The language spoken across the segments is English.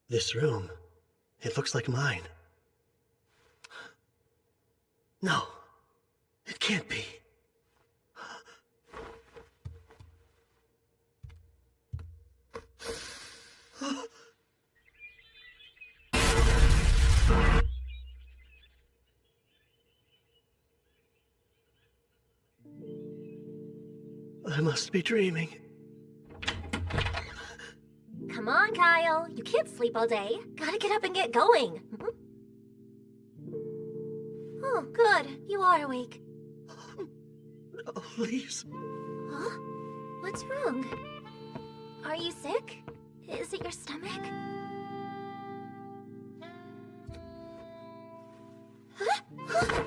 This room, it looks like mine. No, it can't be. I must be dreaming. Come on, Kyle. You can't sleep all day. Gotta get up and get going. Oh, good. You are awake. Oh, please. Huh? What's wrong? Are you sick? Is it your stomach?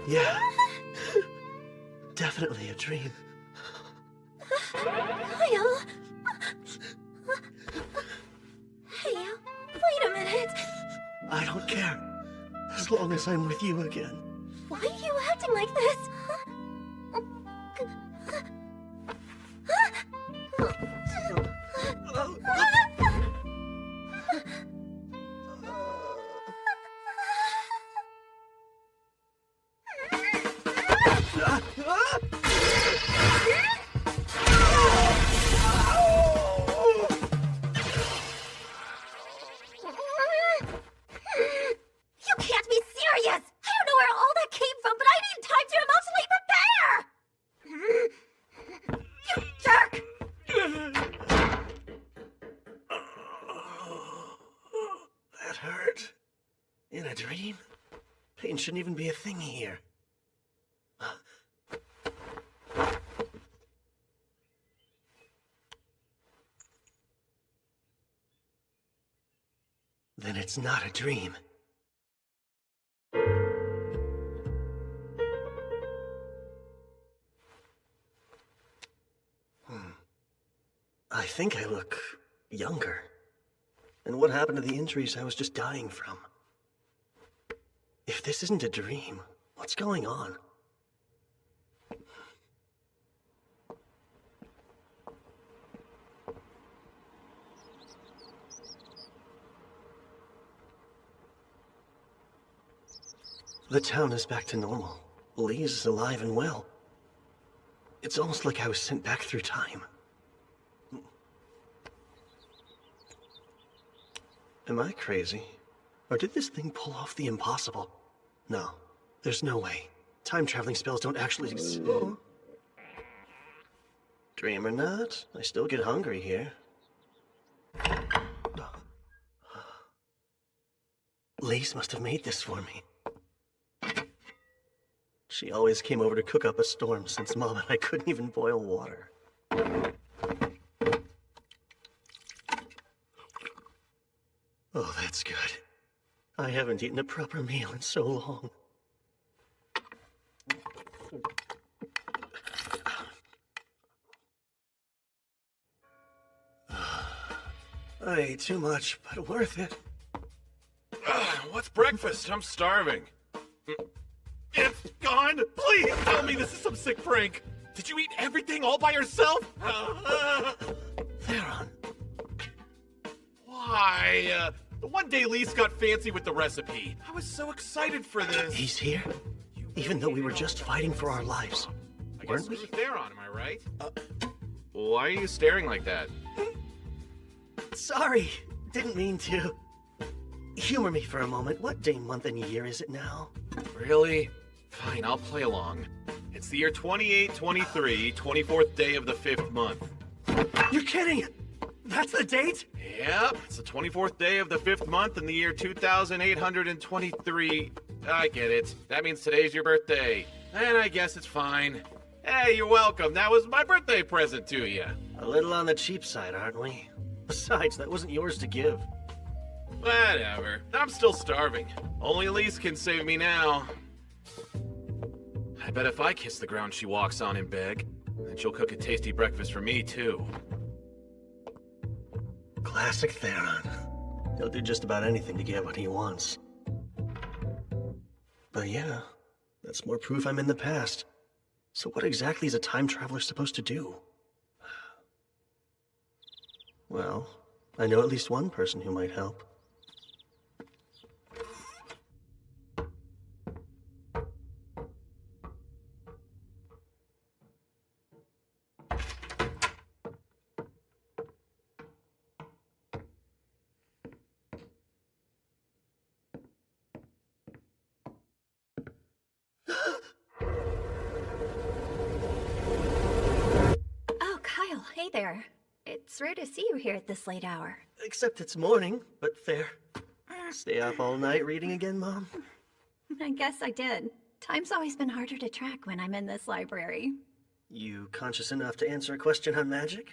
Yeah. Definitely a dream. Kyle! Hey, wait a minute. I don't care. As long as I'm with you again. Why are you acting like this? In a dream? Pain shouldn't even be a thing here. Then it's not a dream. I think I look younger. And what happened to the injuries I was just dying from? If this isn't a dream, what's going on? The town is back to normal. Lee's is alive and well. It's almost like I was sent back through time. Am I crazy? Or did this thing pull off the impossible? No, there's no way. Time-traveling spells don't actually exist. Oh. Dream or not, I still get hungry here. Lise must have made this for me. She always came over to cook up a storm since Mom and I couldn't even boil water. Oh, that's good. I haven't eaten a proper meal in so long. I ate too much, but worth it. What's breakfast? I'm starving. It's gone! Please tell me this is some sick prank! Did you eat everything all by yourself? Theron. Why? The one day Lise got fancy with the recipe. I was so excited for this. He's here? Even though we were just fighting for our lives. I Weren't guess we? it was Theron, am I right? Why are you staring like that? Sorry, didn't mean to. Humor me for a moment. What day, month, and year is it now? Really? Fine, I'll play along. It's the year 2823, 24th day of the 5th month. You're kidding! That's the date? Yep, it's the 24th day of the 5th month in the year 2823. I get it. That means today's your birthday. And I guess it's fine. Hey, you're welcome. That was my birthday present to you. A little on the cheap side, aren't we? Besides, that wasn't yours to give. Whatever. I'm still starving. Only Lise can save me now. I bet if I kiss the ground she walks on and beg, then she'll cook a tasty breakfast for me, too. Classic Theron. He'll do just about anything to get what he wants. But yeah, that's more proof I'm in the past. So what exactly is a time traveler supposed to do? Well, I know at least one person who might help. Oh, Kyle, hey there. It's rare to see you here at this late hour. Except it's morning, but fair. Stay up all night reading again, Mom? I guess I did. Time's always been harder to track when I'm in this library. You conscious enough to answer a question on magic?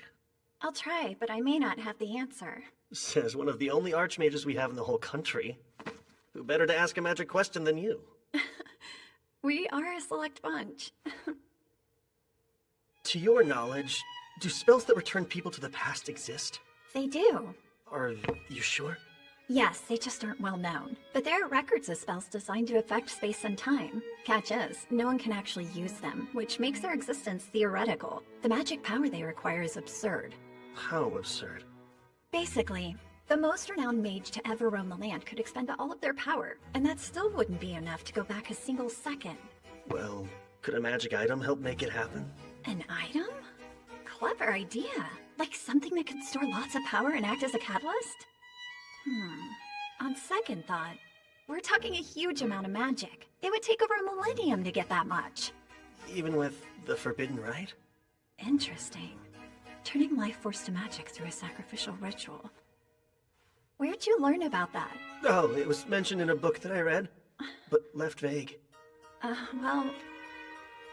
I'll try, but I may not have the answer. Says one of the only archmages we have in the whole country. Who better to ask a magic question than you? We are a select bunch. To your knowledge, do spells that return people to the past exist? They do. Are you sure? Yes, they just aren't well known. But there are records of spells designed to affect space and time. Catch is, no one can actually use them, which makes their existence theoretical. The magic power they require is absurd. How absurd. Basically, the most renowned mage to ever roam the land could expend all of their power, and that still wouldn't be enough to go back a single second. Well, could a magic item help make it happen? An item? Clever idea. Like something that could store lots of power and act as a catalyst? On second thought, we're talking a huge amount of magic. It would take over a millennium to get that much. Even with the forbidden rite? Interesting. Turning life force to magic through a sacrificial ritual. Where'd you learn about that? Oh, it was mentioned in a book that I read, but left vague. Well,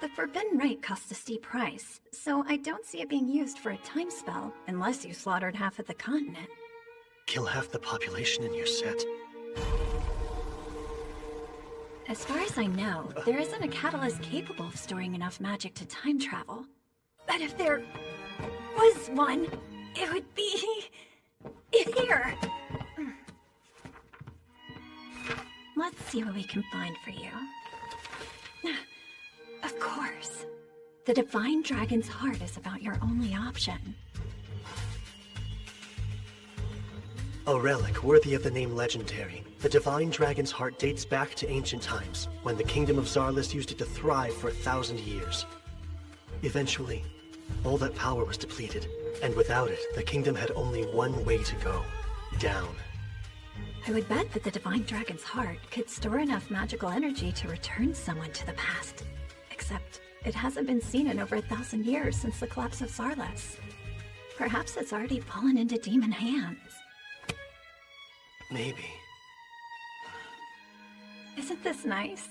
the forbidden rite costs a steep price, so I don't see it being used for a time spell unless you slaughtered half of the continent. Kill half the population in your set. As far as I know, there isn't a catalyst capable of storing enough magic to time travel. But if there was one, it would be here. Let's see what we can find for you. Of course. The Divine Dragon's Heart is about your only option. A relic worthy of the name legendary. The Divine Dragon's Heart dates back to ancient times, when the Kingdom of Zarlis used it to thrive for 1,000 years. Eventually, all that power was depleted, and without it, the kingdom had only one way to go. Down. I would bet that the Divine Dragon's Heart could store enough magical energy to return someone to the past. Except, it hasn't been seen in over 1,000 years since the collapse of Zarlis. Perhaps it's already fallen into demon hands. Maybe. Isn't this nice?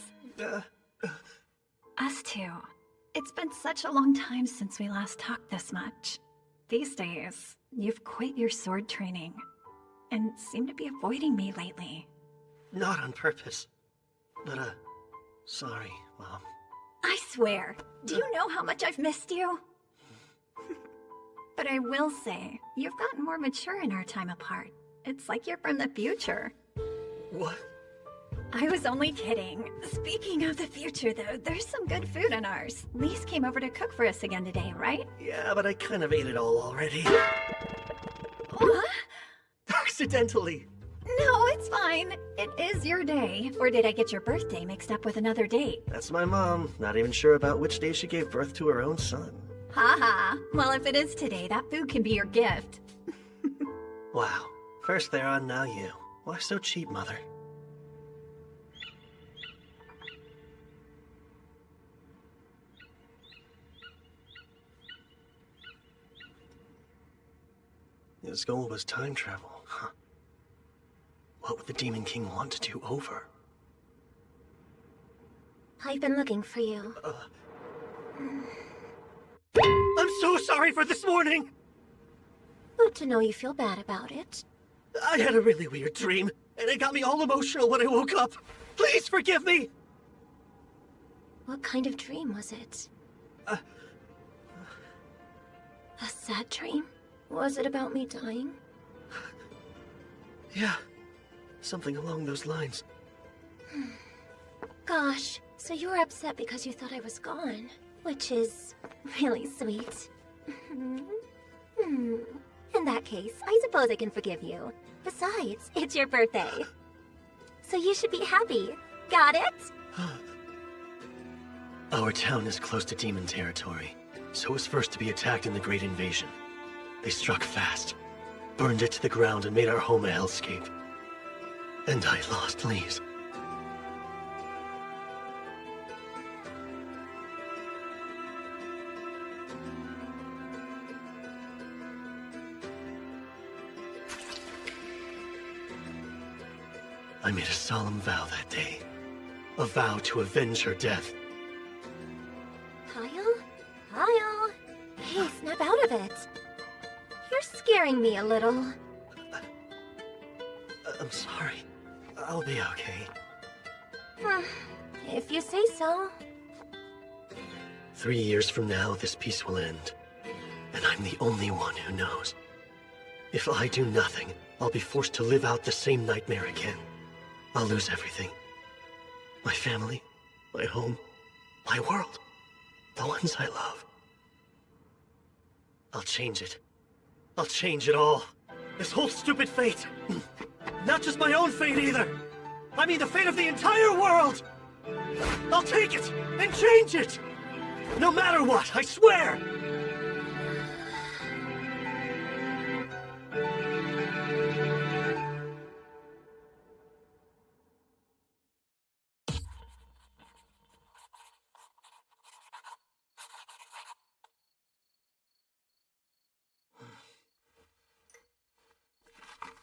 Us two. It's been such a long time since we last talked this much. These days, you've quit your sword training, and seem to be avoiding me lately. Not on purpose. But, sorry, Mom. I swear, do you know how much I've missed you? But I will say, you've gotten more mature in our time apart. It's like you're from the future. What? I was only kidding. Speaking of the future, though, there's some good food in ours. Lise came over to cook for us again today, right? Yeah, but I kind of ate it all already. What? Accidentally. No, it's fine. It is your day. Or did I get your birthday mixed up with another date? That's my mom. Not even sure about which day she gave birth to her own son. Haha. Well, if it is today, that food can be your gift. Wow. First Theron, now you. Why so cheap, Mother? His goal was time travel, huh? What would the Demon King want to do over? I've been looking for you. I'm so sorry for this morning! Good to know you feel bad about it. I had a really weird dream, and it got me all emotional when I woke up. Please forgive me! What kind of dream was it? A sad dream? Was it about me dying? Yeah, something along those lines. Gosh, so you were upset because you thought I was gone, which is really sweet. In that case, I suppose I can forgive you. Besides, it's your birthday. So you should be happy. Got it? Our town is close to demon territory, so it was first to be attacked in the Great Invasion. They struck fast, burned it to the ground, and made our home a hellscape. And I lost Lise. I made a solemn vow that day. A vow to avenge her death. Kyle? Kyle? Hey, snap out of it. You're scaring me a little. I'm sorry. I'll be okay. If you say so. 3 years from now, this peace will end. And I'm the only one who knows. If I do nothing, I'll be forced to live out the same nightmare again. I'll lose everything. My family, my home, my world. The ones I love. I'll change it. I'll change it all. This whole stupid fate. Not just my own fate either. I mean the fate of the entire world. I'll take it and change it. No matter what, I swear.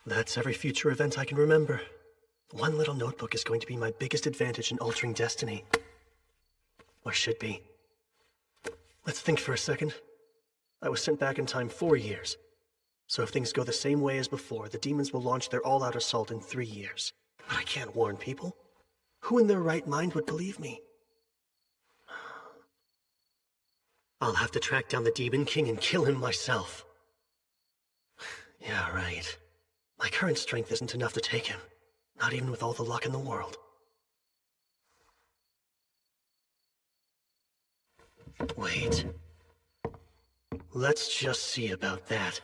That's every future event I can remember. One little notebook is going to be my biggest advantage in altering destiny. Or should be. Let's think for a second. I was sent back in time 4 years. So if things go the same way as before, the demons will launch their all-out assault in 3 years. But I can't warn people. Who in their right mind would believe me? I'll have to track down the Demon King and kill him myself. Yeah, right. My current strength isn't enough to take him. Not even with all the luck in the world. Wait. Let's just see about that.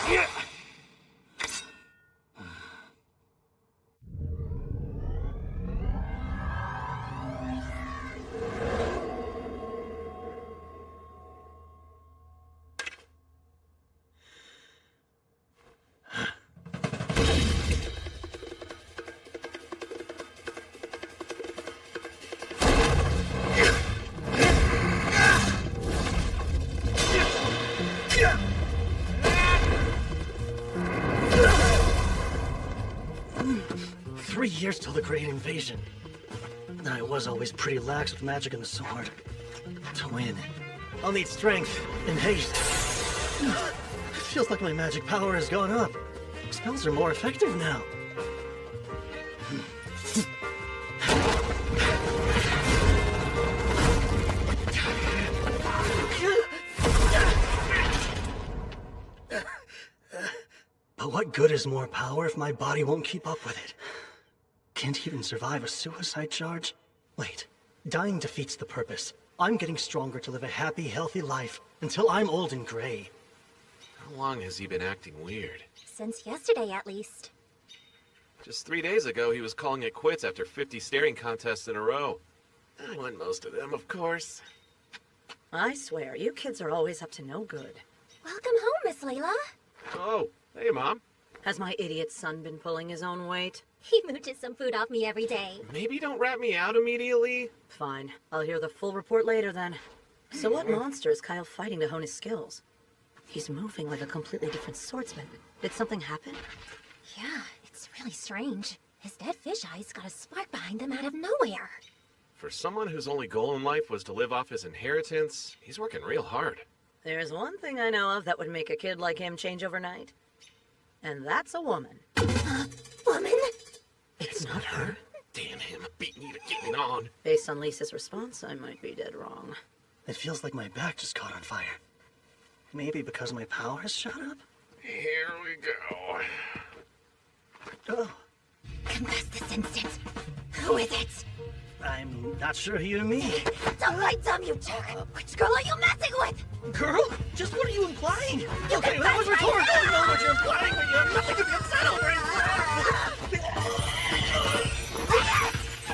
Yeah. 3 years till the Great Invasion. I was always pretty lax with magic and the sword. To win, I'll need strength and haste. It feels like my magic power has gone up. Spells are more effective now. But what good is more power if my body won't keep up with it? Can't even survive a suicide charge? Wait, dying defeats the purpose. I'm getting stronger to live a happy, healthy life until I'm old and gray. How long has he been acting weird? Since yesterday, at least. Just 3 days ago, he was calling it quits after 50 staring contests in a row. I won most of them, of course. I swear, you kids are always up to no good. Welcome home, Miss Layla. Oh, hey, Mom. Has my idiot son been pulling his own weight? He mooches some food off me every day. Maybe don't rat me out immediately. Fine. I'll hear the full report later then. So what monster is Kyle fighting to hone his skills? He's moving like a completely different swordsman. Did something happen? Yeah, it's really strange. His dead fish eyes got a spark behind them out of nowhere. For someone whose only goal in life was to live off his inheritance, he's working real hard. There's one thing I know of that would make a kid like him change overnight. And that's a woman. Woman? It's not her. Damn him, beat me to get it on. Based on Lisa's response, I might be dead wrong. It feels like my back just caught on fire. Maybe because my power has shot up? Here we go. Oh, Confess this instant. Who is it? I'm not sure who you mean. Don't lie dumb, you jerk! Which girl are you messing with? Girl? Just what are you implying? Okay, that was rhetorical. I know what you're implying, but you have nothing to be upset over.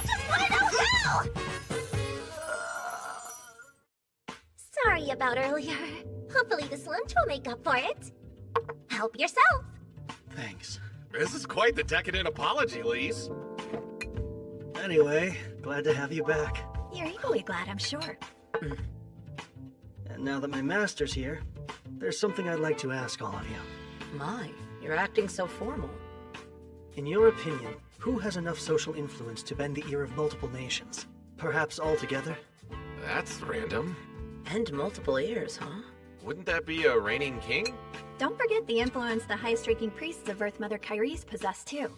Just wanna know who! Sorry about earlier. Hopefully this lunch will make up for it. Help yourself. Thanks. This is quite the decadent apology, Lise. Anyway, glad to have you back. You're equally glad, I'm sure. And now that my master's here, there's something I'd like to ask all of you. My, you're acting so formal. In your opinion, who has enough social influence to bend the ear of multiple nations? Perhaps all together? That's random. And multiple ears, huh? Wouldn't that be a reigning king? Don't forget the influence the high-streaking priests of Earth Mother Kyrie's possess too.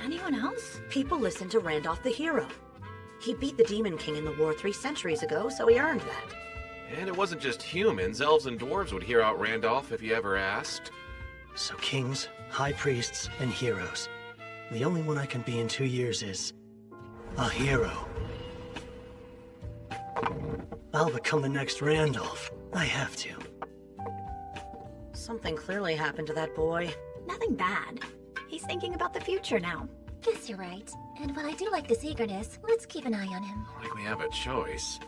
Anyone else? People listen to Randolph the hero. He beat the Demon King in the war 3 centuries ago, so he earned that. And it wasn't just humans, elves and dwarves would hear out Randolph if you ever asked. So kings, high priests, and heroes. The only one I can be in 2 years is... a hero. I'll become the next Randolph. I have to. Something clearly happened to that boy. Nothing bad. He's thinking about the future now. Guess you're right. And while I do like this eagerness, let's keep an eye on him. Like we have a choice.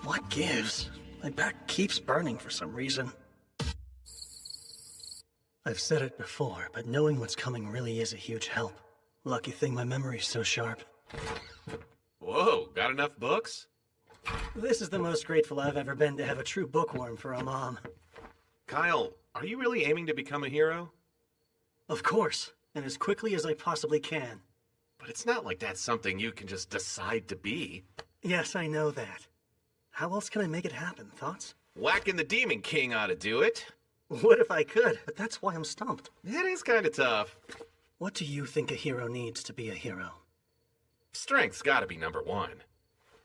What gives? My back keeps burning for some reason. I've said it before, but knowing what's coming really is a huge help. Lucky thing my memory's so sharp. Whoa, got enough books? This is the most grateful I've ever been to have a true bookworm for a mom. Kyle, are you really aiming to become a hero? Of course, and as quickly as I possibly can. But it's not like that's something you can just decide to be. Yes, I know that. How else can I make it happen? Thoughts? Whacking the Demon King ought to do it. What if I could? But that's why I'm stumped. That is kind of tough. What do you think a hero needs to be a hero? Strength's gotta be number one.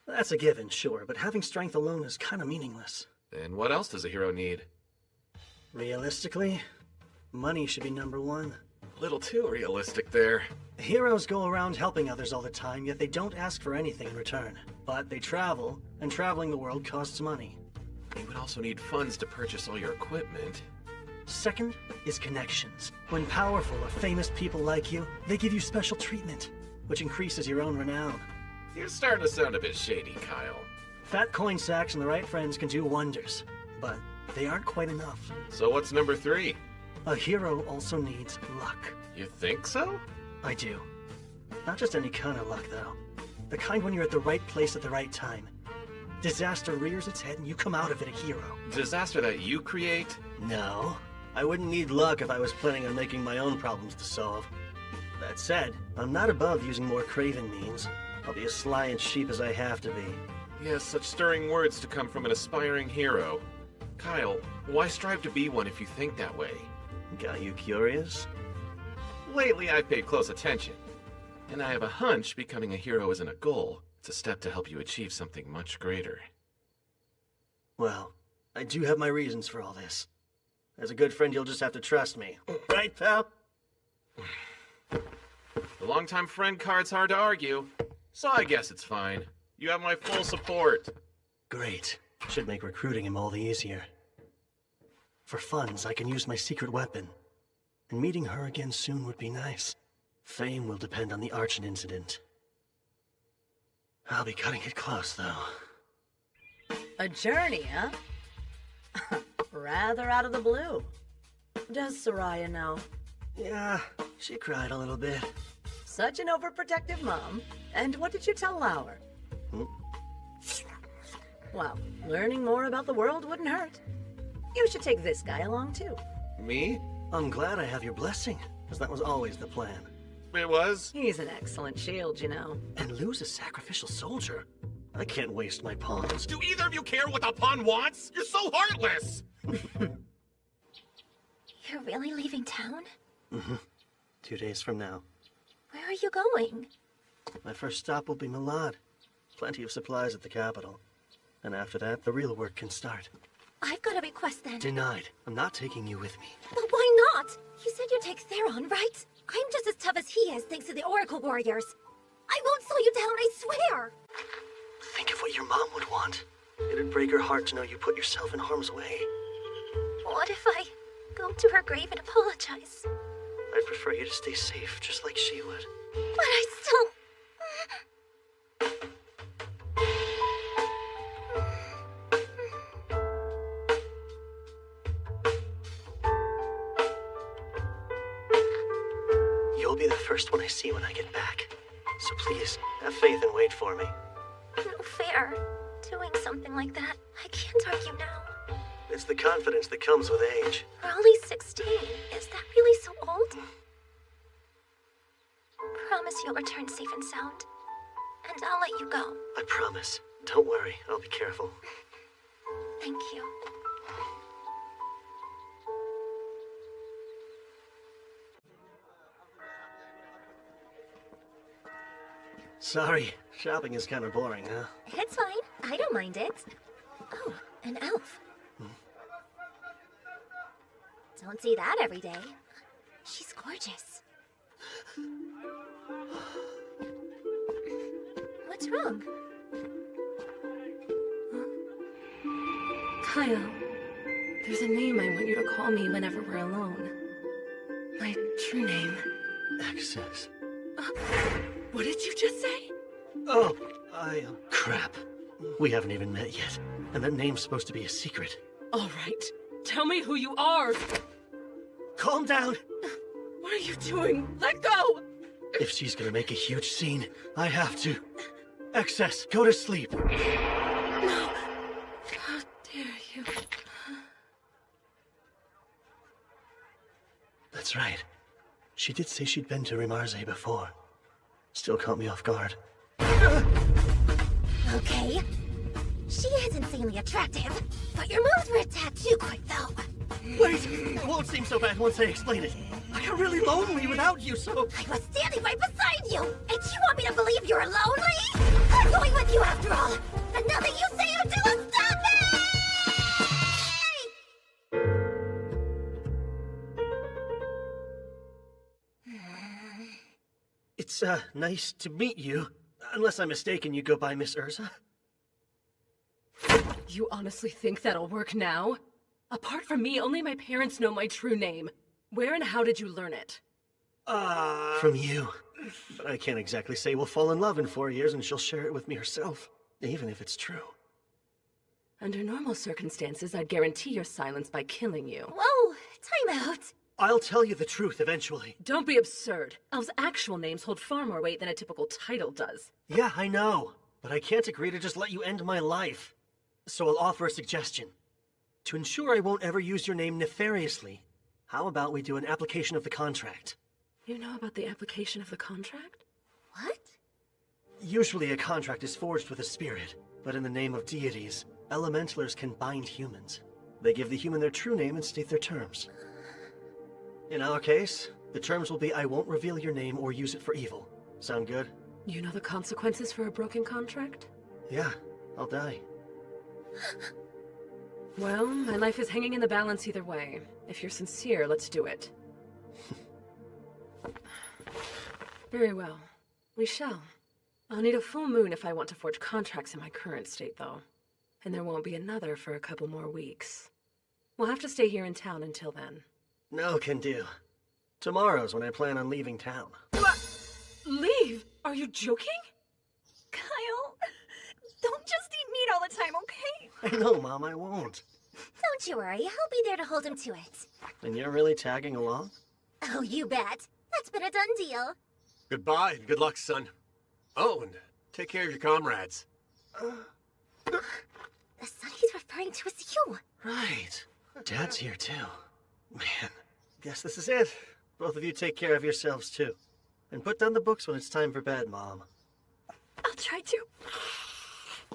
That's a given, sure, but having strength alone is kind of meaningless. Then what else does a hero need? Realistically, money should be number one. A little too realistic there. Heroes go around helping others all the time, yet they don't ask for anything in return. But they travel, and traveling the world costs money. You would also need funds to purchase all your equipment. Second is connections. When powerful or famous people like you, they give you special treatment, which increases your own renown. You're starting to sound a bit shady, Kyle. Fat coin sacks and the right friends can do wonders, but they aren't quite enough. So what's number 3? A hero also needs luck. You think so? I do. Not just any kind of luck, though. The kind when you're at the right place at the right time. Disaster rears its head and you come out of it a hero. Disaster that you create? No. I wouldn't need luck if I was planning on making my own problems to solve. That said, I'm not above using more craven means. I'll be as sly and cheap as I have to be. Yes, such stirring words to come from an aspiring hero. Kyle, why strive to be one if you think that way? Got you curious? Lately, I've paid close attention. And I have a hunch becoming a hero isn't a goal. It's a step to help you achieve something much greater. Well, I do have my reasons for all this. As a good friend, you'll just have to trust me. Right, pal? The longtime friend card's hard to argue, so I guess it's fine. You have my full support. Great. Should make recruiting him all the easier. For funds, I can use my secret weapon. And meeting her again soon would be nice. Fame will depend on the Archon incident. I'll be cutting it close, though. A journey, huh? Rather out of the blue. Does Soraya know? Yeah, she cried a little bit. Such an overprotective mom. And what did you tell Lauer? Well, learning more about the world wouldn't hurt. You should take this guy along, too. Me? I'm glad I have your blessing, because that was always the plan. It was? He's an excellent shield, you know. And lose a sacrificial soldier? I can't waste my pawns. Do either of you care what the pawn wants? You're so heartless! You're really leaving town? 2 days from now. Where are you going? My first stop will be Malad. Plenty of supplies at the capital. And after that, the real work can start. I've got a request then. Denied. I'm not taking you with me. But why not? You said you'd take Theron, right? I'm just as tough as he is, thanks to the Oracle Warriors. I won't slow you down, I swear! Think of what your mom would want. It'd break her heart to know you put yourself in harm's way. What if I go to her grave and apologize? I'd prefer you to stay safe, just like she would. But I still... You'll be the first one I see when I get back. So please, have faith and wait for me. No fair. Doing something like that, I can't argue now. It's the confidence that comes with age. We're only 16. Is that really so old? Promise you'll return safe and sound. And I'll let you go. I promise. Don't worry, I'll be careful. Thank you. Sorry, shopping is kind of boring, huh? It's fine. I don't mind it. Oh, an elf. Don't see that every day. She's gorgeous. What's wrong? Kyle, there's a name I want you to call me whenever we're alone. My true name. Access. What did you just say? Oh, crap. We haven't even met yet. And that name's supposed to be a secret. All right, tell me who you are. Calm down! What are you doing? Let go! If she's gonna make a huge scene, I have to. Excess, go to sleep. No. How dare you? That's right. She did say she'd been to Rimarze before. Still caught me off guard. Okay. She is insanely attractive, but your moves were a tad too quick, though. Wait! It won't seem so bad once I explain it. I got really lonely without you, so... I was standing right beside you, and you want me to believe you're lonely? I'm going with you after all, and nothing you say or do will stop me! It's, nice to meet you. Unless I'm mistaken, you go by Miss Urza? You honestly think that'll work now? Apart from me, only my parents know my true name. Where and how did you learn it? From you. But I can't exactly say we'll fall in love in 4 years and she'll share it with me herself, even if it's true. Under normal circumstances, I'd guarantee your silence by killing you. Whoa, time out. I'll tell you the truth eventually. Don't be absurd. Elves' actual names hold far more weight than a typical title does. Yeah, I know. But I can't agree to just let you end my life. So I'll offer a suggestion. To ensure I won't ever use your name nefariously, how about we do an application of the contract? You know about the application of the contract? What? Usually a contract is forged with a spirit, but in the name of deities, elementalers can bind humans. They give the human their true name and state their terms. In our case, the terms will be I won't reveal your name or use it for evil. Sound good? You know the consequences for a broken contract? Yeah, I'll die. Well, my life is hanging in the balance either way. If you're sincere, let's do it. Very well. We shall. I'll need a full moon if I want to forge contracts in my current state, though. And there won't be another for a couple more weeks. We'll have to stay here in town until then. No can do. Tomorrow's when I plan on leaving town. What? Leave? Are you joking? Kyle, don't just eat meat all the time, okay? I know, Mom, I won't. Don't you worry, I'll be there to hold him to it. And you're really tagging along? Oh, you bet. That's been a done deal. Goodbye and good luck, son. Oh, and take care of your comrades. The son he's referring to is you. Right. Dad's here, too. Man, guess this is it. Both of you take care of yourselves, too. And put down the books when it's time for bed, Mom. I'll try to.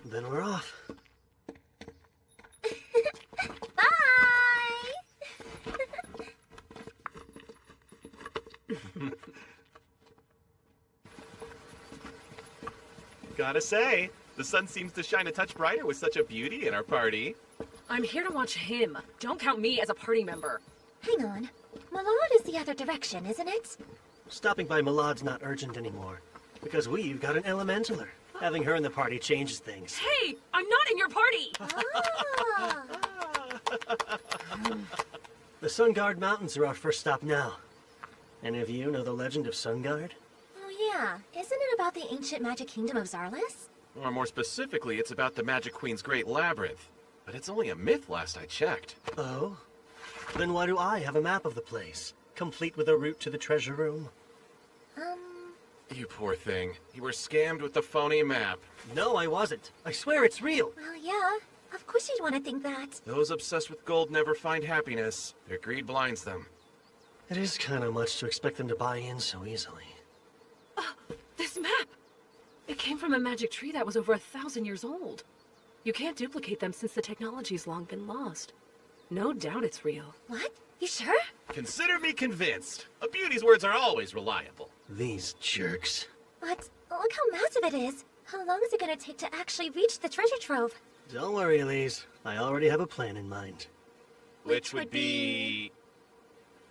Then we're off. Bye! Gotta say, the sun seems to shine a touch brighter with such a beauty in our party. I'm here to watch him. Don't count me as a party member. Hang on. Malad is the other direction, isn't it? Stopping by Malad's not urgent anymore, because we've got an elementaler. Having her in the party changes things. Hey, I'm not in your party! Ah. The Sunguard Mountains are our first stop now. Any of you know the legend of Sunguard? Oh yeah, isn't it about the ancient magic kingdom of Zarlis? Or more specifically, it's about the Magic Queen's Great Labyrinth. But it's only a myth last I checked. Oh? Then why do I have a map of the place, complete with a route to the treasure room? You poor thing. You were scammed with the phony map. No, I wasn't. I swear it's real. Well, yeah. Of course you'd want to think that. Those obsessed with gold never find happiness. Their greed blinds them. It is kind of much to expect them to buy in so easily. This map! It came from a magic tree that was over 1,000 years old. You can't duplicate them since the technology's long been lost. No doubt it's real. What? You sure? Consider me convinced. A beauty's words are always reliable. These jerks. But look how massive it is. How long is it going to take to actually reach the treasure trove? Don't worry, Elise. I already have a plan in mind. Which would be...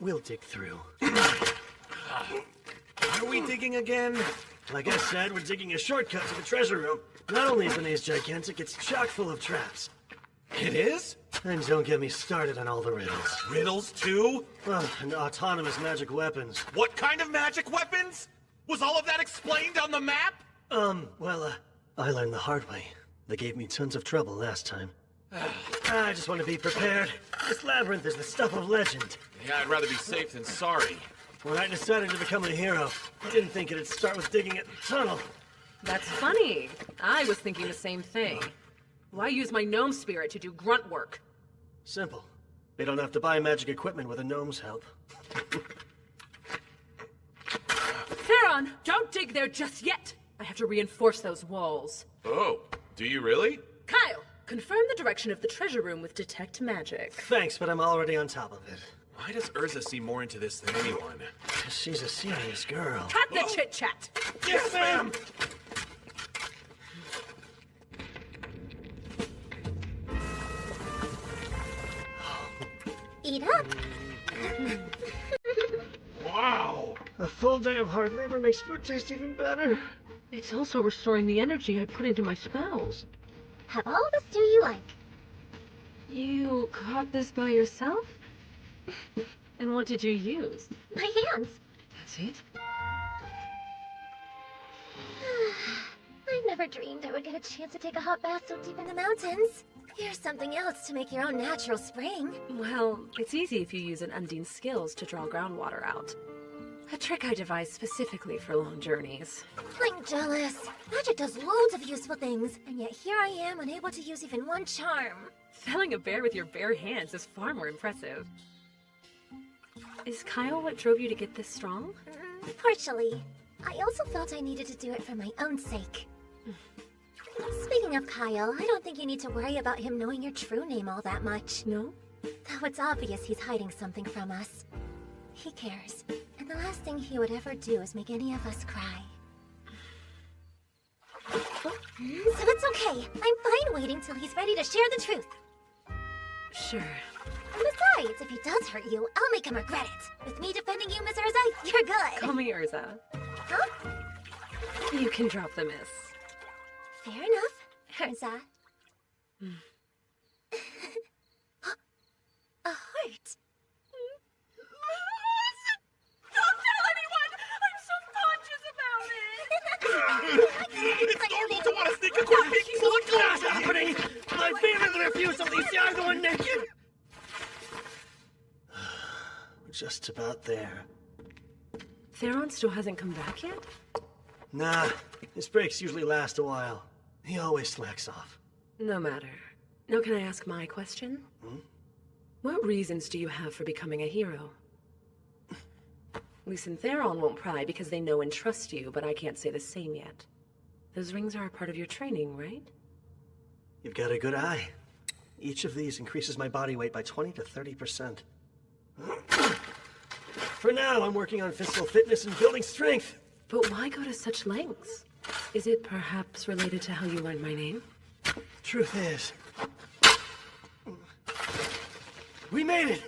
We'll dig through. Are we digging again? Like I said, we're digging a shortcut to the treasure room. Not only is the maze gigantic, it's chock full of traps. It is? And don't get me started on all the riddles. Riddles too? And autonomous magic weapons. What kind of magic weapons? Was all of that explained on the map? I learned the hard way. They gave me tons of trouble last time. I just want to be prepared. This labyrinth is the stuff of legend. Yeah, I'd rather be safe than sorry. When I decided to become a hero, I didn't think it'd start with digging a tunnel. That's funny. I was thinking the same thing. Why use my gnome spirit to do grunt work? Simple. They don't have to buy magic equipment with a gnome's help. Karan, don't dig there just yet! I have to reinforce those walls. Oh, do you really? Kyle, confirm the direction of the treasure room with Detect Magic. Thanks, but I'm already on top of it. Why does Urza see more into this than anyone? She's a serious girl. Cut the chit-chat! Yes, ma'am! Eat up. Wow! A full day of hard labor makes food taste even better. It's also restoring the energy I put into my spells. Have all the stew you like. You caught this by yourself? And what did you use? My hands. That's it? I never dreamed I would get a chance to take a hot bath so deep in the mountains. Here's something else to make your own natural spring. Well, it's easy if you use an Undine's skills to draw groundwater out. A trick I devised specifically for long journeys. I'm jealous. Magic does loads of useful things, and yet here I am unable to use even one charm. Felling a bear with your bare hands is far more impressive. Is Kyle what drove you to get this strong? Partially. I also felt I needed to do it for my own sake. Speaking of Kyle, I don't think you need to worry about him knowing your true name all that much. No? Though it's obvious he's hiding something from us. He cares, and the last thing he would ever do is make any of us cry. So it's okay. I'm fine waiting till he's ready to share the truth. Sure. Besides, if he does hurt you, I'll make him regret it. With me defending you, Miss Urza, you're good. Call me Urza. Huh? You can drop the miss. Fair enough, Urza. A heart. Don't tell anyone! I'm so conscious about it! It's normal to want to sneak a quick peek. Look, What's happening? My favorite refusal, these are going naked. We're just about there. Theron still hasn't come back yet? Nah, his breaks usually last a while. He always slacks off. No matter. Now can I ask my question? What reasons do you have for becoming a hero? Luce and Theron won't pry because they know and trust you, but I can't say the same yet. Those rings are a part of your training, right? You've got a good eye. Each of these increases my body weight by 20 to 30%. For now, I'm working on physical fitness and building strength. But why go to such lengths? Is it perhaps related to how you learned my name? Truth is, we made it!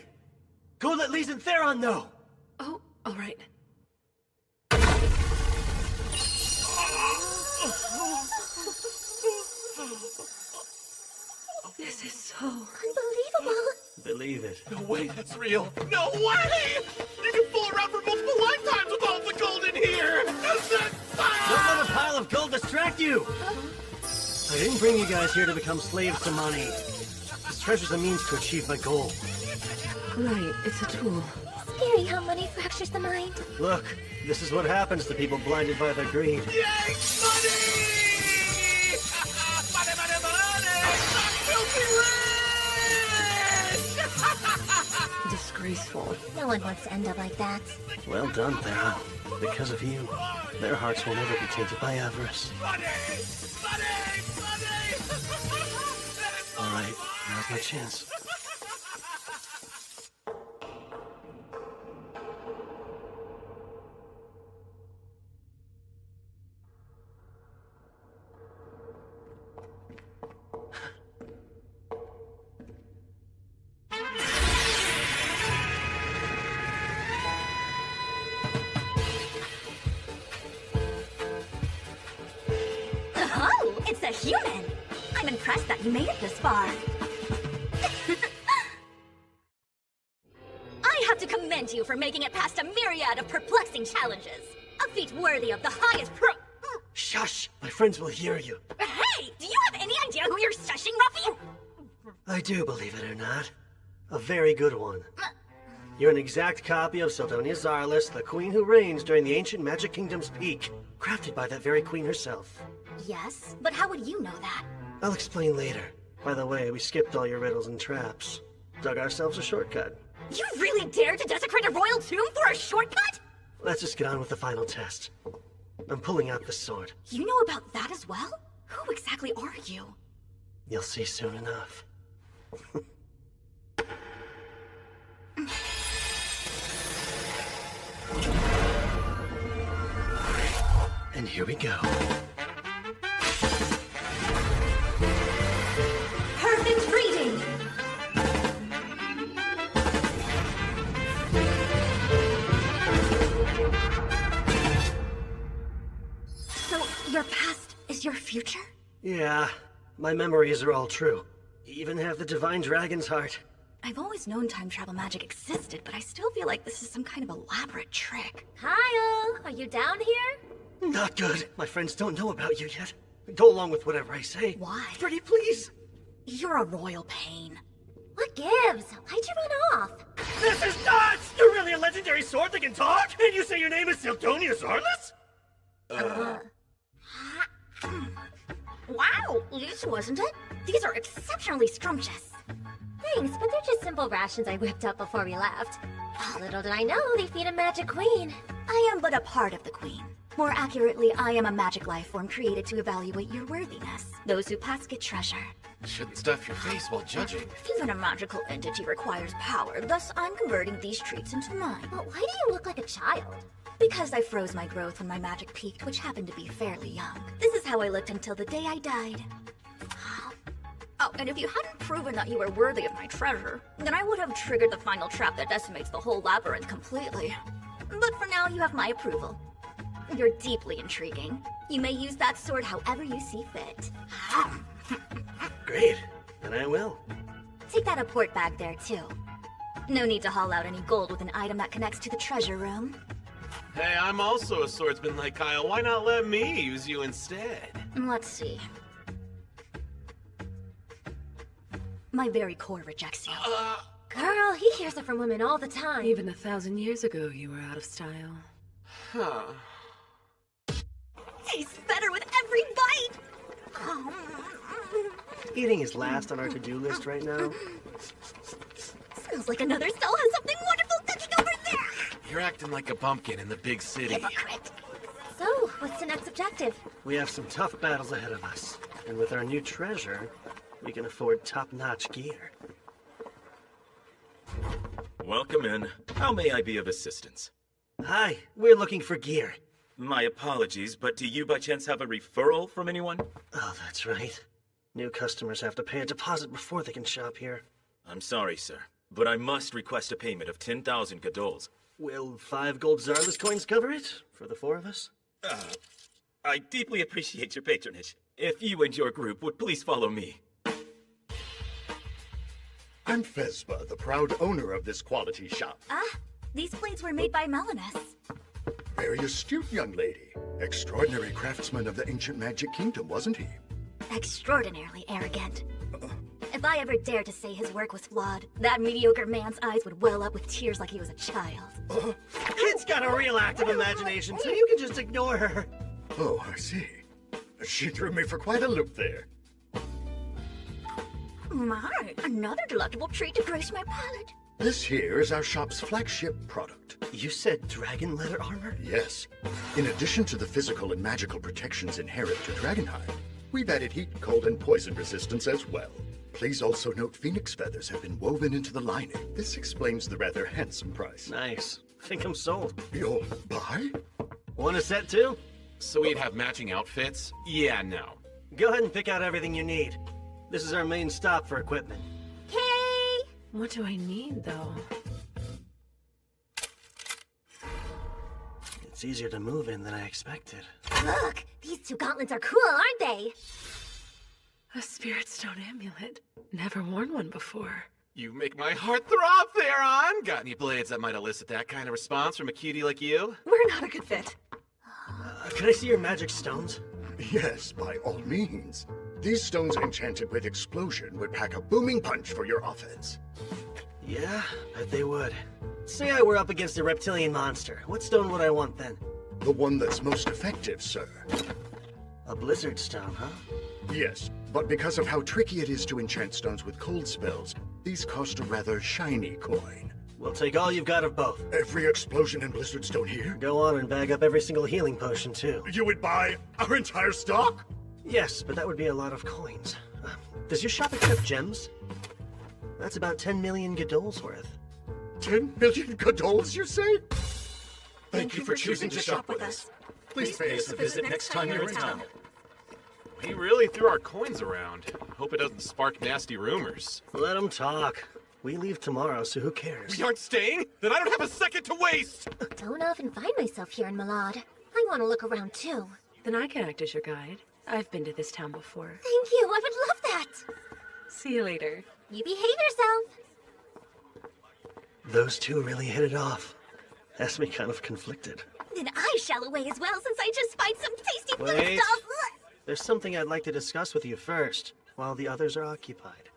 Go let Lise and Theron know! Oh, all right. This is so... Unbelievable. Believe it. No way, that's real. No way! You can fool around for multiple lifetimes with all the gold in here! Don't let a pile of gold distract you! I didn't bring you guys here to become slaves to money. This treasure's a means to achieve my goal. Right, it's a tool. Scary how money fractures the mind. Look, this is what happens to people blinded by their greed. Yay! Money! Money, money, money! I'm filthy rich! Disgraceful. No one wants to end up like that. Well done, Theron. Because of you, their hearts will never be tainted by avarice. Money! Money! Money! All right, now's my chance. Oh, it's a human! I'm impressed that you made it this far. I have to commend you for making it past a myriad of perplexing challenges. A feat worthy of the highest Shush! My friends will hear you. Hey! Do you have any idea who you're shushing, Ruffy? I do, believe it or not. A very good one. You're an exact copy of Sildonia Zarlis, the queen who reigns during the ancient Magic Kingdom's peak, crafted by that very queen herself. Yes, but how would you know that? I'll explain later. By the way, we skipped all your riddles and traps. Dug ourselves a shortcut. You really dared to desecrate a royal tomb for a shortcut? Let's just get on with the final test. I'm pulling out the sword. You know about that as well? Who exactly are you? You'll see soon enough. And here we go. Perfect reading! So, your past is your future? Yeah, my memories are all true. Even have the Divine Dragon's heart. I've always known time travel magic existed, but I still feel like this is some kind of elaborate trick. Kyle, are you down here? Not good. My friends don't know about you yet. Go along with whatever I say. Why? Pretty please. You're a royal pain. What gives? Why'd you run off? This is nuts! You're really a legendary sword that can talk? And you say your name is Sildonia Zarlis? Wow, this wasn't it? These are exceptionally scrumptious. Thanks, but they're just simple rations I whipped up before we left. Little did I know they feed a magic queen. I am but a part of the queen. More accurately, I am a magic life form created to evaluate your worthiness. Those who pass get treasure. Shouldn't stuff your face while judging. Even a magical entity requires power, thus I'm converting these treats into mine. But why do you look like a child? Because I froze my growth when my magic peaked, which happened to be fairly young. This is how I looked until the day I died. Oh, and if you hadn't proven that you were worthy of my treasure, then I would have triggered the final trap that decimates the whole labyrinth completely. But for now, you have my approval. You're deeply intriguing. You may use that sword however you see fit. Great. Then I will. Take that apport bag there, too. No need to haul out any gold with an item that connects to the treasure room. Hey, I'm also a swordsman like Kyle. Why not let me use you instead? Let's see. My very core rejects you. Girl, he hears it from women all the time. Even 1,000 years ago, you were out of style. Huh. Tastes better with every bite! Eating is last on our to-do list right now. Smells like another cell has something wonderful cooking over there! You're acting like a bumpkin in the big city. Hypocrite. So, what's the next objective? We have some tough battles ahead of us. And with our new treasure, we can afford top-notch gear. Welcome in. How may I be of assistance? Hi, we're looking for gear. My apologies, but do you by chance have a referral from anyone? Oh, that's right. New customers have to pay a deposit before they can shop here. I'm sorry, sir, but I must request a payment of 10,000 gadols. Will 5 gold Zarlis coins cover it? For the 4 of us? I deeply appreciate your patronage. If you and your group would please follow me. I'm Fespa, the proud owner of this quality shop. Ah, these blades were made by Melanus. Very astute young lady. Extraordinary craftsman of the ancient magic kingdom, wasn't he? Extraordinarily arrogant. If I ever dared to say his work was flawed, that mediocre man's eyes would well up with tears like he was a child. Kid's got a real active imagination, so you can just ignore her. Oh, I see. She threw me for quite a loop there. My, another delectable treat to grace my palate. This here is our shop's flagship product. You said dragon leather armor? Yes. In addition to the physical and magical protections inherent to Dragonhide, we've added heat, cold, and poison resistance as well. Please also note phoenix feathers have been woven into the lining. This explains the rather handsome price. Nice. Think I'm sold. You'll buy? Want a set too? So we'd have matching outfits? Yeah, no. Go ahead and pick out everything you need. This is our main stop for equipment. Okay. What do I need, though? It's easier to move in than I expected. Look, these 2 gauntlets are cool, aren't they? A spirit stone amulet. Never worn one before. You make my heart throb there, On. Got any blades that might elicit that kind of response from a cutie like you? We're not a good fit. Can I see your magic stones? Yes, by all means. These stones enchanted with explosion would pack a booming punch for your offense. Yeah, bet they would. Say I were up against a reptilian monster. What stone would I want then? The one that's most effective, sir. A blizzard stone, huh? Yes, but because of how tricky it is to enchant stones with cold spells, these cost a rather shiny coin. We'll take all you've got of both. Every explosion and blizzard stone here? Go on and bag up every single healing potion, too. You would buy our entire stock? Yes, but that would be a lot of coins. Does your shop accept gems? That's about 10 million gadols worth. 10 million gadols, you say? Thank you for choosing to shop with us. Please pay us a visit next time you're in town. We really threw our coins around. Hope it doesn't spark nasty rumors. Let them talk. We leave tomorrow, so who cares? We aren't staying? Then I don't have a second to waste! Don't often find myself here in Malad. I want to look around too. Then I can act as your guide. I've been to this town before. Thank you, I would love that. See you later. You behave yourself. Those two really hit it off. Has me kind of conflicted. Then I shall away as well since I just spied some tasty food Wait. stuff. There's something I'd like to discuss with you first, while the others are occupied.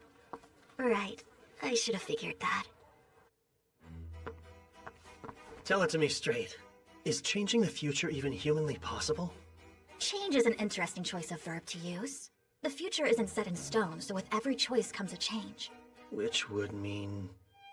Right. I should have figured that. Tell it to me straight. Is changing the future even humanly possible? Change is an interesting choice of verb to use. The future isn't set in stone, so with every choice comes a change. Which would mean...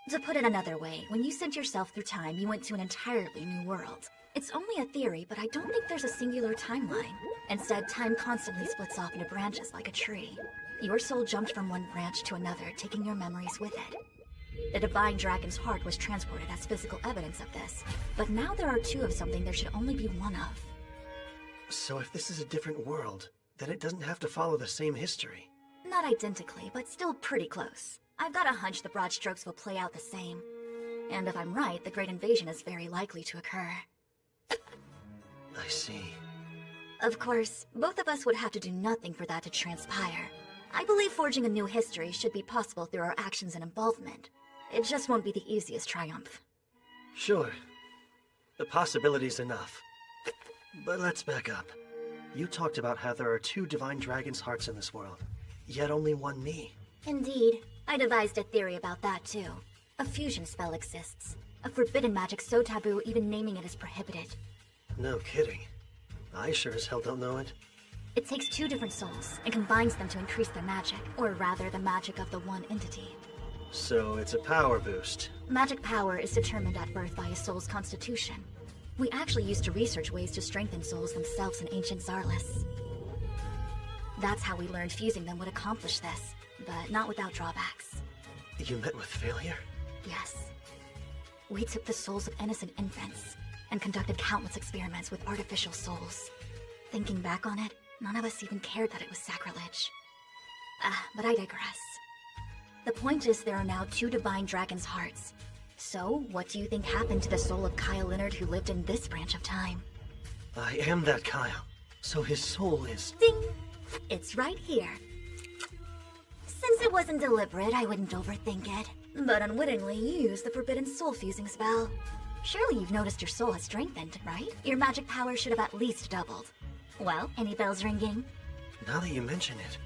To put it another way, when you sent yourself through time, you went to an entirely new world. It's only a theory, but I don't think there's a singular timeline. Instead, time constantly splits off into branches like a tree. Your soul jumped from one branch to another, taking your memories with it. The divine dragon's heart was transported as physical evidence of this. But now there are 2 of something there should only be 1 of. So if this is a different world, then it doesn't have to follow the same history. Not identically, but still pretty close. I've got a hunch the broad strokes will play out the same. And if I'm right, the Great Invasion is very likely to occur. I see. Of course, both of us would have to do nothing for that to transpire. I believe forging a new history should be possible through our actions and involvement. It just won't be the easiest triumph. Sure. The possibility's enough. But let's back up. You talked about how there are 2 divine dragon's hearts in this world, yet only 1 me. Indeed. I devised a theory about that too. A fusion spell exists. A forbidden magic so taboo even naming it is prohibited. No kidding. I sure as hell don't know it. It takes 2 different souls and combines them to increase their magic, or rather the magic of the one entity. So it's a power boost. Magic power is determined at birth by a soul's constitution. We actually used to research ways to strengthen souls themselves in ancient Zarlis. That's how we learned fusing them would accomplish this, but not without drawbacks. You met with failure? Yes. We took the souls of innocent infants, and conducted countless experiments with artificial souls. Thinking back on it, none of us even cared that it was sacrilege. But I digress. The point is there are now 2 divine dragon's hearts. So, what do you think happened to the soul of Kyle Leonard who lived in this branch of time? I am that Kyle, so his soul is... Ding! It's right here. Since it wasn't deliberate, I wouldn't overthink it. But unwittingly, you used the forbidden soul fusing spell. Surely you've noticed your soul has strengthened, right? Your magic power should have at least doubled. Well, any bells ringing? Now that you mention it...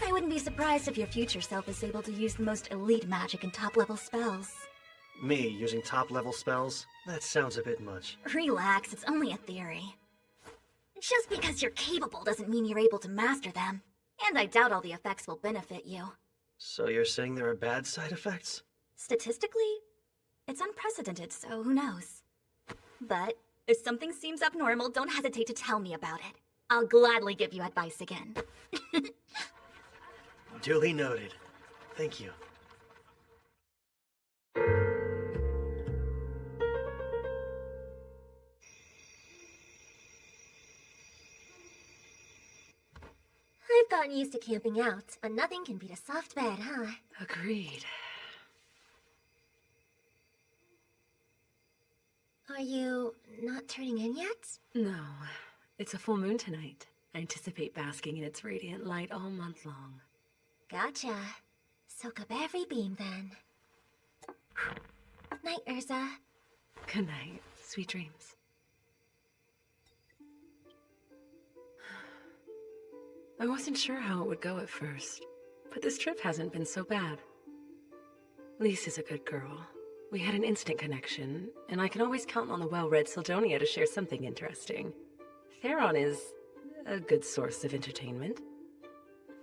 I wouldn't be surprised if your future self is able to use the most elite magic and top-level spells. Me using top-level spells? That sounds a bit much. Relax, it's only a theory. Just because you're capable doesn't mean you're able to master them. And I doubt all the effects will benefit you. So you're saying there are bad side effects? Statistically, it's unprecedented, so who knows? But if something seems abnormal, don't hesitate to tell me about it. I'll gladly give you advice again. Duly noted. Thank you. I've gotten used to camping out, but nothing can beat a soft bed, huh? Agreed. Are you not turning in yet? No, it's a full moon tonight. I anticipate basking in its radiant light all month long. Gotcha. Soak up every beam, then. Night, Urza. Good night. Sweet dreams. I wasn't sure how it would go at first, but this trip hasn't been so bad. Lise is a good girl. We had an instant connection, and I can always count on the well-read Sildonia to share something interesting. Theron is a good source of entertainment.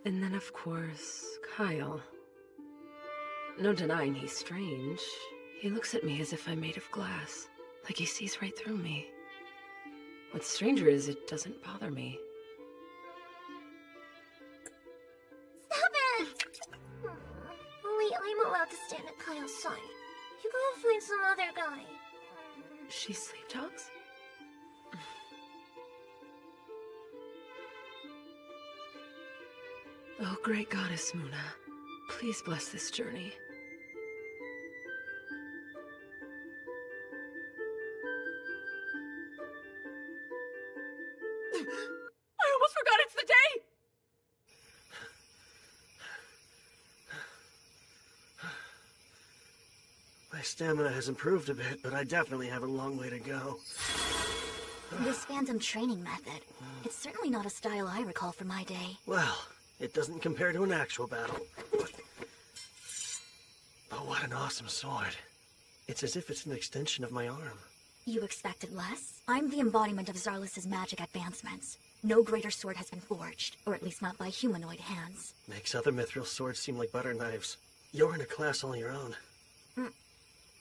And then, of course, Kyle. No denying he's strange. He looks at me as if I'm made of glass, like he sees right through me. What's stranger is it doesn't bother me. Stop it! Only I'm allowed to stand at Kyle's side. You gotta find some other guy. She sleep talks? Oh, great goddess Muna, please bless this journey. I almost forgot it's the day! My stamina has improved a bit, but I definitely have a long way to go. This phantom training method, it's certainly not a style I recall from my day. Well, it doesn't compare to an actual battle. But what an awesome sword. It's as if it's an extension of my arm. You expected less? I'm the embodiment of Zarlis' magic advancements. No greater sword has been forged, or at least not by humanoid hands. Makes other mithril swords seem like butter knives. You're in a class all your own.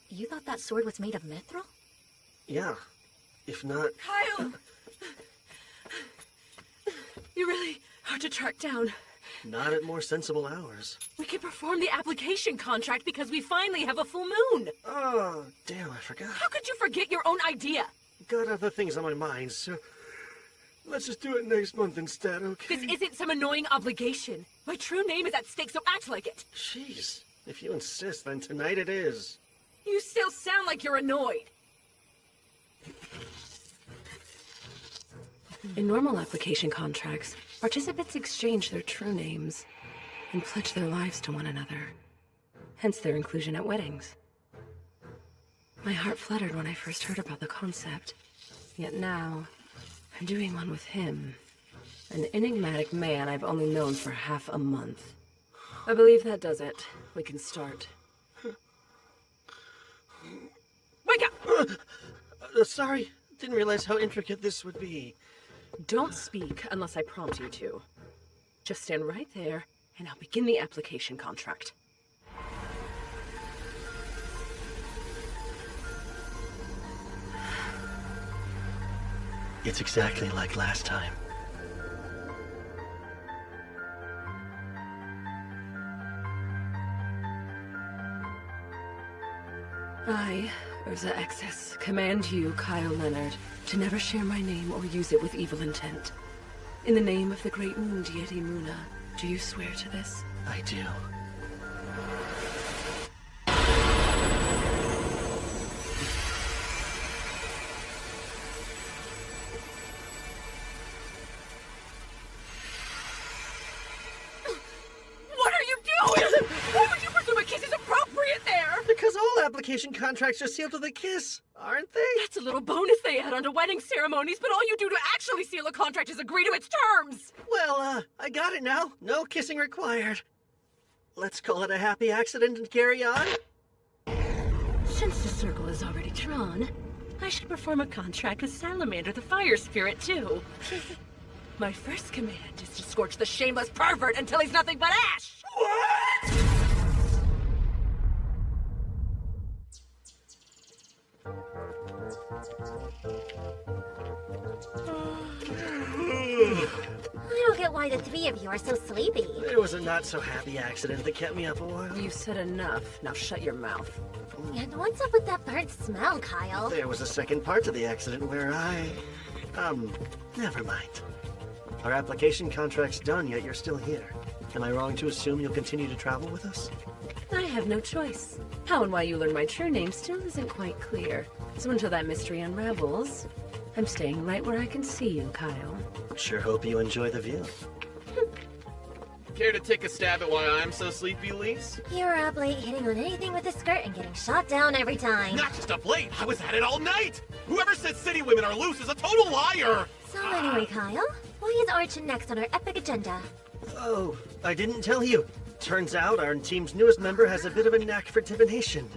You thought that sword was made of mithril? Yeah. If not... Kyle! You're really hard to track down. Not at more sensible hours. We can perform the application contract because we finally have a full moon. Oh, damn, I forgot. How could you forget your own idea? Got other things on my mind, so... Let's just do it next month instead, okay? This isn't some annoying obligation. My true name is at stake, so act like it. Jeez. If you insist, then tonight it is. You still sound like you're annoyed. In normal application contracts, participants exchange their true names and pledge their lives to one another. Hence their inclusion at weddings. My heart fluttered when I first heard about the concept. Yet now, I'm doing one with him. An enigmatic man I've only known for half a month. I believe that does it. We can start. Wake up! Sorry. Didn't realize how intricate this would be. Don't speak unless I prompt you to. Just stand right there, and I'll begin the application contract. It's exactly like last time. I, Urza Exis, command you, Kyle Leonard, to never share my name or use it with evil intent. In the name of the great moon deity Muna, do you swear to this? I do. What are you doing? Why would you presume a kiss is appropriate there? Because all application contracts are sealed with a kiss, aren't they? That's a little bonus they add onto wedding ceremonies, but all you do to actually seal a contract is agree to its terms! Well, I got it now. No kissing required. Let's call it a happy accident and carry on. Since the circle is already drawn, I should perform a contract with Salamander the Fire Spirit, too. My first command is to scorch the shameless pervert until he's nothing but ash! What? I don't get why the three of you are so sleepy. It was a not-so-happy accident that kept me up a while. You said enough. Now shut your mouth. And what's up with that burnt smell, Kyle? There was a second part to the accident where never mind. Our application contract's done, yet you're still here. Am I wrong to assume you'll continue to travel with us? I have no choice. How and why you learn my true name still isn't quite clear. So until that mystery unravels, I'm staying right where I can see you, Kyle. Sure hope you enjoy the view. Care to take a stab at why I'm so sleepy, Lise? You're up late hitting on anything with a skirt and getting shot down every time. Not just up late, I was at it all night! Whoever said city women are loose is a total liar! So anyway, Kyle, why is Archon next on our epic agenda? Oh, I didn't tell you. Turns out our team's newest member has a bit of a knack for divination.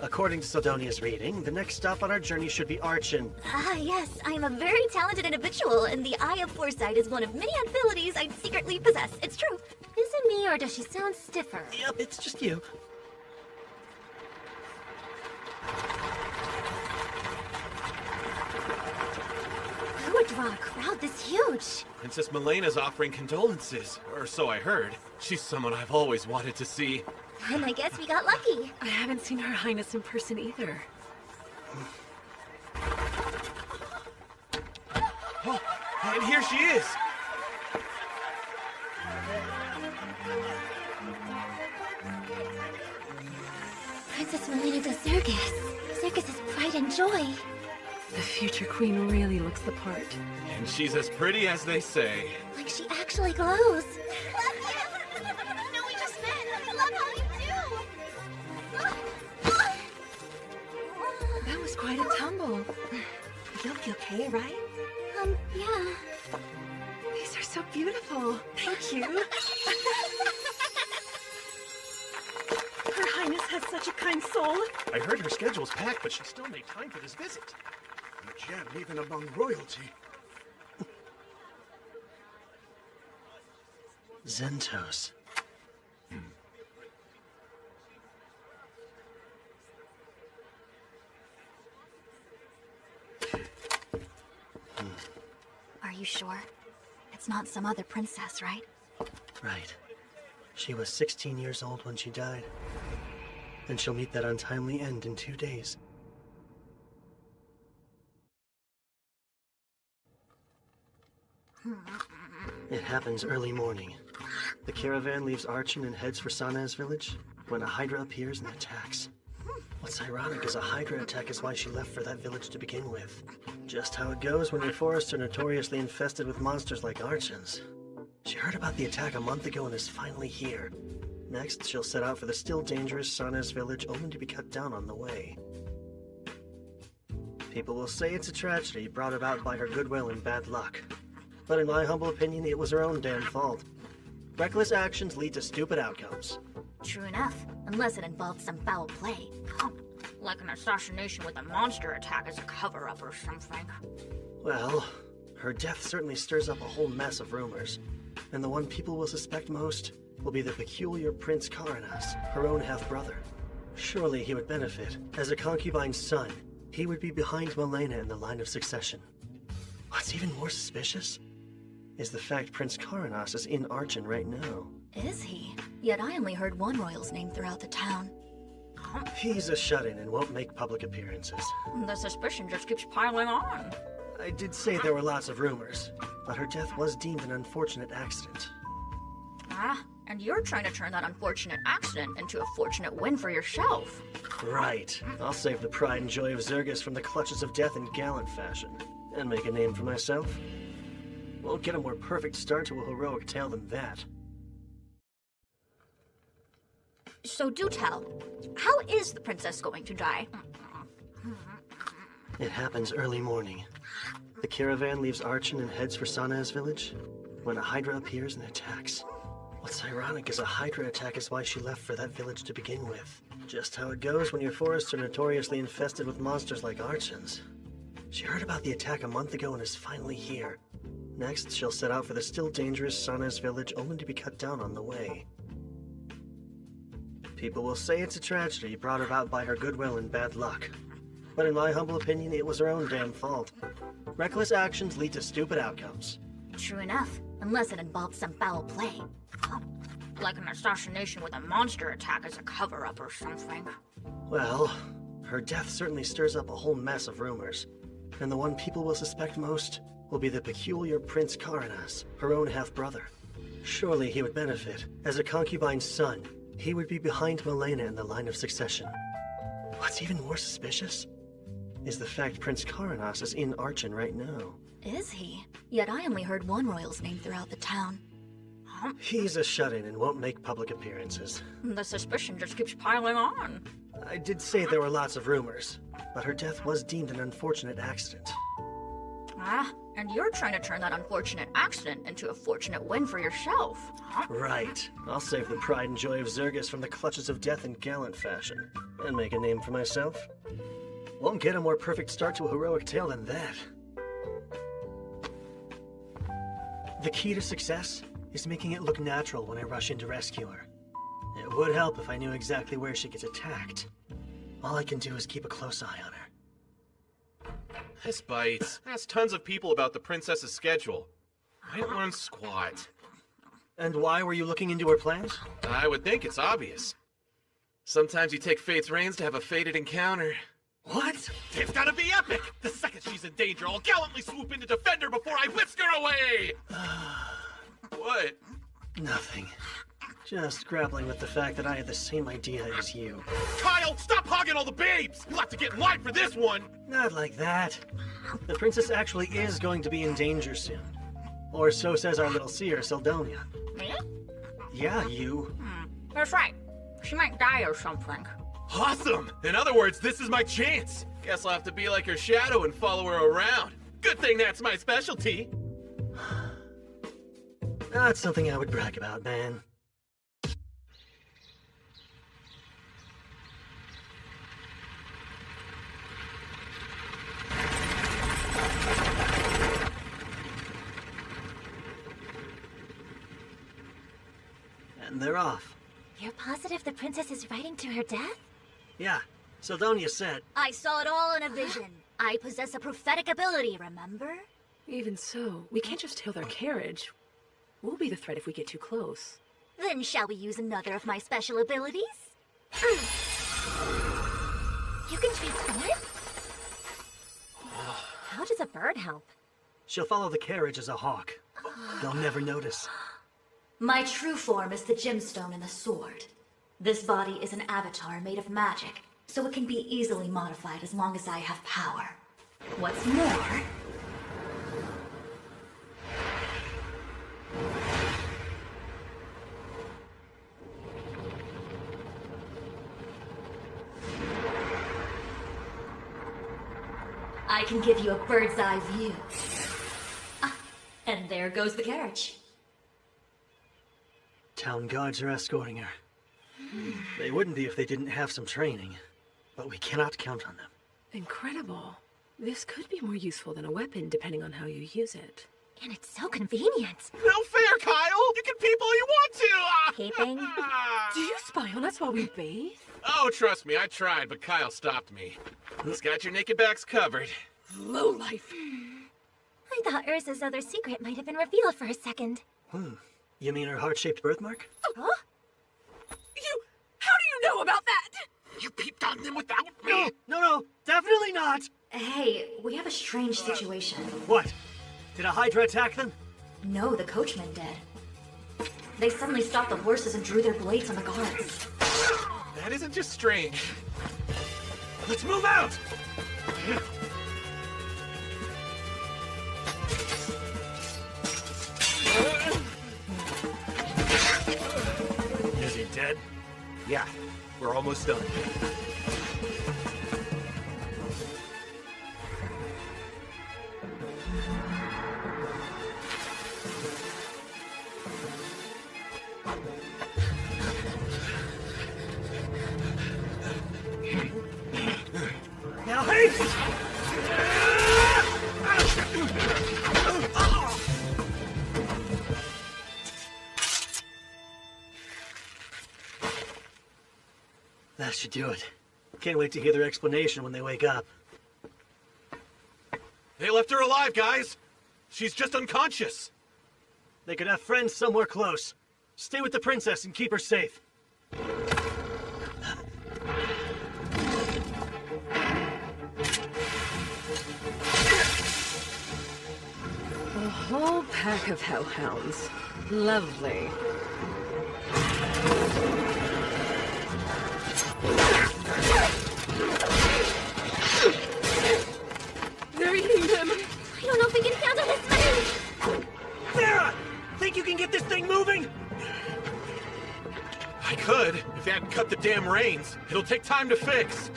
According to Sildonia's reading, the next stop on our journey should be Archon. Ah, yes, I am a very talented individual, and the Eye of Foresight is one of many abilities I secretly possess. It's true. Is it me, or does she sound stiffer? Yep, it's just you. Who would draw a crowd this huge? Princess Melena's offering condolences, or so I heard. She's someone I've always wanted to see. And I guess we got lucky. I haven't seen Her Highness in person either. Oh, and here she is! Princess Melena the Circus. Circus's pride and joy. The future queen really looks the part. And she's as pretty as they say. Like she actually glows. Love you! No, we just met. I love how you do. That was quite a tumble. You'll be okay, right? Yeah. These are so beautiful. Thank you. Her Highness has such a kind soul. I heard her schedule's packed, but she still made time for this visit. A gem even among royalty. Zentos. Are you sure? It's not some other princess, right? Right. She was 16 years old when she died. And she'll meet that untimely end in 2 days. It happens early morning. The caravan leaves Archon and heads for Sana's village when a Hydra appears and attacks. What's ironic is a Hydra attack is why she left for that village to begin with. Just how it goes when your forests are notoriously infested with monsters like Archons. She heard about the attack a month ago and is finally here. Next, she'll set out for the still dangerous Sana's village, only to be cut down on the way. People will say it's a tragedy brought about by her goodwill and bad luck. But in my humble opinion, it was her own damn fault. Reckless actions lead to stupid outcomes. True enough, unless it involved some foul play. Like an assassination with a monster attack as a cover-up or something. Well, her death certainly stirs up a whole mess of rumors. And the one people will suspect most will be the peculiar Prince Karanas, her own half-brother. Surely he would benefit. As a concubine's son, he would be behind Melena in the line of succession. What's even more suspicious is the fact Prince Karanas is in Archon right now. Is he? Yet I only heard one royal's name throughout the town. He's a shut-in and won't make public appearances. The suspicion just keeps piling on. I did say there were lots of rumors, but her death was deemed an unfortunate accident. Ah, and you're trying to turn that unfortunate accident into a fortunate win for yourself. Right. I'll save the pride and joy of Zergus from the clutches of death in gallant fashion, and make a name for myself. Won't get a more perfect start to a heroic tale than that. So do tell, how is the princess going to die? It happens early morning. The caravan leaves Archon and heads for Sana's village, when a Hydra appears and attacks. What's ironic is a Hydra attack is why she left for that village to begin with. Just how it goes when your forests are notoriously infested with monsters like Archons. She heard about the attack a month ago and is finally here. Next, she'll set out for the still dangerous Sana's village, only to be cut down on the way. People will say it's a tragedy brought about by her goodwill and bad luck. But in my humble opinion, it was her own damn fault. Reckless actions lead to stupid outcomes. True enough, unless it involves some foul play. Like an assassination with a monster attack as a cover-up or something. Well, her death certainly stirs up a whole mess of rumors. And the one people will suspect most will be the peculiar Prince Karanas, her own half-brother. Surely he would benefit. As a concubine's son, he would be behind Melena in the line of succession. What's even more suspicious is the fact Prince Karanas is in Archon right now. Is he? Yet I only heard one royal's name throughout the town. He's a shut-in and won't make public appearances. The suspicion just keeps piling on. I did say there were lots of rumors, but her death was deemed an unfortunate accident. Ah, and you're trying to turn that unfortunate accident into a fortunate win for yourself. Right. I'll save the pride and joy of Zergus from the clutches of death in gallant fashion, and make a name for myself. Won't get a more perfect start to a heroic tale than that. The key to success is making it look natural when I rush in to rescue her. It would help if I knew exactly where she gets attacked. All I can do is keep a close eye on her. This bites. Ask tons of people about the princess's schedule. I don't learn squat. And why were you looking into her plans? I would think it's obvious. Sometimes you take fate's reins to have a fated encounter. What? It's gotta be epic! The second she's in danger, I'll gallantly swoop in to defend her before I whisk her away! What? Nothing. Just grappling with the fact that I had the same idea as you. Kyle, stop hogging all the babes! You'll have to get in line for this one! Not like that. The princess actually is going to be in danger soon. Or so says our little seer, Seldonia. Me? Yeah, you. That's right. She might die or something. Awesome! In other words, this is my chance! Guess I'll have to be like her shadow and follow her around. Good thing that's my specialty! Not something I would brag about, man. And they're off. You're positive the princess is riding to her death? Yeah, Seldonia said. I saw it all in a vision. I possess a prophetic ability, remember? Even so, we can't just tail their carriage. We'll be the threat if we get too close. Then shall we use another of my special abilities? You can transform? How does a bird help? She'll follow the carriage as a hawk. They'll never notice. My true form is the gemstone and the sword. This body is an avatar made of magic, so it can be easily modified as long as I have power. What's more... I can give you a bird's eye view. Ah, and there goes the carriage. Town guards are escorting her. They wouldn't be if they didn't have some training, but we cannot count on them. Incredible. This could be more useful than a weapon, depending on how you use it. And it's so convenient. No fair, Kyle! You can peep all you want to! Peeping? Do you spy on us while we bathe? Oh, trust me, I tried, but Kyle stopped me. He's got your naked backs covered. Lowlife. I thought Ursa's other secret might have been revealed for a second. You mean her heart-shaped birthmark? Huh? How do you know about that? You him without me? No, definitely not! Hey, we have a strange situation. What? Did a Hydra attack them? No, the coachman did. They suddenly stopped the horses and drew their blades on the guards. That isn't just strange. Let's move out! Is he dead? Yeah, we're almost done. Now haste! That should do it. Can't wait to hear their explanation when they wake up. They left her alive, guys! She's just unconscious! They could have friends somewhere close. Stay with the princess and keep her safe. A whole pack of hellhounds. Lovely. They're eating them! I don't know if we can handle this many! Sarah! Think you can get this thing moving? I could, if they hadn't cut the damn reins. It'll take time to fix.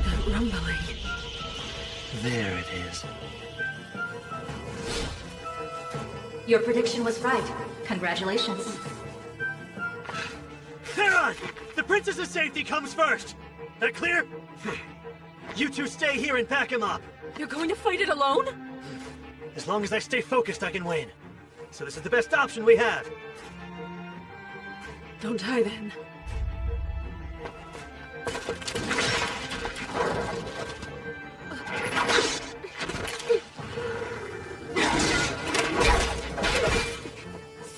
That rumbling. There it is. Your prediction was right. Congratulations. Karan! The princess's safety comes first! That clear? You two stay here and back him up. You're going to fight it alone? As long as I stay focused, I can win. So this is the best option we have. Don't die then.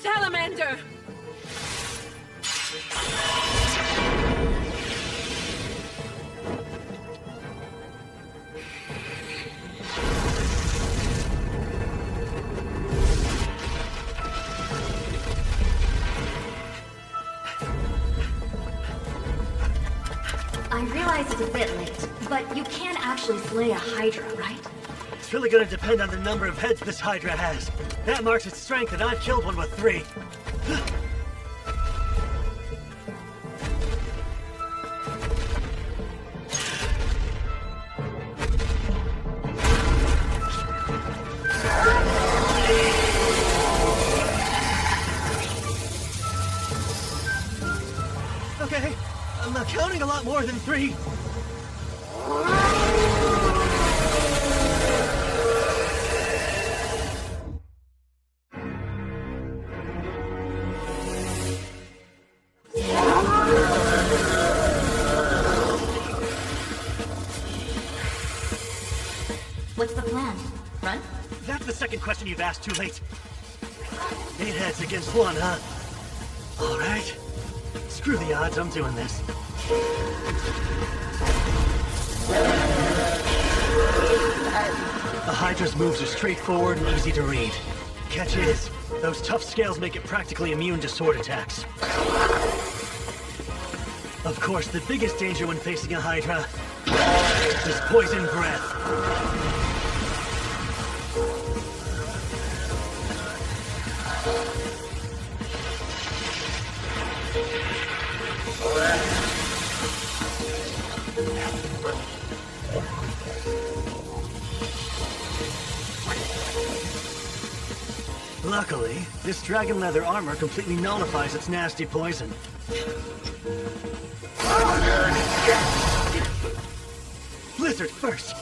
Salamander! I realize it's a bit late, but you can actually slay a Hydra, right? It's really gonna depend on the number of heads this Hydra has. That marks its strength, and I've killed one with 3. Okay, I'm not counting a lot more than 3. What's the plan? Run? That's the second question you've asked too late. 8 heads against 1, huh? All right. Screw the odds, I'm doing this. The Hydra's moves are straightforward and easy to read. Catch is, those tough scales make it practically immune to sword attacks. Of course, the biggest danger when facing a Hydra is poison breath. Luckily, this dragon leather armor completely nullifies its nasty poison. Blizzard first!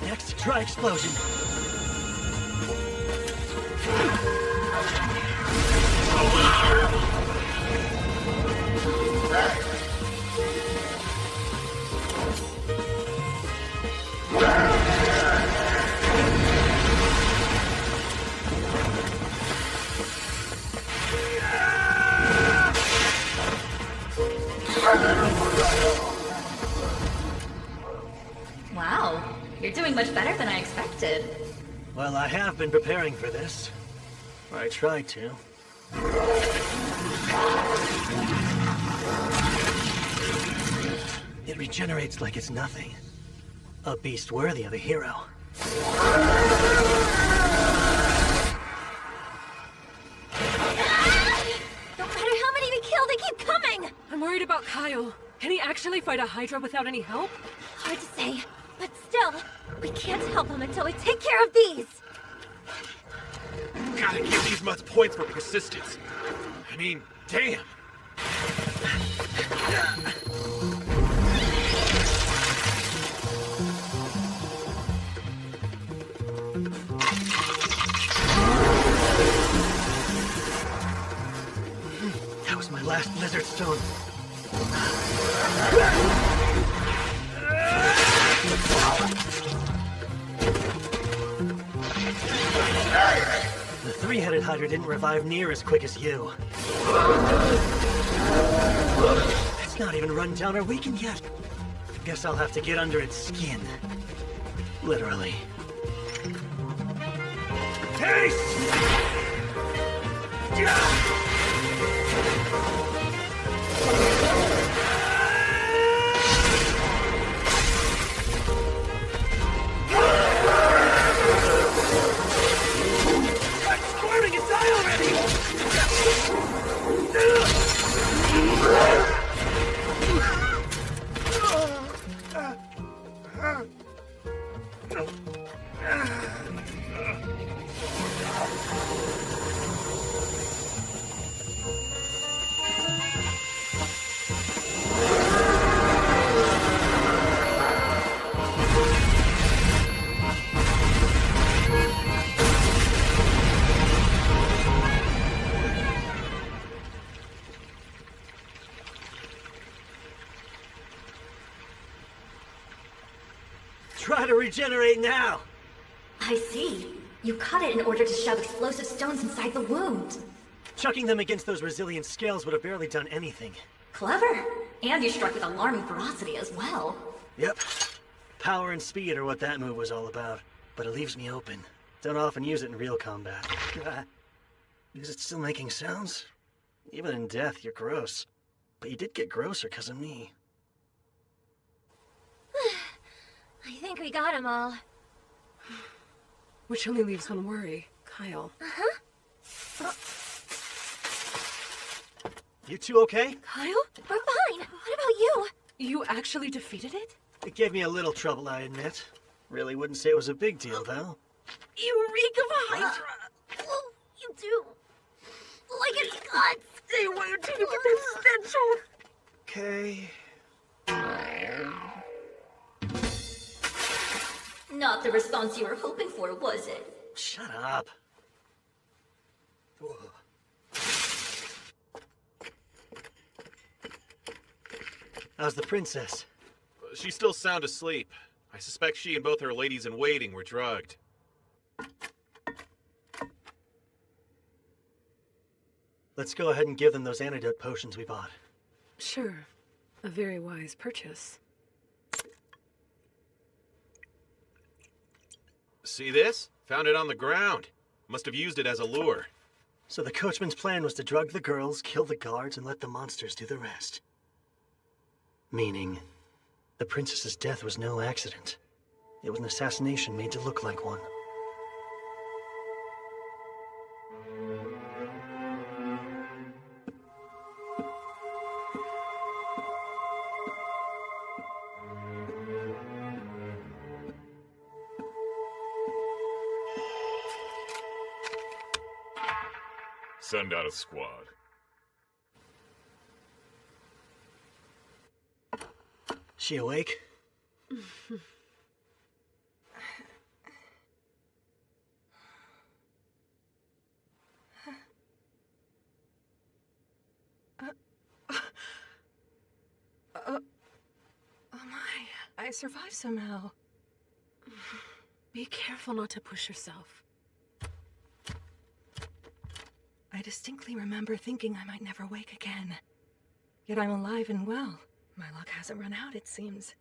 Next, try explosion. Wow, you're doing much better than I expected. Well, I have been preparing for this. Or I tried to. It regenerates like it's nothing. A beast worthy of a hero. No matter how many we kill, they keep coming! I'm worried about Kyle. Can he actually fight a Hydra without any help? Hard to say, but still, we can't help him until we take care of these! Gotta give these mutts points for persistence. I mean, damn. That was my last lizard stone. The three-headed Hydra didn't revive near as quick as you. It's not even run down or weakened yet. Guess I'll have to get under its skin. Literally. Taste! I'm squirming and die already! Try to regenerate now! I see. You cut it in order to shove explosive stones inside the wound. Chucking them against those resilient scales would have barely done anything. Clever. And you struck with alarming ferocity as well. Yep. Power and speed are what that move was all about. But it leaves me open. Don't often use it in real combat. Is it still making sounds? Even in death, you're gross. But you did get grosser because of me. I think we got them all. Which only leaves one worry. Kyle. Uh-huh. You two okay? Kyle? We're fine. What about you? You actually defeated it? It gave me a little trouble, I admit. Really wouldn't say it was a big deal, though. You reek of Hydra! Oh, you do. Like it's guts. Stay away until you get that stench off! Okay. Not the response you were hoping for, was it? Shut up. How's the princess? She's still sound asleep. I suspect she and both her ladies-in-waiting were drugged. Let's go ahead and give them those antidote potions we bought. Sure. A very wise purchase. See this? Found it on the ground. Must have used it as a lure. So the coachman's plan was to drug the girls, kill the guards, and let the monsters do the rest. Meaning, the princess's death was no accident. It was an assassination made to look like one. Send out a squad. She awake? I survived somehow. Be careful not to push yourself. I distinctly remember thinking I might never wake again. Yet I'm alive and well. My luck hasn't run out, it seems.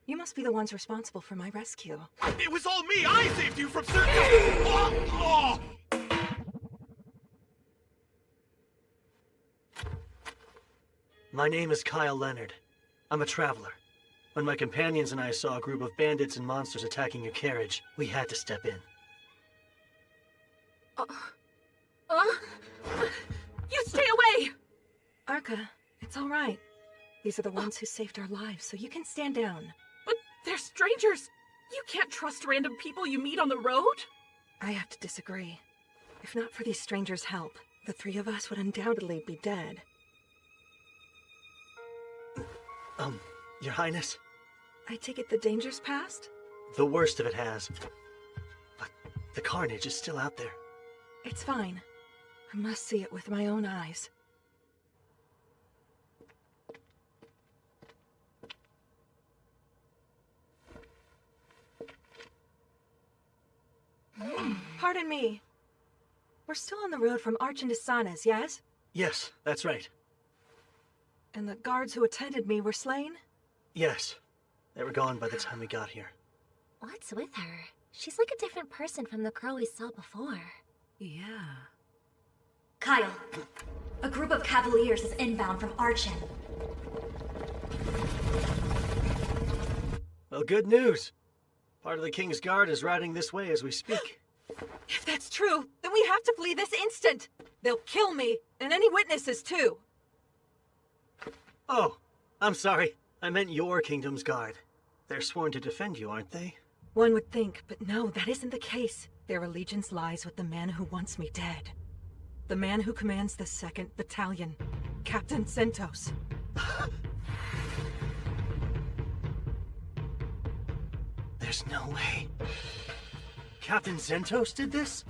You must be the ones responsible for my rescue. It was all me! I saved you from certain... Oh! My name is Kyle Leonard. I'm a traveler. When my companions and I saw a group of bandits and monsters attacking your carriage, we had to step in. You stay away! Arca, it's all right. These are the ones who saved our lives, so you can stand down. But they're strangers! You can't trust random people you meet on the road? I have to disagree. If not for these strangers' help, the three of us would undoubtedly be dead. Your Highness? I take it the danger's past? The worst of it has. But the carnage is still out there. It's fine. I must see it with my own eyes. Pardon me. We're still on the road from Arch into Sanas, yes? Yes, that's right. And the guards who attended me were slain? Yes. They were gone by the time we got here. What's with her? She's like a different person from the girl we saw before. Yeah. Kyle, a group of cavaliers is inbound from Archin. Well, good news. Part of the King's Guard is riding this way as we speak. If that's true, then we have to flee this instant! They'll kill me, and any witnesses too! Oh, I'm sorry. I meant your Kingdom's Guard. They're sworn to defend you, aren't they? One would think, but no, that isn't the case. Their allegiance lies with the man who wants me dead. The man who commands the 2nd Battalion, Captain Sentos. There's no way. Captain Zentos did this?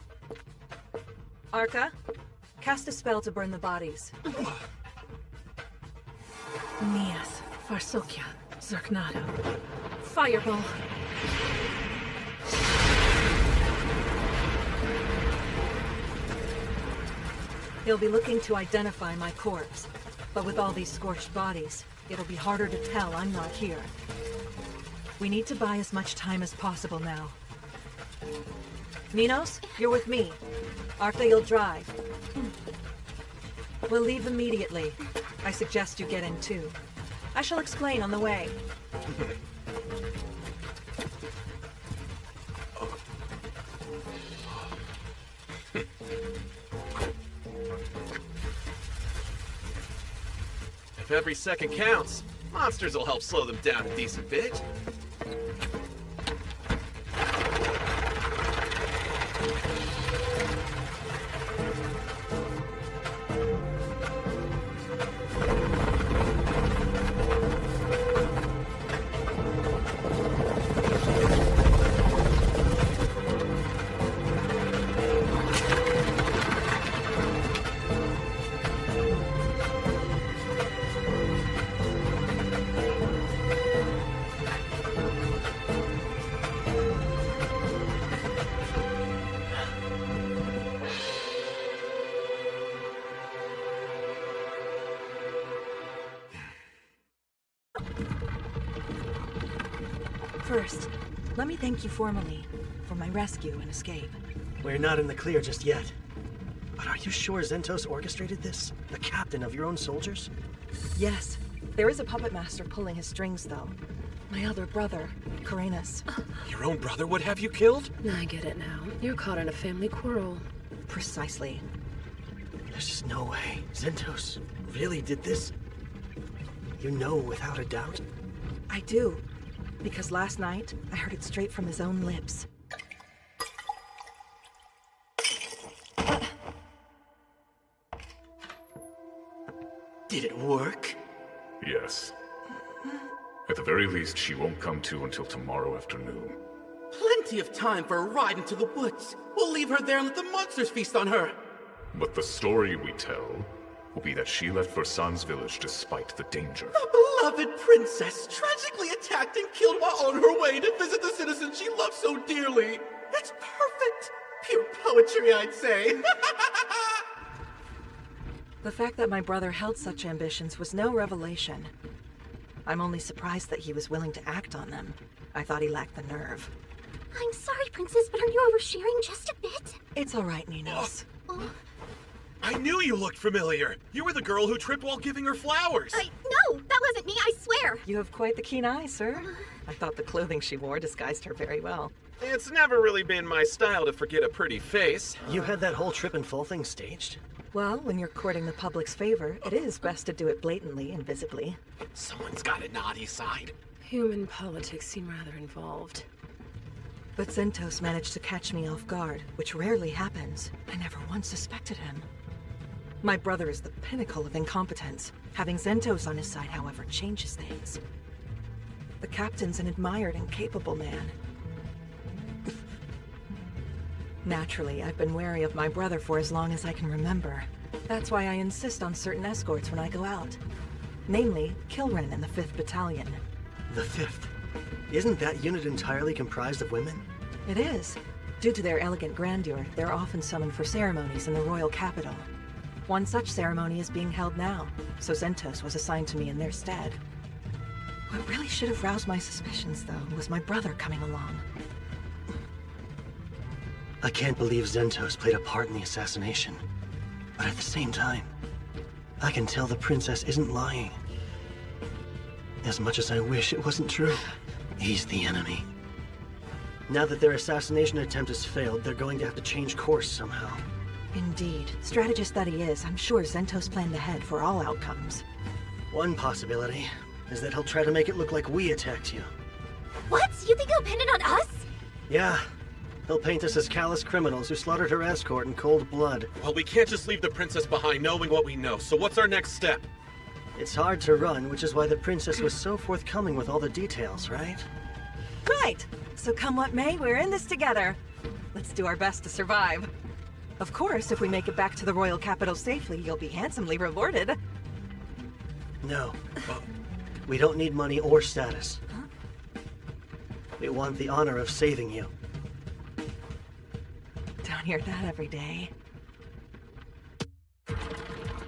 Arca, cast a spell to burn the bodies. Nias, Farsokia, Zerknado. Fireball. He'll be looking to identify my corpse. But with all these scorched bodies, it'll be harder to tell I'm not here. We need to buy as much time as possible now. Minos, you're with me. Arca, you'll drive. We'll leave immediately. I suggest you get in too. I shall explain on the way. If every second counts, monsters will help slow them down a decent bit. First, let me thank you formally for my rescue and escape. We're not in the clear just yet. But are you sure Zentos orchestrated this? The captain of your own soldiers? Yes. There is a puppet master pulling his strings, though. My other brother, Karanus. Your own brother would have you killed? I get it now. You're caught in a family quarrel. Precisely. There's just no way. Zentos really did this? You know without a doubt? I do. Because last night, I heard it straight from his own lips. Did it work? Yes. At the very least, she won't come to until tomorrow afternoon. Plenty of time for a ride into the woods. We'll leave her there and let the monsters feast on her. But the story we tell will be that she left for San's village despite the danger. The beloved princess tragically attacked and killed while on her way to visit the citizens she loved so dearly. It's perfect. Pure poetry, I'd say. The fact that my brother held such ambitions was no revelation. I'm only surprised that he was willing to act on them. I thought he lacked the nerve. I'm sorry, Princess, but are you oversharing just a bit? It's all right, Ninos. I knew you looked familiar. You were the girl who tripped while giving her flowers. No, that wasn't me, I swear. You have quite the keen eye, sir. I thought the clothing she wore disguised her very well. It's never really been my style to forget a pretty face. You had that whole trip and fall thing staged? Well, when you're courting the public's favor, it is best to do it blatantly and visibly. Someone's got a naughty side. Human politics seem rather involved. But Zentos managed to catch me off guard, which rarely happens. I never once suspected him. My brother is the pinnacle of incompetence. Having Zentos on his side, however, changes things. The captain's an admired and capable man. Naturally, I've been wary of my brother for as long as I can remember. That's why I insist on certain escorts when I go out. Namely, Kilren and the 5th Battalion. The 5th? Isn't that unit entirely comprised of women? It is. Due to their elegant grandeur, they're often summoned for ceremonies in the royal capital. One such ceremony is being held now, so Zentos was assigned to me in their stead. What really should have roused my suspicions, though, was my brother coming along. I can't believe Zentos played a part in the assassination. But at the same time, I can tell the princess isn't lying. As much as I wish it wasn't true, he's the enemy. Now that their assassination attempt has failed, they're going to have to change course somehow. Indeed. Strategist that he is, I'm sure Zentos planned ahead for all outcomes. One possibility is that he'll try to make it look like we attacked you. What? You think he'll pin it on us? Yeah. He'll paint us as callous criminals who slaughtered her escort in cold blood. Well, we can't just leave the princess behind knowing what we know, so what's our next step? It's hard to run, which is why the princess was so forthcoming with all the details, right? Right! So come what may, we're in this together. Let's do our best to survive. Of course, if we make it back to the royal capital safely, you'll be handsomely rewarded. No. We don't need money or status. Huh? We want the honor of saving you. Don't hear that every day.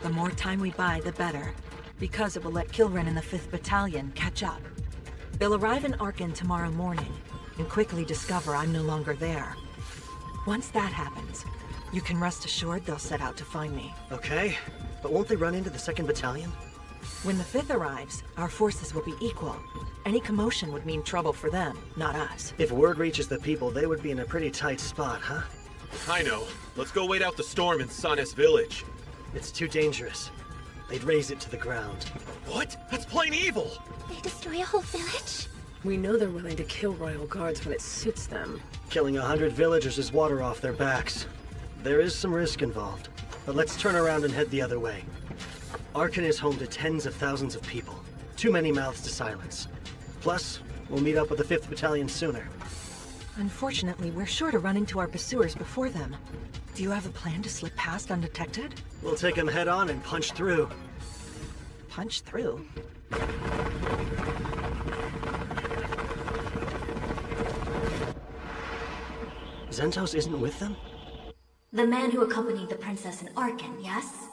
The more time we buy, the better. Because it will let Kilren and the 5th Battalion catch up. They'll arrive in Arkin tomorrow morning, and quickly discover I'm no longer there. Once that happens, you can rest assured they'll set out to find me. Okay, but won't they run into the 2nd Battalion? When the 5th arrives, our forces will be equal. Any commotion would mean trouble for them, not us. If word reaches the people, they would be in a pretty tight spot, huh? I know. Let's go wait out the storm in Sanis village. It's too dangerous. They'd raze it to the ground. What? That's plain evil! They destroy a whole village? We know they're willing to kill royal guards when it suits them. Killing 100 villagers is water off their backs. There is some risk involved, but let's turn around and head the other way. Arkin is home to tens of thousands of people. Too many mouths to silence. Plus, we'll meet up with the 5th Battalion sooner. Unfortunately, we're sure to run into our pursuers before them. Do you have a plan to slip past undetected? We'll take them head on and punch through. Punch through? Zentos isn't with them? The man who accompanied the princess in Arkin, yes?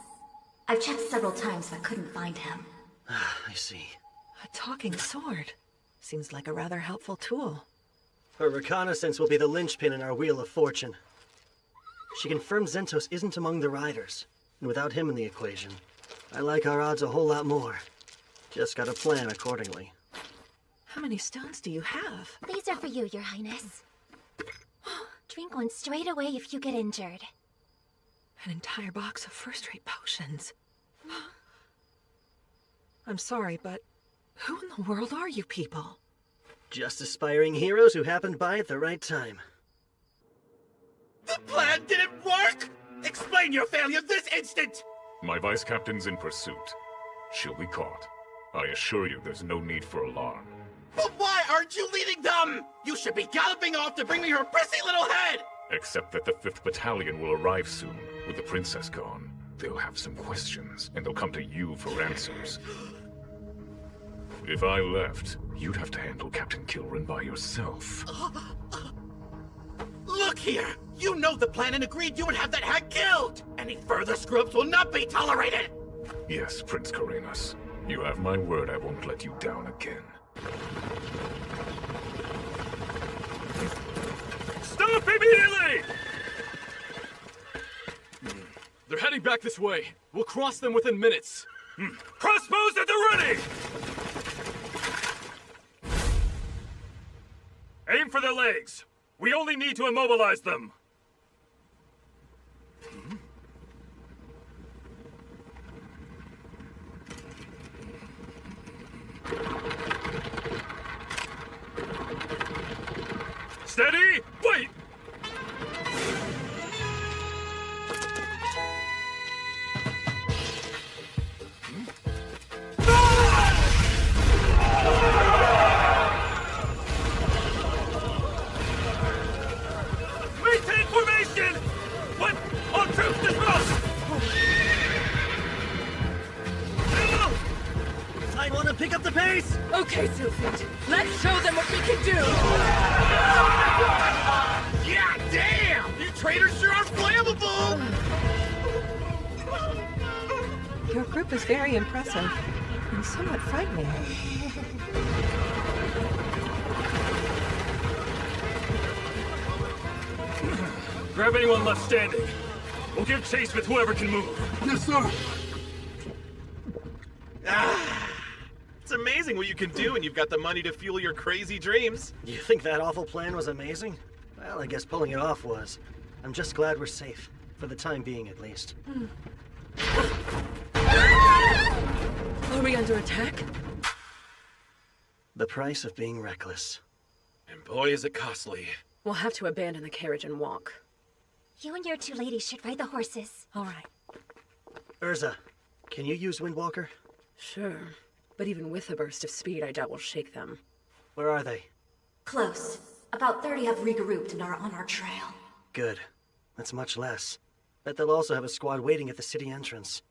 I've checked several times but couldn't find him. I see. A talking sword. Seems like a rather helpful tool. Her reconnaissance will be the linchpin in our Wheel of Fortune. She confirmed Zentos isn't among the riders, and without him in the equation, I like our odds a whole lot more. Just gotta plan accordingly. How many stones do you have? These are for you, Your Highness. Drink one straight away if you get injured. An entire box of first-rate potions. I'm sorry, but who in the world are you people? Just aspiring heroes who happened by at the right time. The plan didn't work! Explain your failure this instant! My vice captain's in pursuit. She'll be caught. I assure you there's no need for alarm. But why aren't you leading them? You should be galloping off to bring me her prissy little head! Except that the 5th Battalion will arrive soon, with the princess gone. They'll have some questions, and they'll come to you for answers. If I left, you'd have to handle Captain Kilran by yourself. Look here! You know the plan and agreed you would have that hag killed! Any further screw-ups will not be tolerated! Yes, Prince Karenas. You have my word I won't let you down again. Stop immediately! They're heading back this way. We'll cross them within minutes. Crossbows at the ready! Aim for their legs. We only need to immobilize them. Steady! Wait! Maintain formation! What? All troops dismount! I want to pick up the pace! Okay, Sylphid. Let's show them what we can do! God damn! You traitors sure are flammable! Your group is very impressive and somewhat frightening. Grab anyone left standing. We'll give chase with whoever can move. Yes, sir! It's amazing what you can do when you've got the money to fuel your crazy dreams. You think that awful plan was amazing? Well, I guess pulling it off was. I'm just glad we're safe. For the time being, at least. Are we under attack? The price of being reckless. And boy, is it costly. We'll have to abandon the carriage and walk. You and your two ladies should ride the horses. All right. Urza, can you use Windwalker? Sure. But even with a burst of speed, I doubt we'll shake them. Where are they? Close. About 30 have regrouped and are on our trail. Good. That's much less. Bet they'll also have a squad waiting at the city entrance.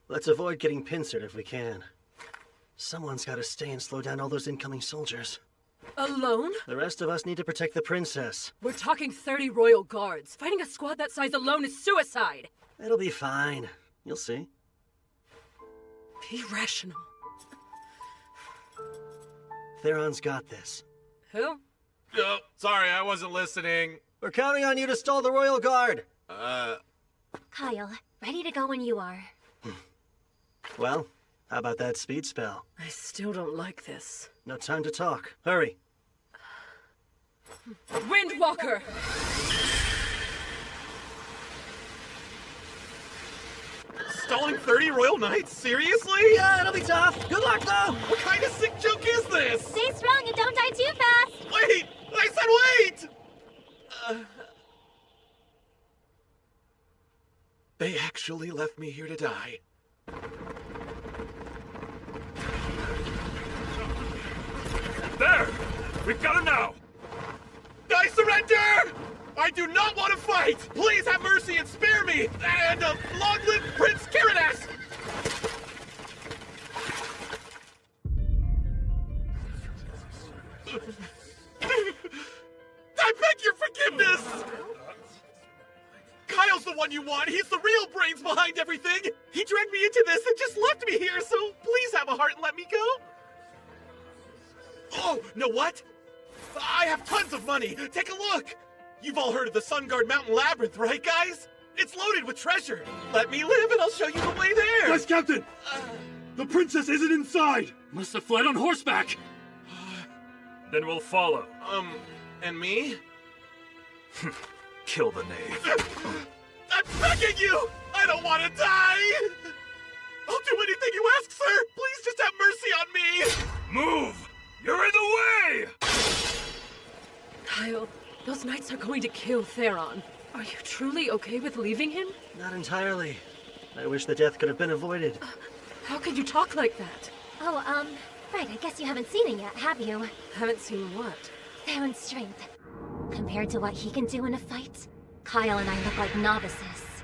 Let's avoid getting pincered if we can. Someone's got to stay and slow down all those incoming soldiers. Alone? The rest of us need to protect the princess. We're talking 30 royal guards. Fighting a squad that size alone is suicide. It'll be fine. You'll see. Be rational. Theron's got this. Who? Oh, sorry, I wasn't listening. We're counting on you to stall the royal guard. Kyle, ready to go when you are. Well, how about that speed spell? I still don't like this. No time to talk. Hurry. Windwalker! Stalling 30 royal knights? Seriously? Yeah, it'll be tough. Good luck, though. What kind of sick joke is this? Stay strong and don't die too fast! Wait! I said wait! They actually left me here to die. There! We've got him now! I surrender! I do not want to fight! Please have mercy and spare me! And long live Prince Karan! I beg your forgiveness! Kyle's the one you want. He's the real brains behind everything. He dragged me into this and just left me here, so please have a heart and let me go. Oh, know what? I have tons of money. Take a look. You've all heard of the Sunguard Mountain Labyrinth, right, guys? It's loaded with treasure. Let me live and I'll show you the way there. Yes, Captain! The princess isn't inside! Must have fled on horseback! Then we'll follow. And me? Kill the knave. I'm begging you! I don't want to die! I'll do anything you ask, sir! Please just have mercy on me! Move! You're in the way! Kyle, those knights are going to kill Theron. Are you truly okay with leaving him? Not entirely. I wish the death could have been avoided. How can you talk like that? Oh, right, I guess you haven't seen it yet, have you? Haven't seen what? Theron's strength. Compared to what he can do in a fight, Kyle and I look like novices.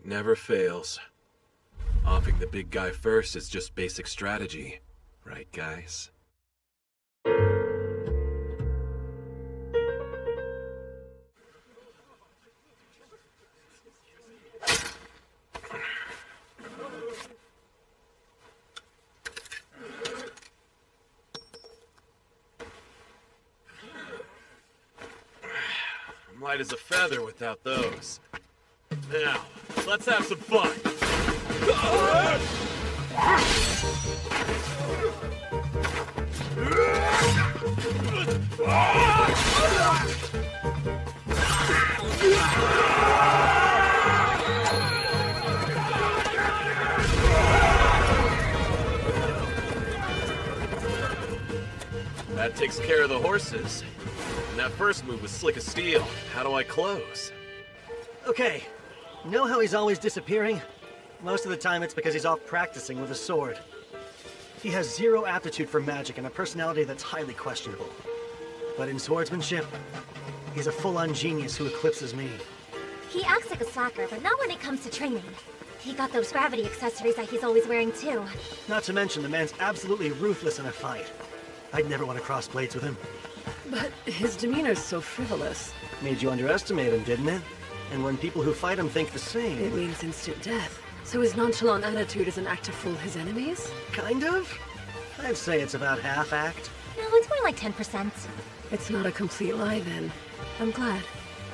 never fails. Offing the big guy first is just basic strategy. Right, guys? I'm light as a feather without those. Now, let's have some fun. That takes care of the horses. And that first move was slick as steel. How do I close? Okay. Know how he's always disappearing? Most of the time it's because he's off practicing with a sword. He has zero aptitude for magic and a personality that's highly questionable. But in swordsmanship, he's a full-on genius who eclipses me. He acts like a slacker, but not when it comes to training. He got those gravity accessories that he's always wearing too. Not to mention, the man's absolutely ruthless in a fight. I'd never want to cross blades with him. But his demeanor's so frivolous. Made you underestimate him, didn't it? And when people who fight him think the same... It means instant death. So his nonchalant attitude is an act to fool his enemies? Kind of? I'd say it's about half-act. No, it's more like 10%. It's not a complete lie, then. I'm glad.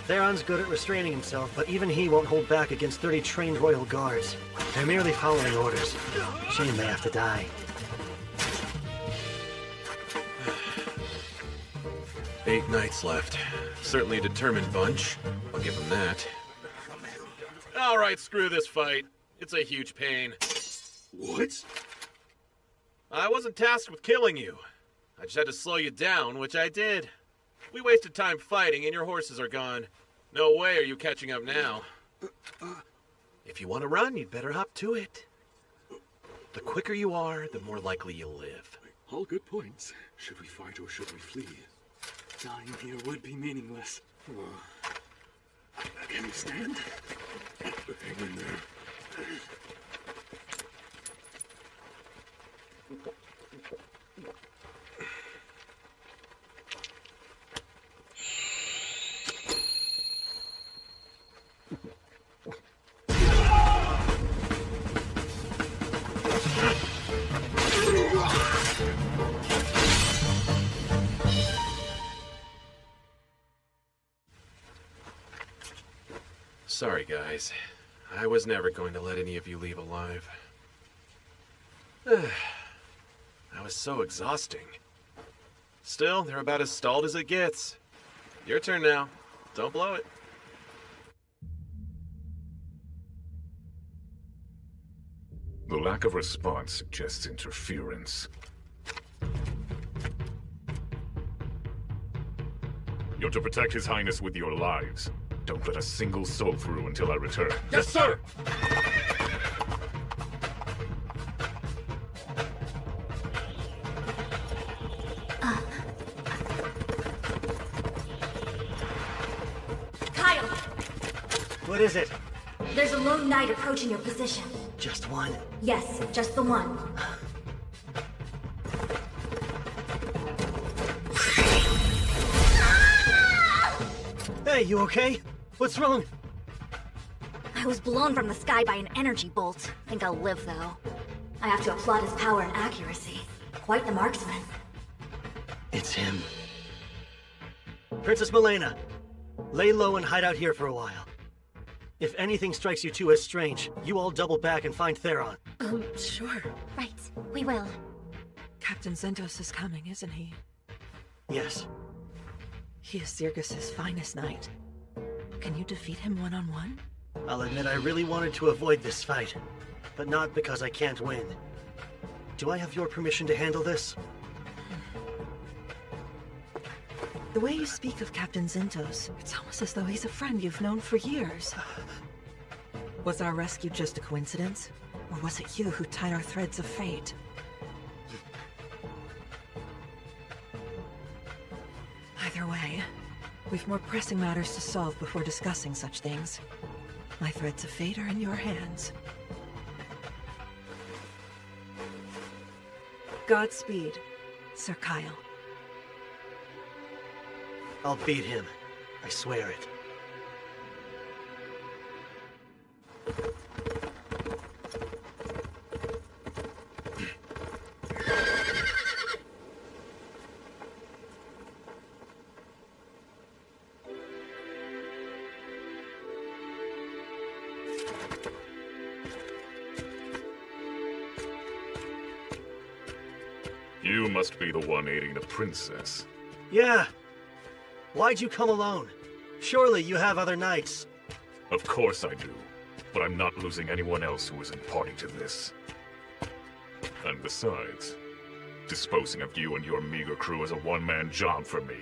Theron's good at restraining himself, but even he won't hold back against 30 trained royal guards. They're merely following orders. Shame they have to die. 8 nights left. Certainly a determined bunch. I'll give them that. Alright, screw this fight. It's a huge pain. What? I wasn't tasked with killing you. I just had to slow you down, which I did. We wasted time fighting and your horses are gone. No way are you catching up now. If you want to run, you'd better hop to it. The quicker you are, the more likely you'll live. All good points. Should we fight or should we flee? Dying here would be meaningless. Can we stand? Hang in there. Sorry, guys. I was never going to let any of you leave alive. That was so exhausting. Still, they're about as stalled as it gets. Your turn now. Don't blow it. The lack of response suggests interference. You're to protect His Highness with your lives. Don't let a single soul through until I return. Yes, sir! Kyle! What is it? There's a lone knight approaching your position. Just one? Yes, just the one. Hey, you okay? What's wrong? I was blown from the sky by an energy bolt. Think I'll live, though. I have to applaud his power and accuracy. Quite the marksman. It's him. Princess Melena, lay low and hide out here for a while. If anything strikes you two as strange, you all double back and find Theron. Sure. Right, we will. Captain Zentos is coming, isn't he? Yes. He is Zirgus's finest knight. Can you defeat him one-on-one? I'll admit I really wanted to avoid this fight, but not because I can't win. Do I have your permission to handle this? The way you speak of Captain Zentos, it's almost as though he's a friend you've known for years. Was our rescue just a coincidence? Or was it you who tied our threads of fate? Either way, we've more pressing matters to solve before discussing such things. My threads of fate are in your hands. Godspeed, Sir Kyle. I'll beat him. I swear it. You must be the one aiding the princess. Yeah. Why'd you come alone? Surely you have other knights. Of course I do. But I'm not losing anyone else who isn't party to this. And besides, disposing of you and your meager crew is a one-man job for me.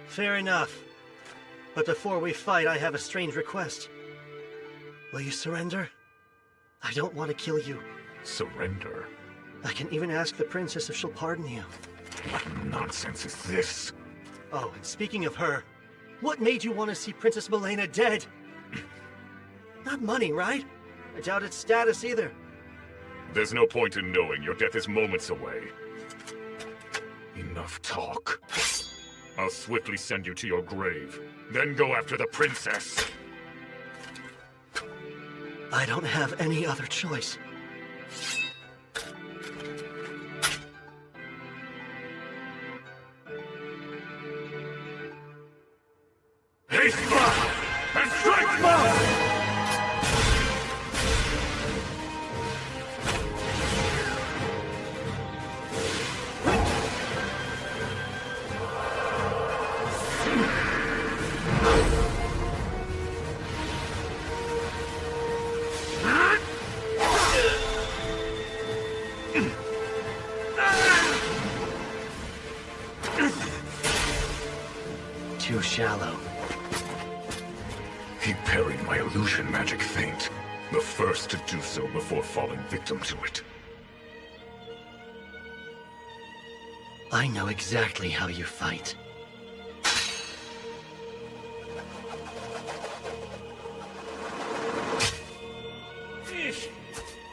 Fair enough. But before we fight, I have a strange request. Will you surrender? I don't want to kill you. Surrender? I can even ask the princess if she'll pardon you. What nonsense is this? Oh, and speaking of her, what made you want to see Princess Melena dead? Not money, right? I doubt its status either. There's no point in knowing. Your death is moments away. Enough talk. I'll swiftly send you to your grave. Then go after the princess. I don't have any other choice. Haste back and strike back! Too shallow. He parried my illusion magic feint. The first to do so before falling victim to it. I know exactly how you fight.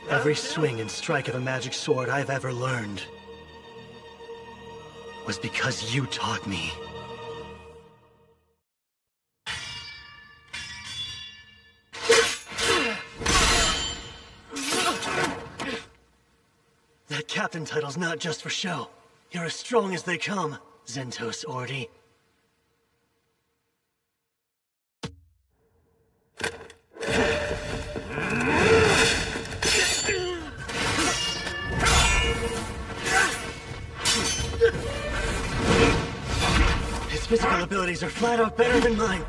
Every swing and strike of a magic sword I've ever learned was because you taught me. That captain title's not just for show. You're as strong as they come, Zentos Ordi. His physical abilities are flat out better than mine.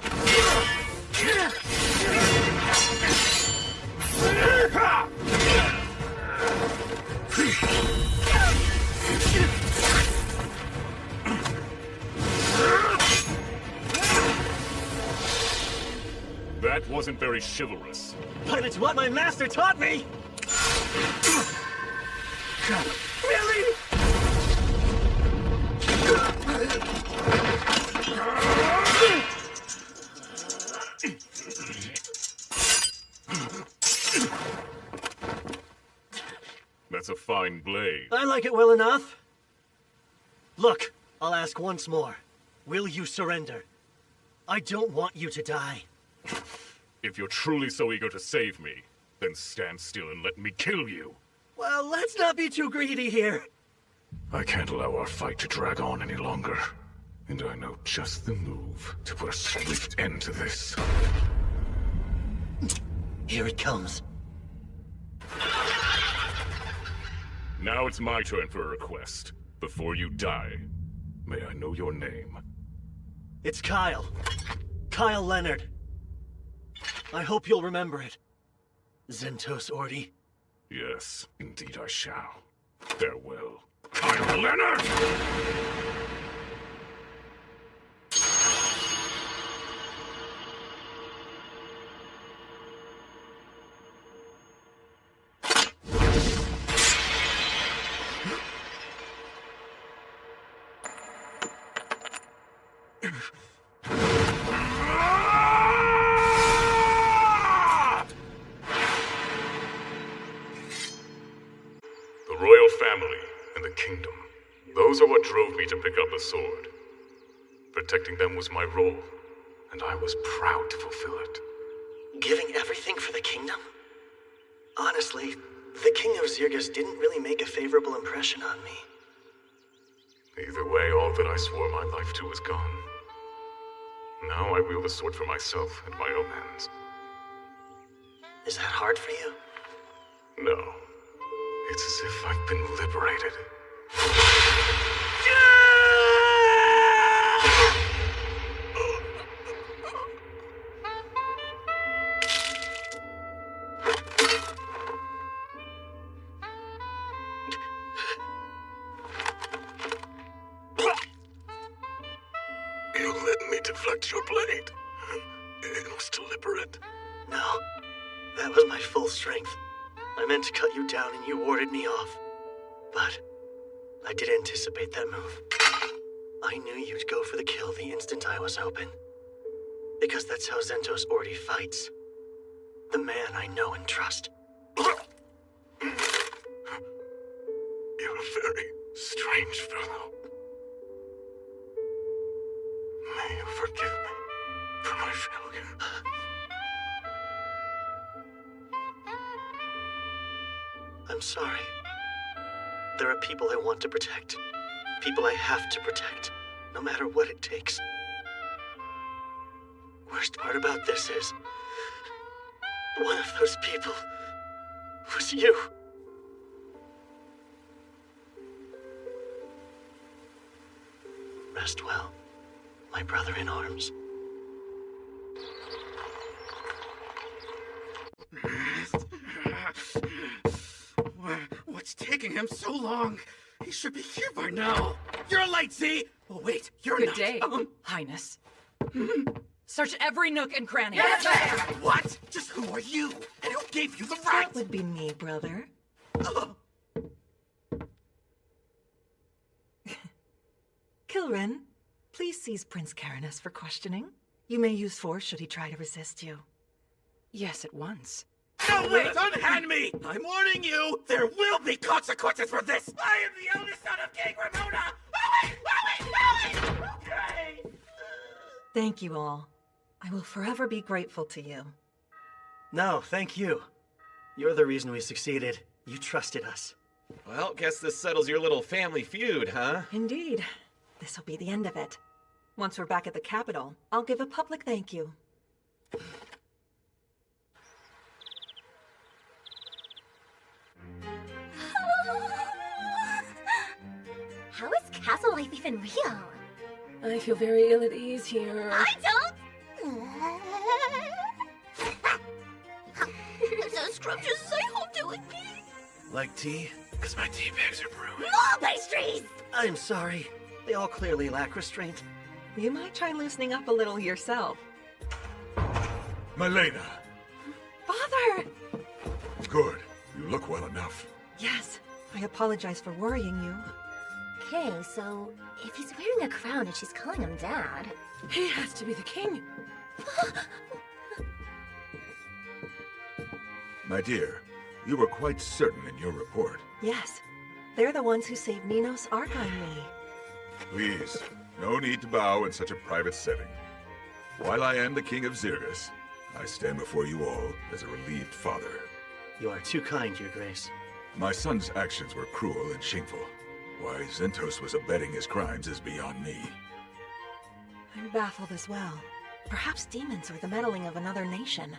That wasn't very chivalrous. But it's what my master taught me! Really? That's a fine blade. I like it well enough. Look, I'll ask once more. Will you surrender? I don't want you to die. If you're truly so eager to save me, then stand still and let me kill you. Well, let's not be too greedy here. I can't allow our fight to drag on any longer. And I know just the move to put a swift end to this. Here it comes. Now it's my turn for a request. Before you die, may I know your name? It's Kyle. Kyle Leonard. I hope you'll remember it. Zentos Ordi. Yes, indeed I shall. Farewell, Kyle Leonard! royal family and the kingdom. Those are what drove me to pick up a sword. Protecting them was my role, and I was proud to fulfill it. Giving everything for the kingdom? Honestly, the King of Zirgus didn't really make a favorable impression on me. Either way, all that I swore my life to is gone. Now I wield the sword for myself and my own hands. Is that hard for you? No. It's as if I've been liberated. You let me deflect your blade. It was deliberate. No, that was my full strength. I meant to cut you down and you warded me off. But I did anticipate that move. I knew you'd go for the kill the instant I was open. Because that's how Zentos already fights. The man I know and trust. You're a very strange fellow. May you forgive me for my failure. I'm sorry. There are people I want to protect. People I have to protect, no matter what it takes. Worst part about this is, one of those people was you. Rest well, my brother in arms. What's taking him so long? He should be here by now. You're late, Z! Oh, wait, you're Good not. day, Highness. Search every nook and cranny. Yes, ma'am! What? Just who are you? And who gave you the right? That would be me, brother. Karan, please seize Prince Karanus for questioning. You may use force should he try to resist you. Yes, at once. No, wait! Unhand me! I'm warning you! There will be consequences for this! I am the eldest son of King Ramona! Okay! Thank you all. I will forever be grateful to you. No, thank you. You're the reason we succeeded. You trusted us. Well, guess this settles your little family feud, huh? Indeed. This will be the end of it. Once we're back at the capital, I'll give a public thank you. How is castle life even real? I feel very ill at ease here. I don't! It's as scrumptious as I hoped it would be. Like tea? Because my tea bags are brewing. More pastries! I'm sorry. They all clearly lack restraint. You might try loosening up a little yourself. Melena! Father! Good. You look well enough. Yes, I apologize for worrying you. Okay, so if he's wearing a crown and she's calling him Dad... He has to be the king. My dear, you were quite certain in your report. Yes, they're the ones who saved Minos, Arca, and me. Please, no need to bow in such a private setting. While I am the King of Zirgus, I stand before you all as a relieved father. You are too kind, Your Grace. My son's actions were cruel and shameful. Why Zentos was abetting his crimes is beyond me. I'm baffled as well. Perhaps demons or the meddling of another nation.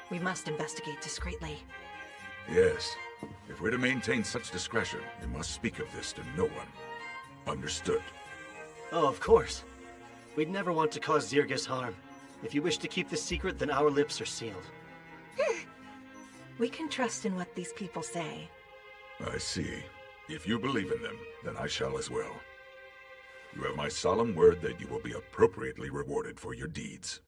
We must investigate discreetly. Yes. If we're to maintain such discretion, you must speak of this to no one. Understood. Oh, of course. We'd never want to cause Zirgus harm. If you wish to keep this secret, then our lips are sealed. We can trust in what these people say. I see. If you believe in them, then I shall as well. You have my solemn word that you will be appropriately rewarded for your deeds.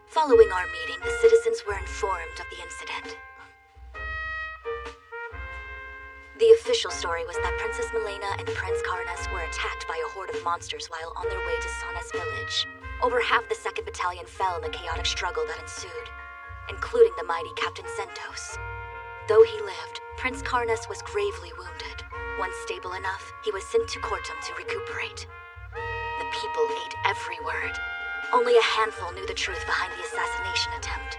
Following our meeting, the citizens were informed of the incident. The official story was that Princess Melena and Prince Karnas were attacked by a horde of monsters while on their way to Sona's village. Over half the 2nd Battalion fell in the chaotic struggle that ensued. including the mighty Captain Sentos. Though he lived, Prince Karnas was gravely wounded. Once stable enough, he was sent to Kortum to recuperate. The people ate every word. Only a handful knew the truth behind the assassination attempt.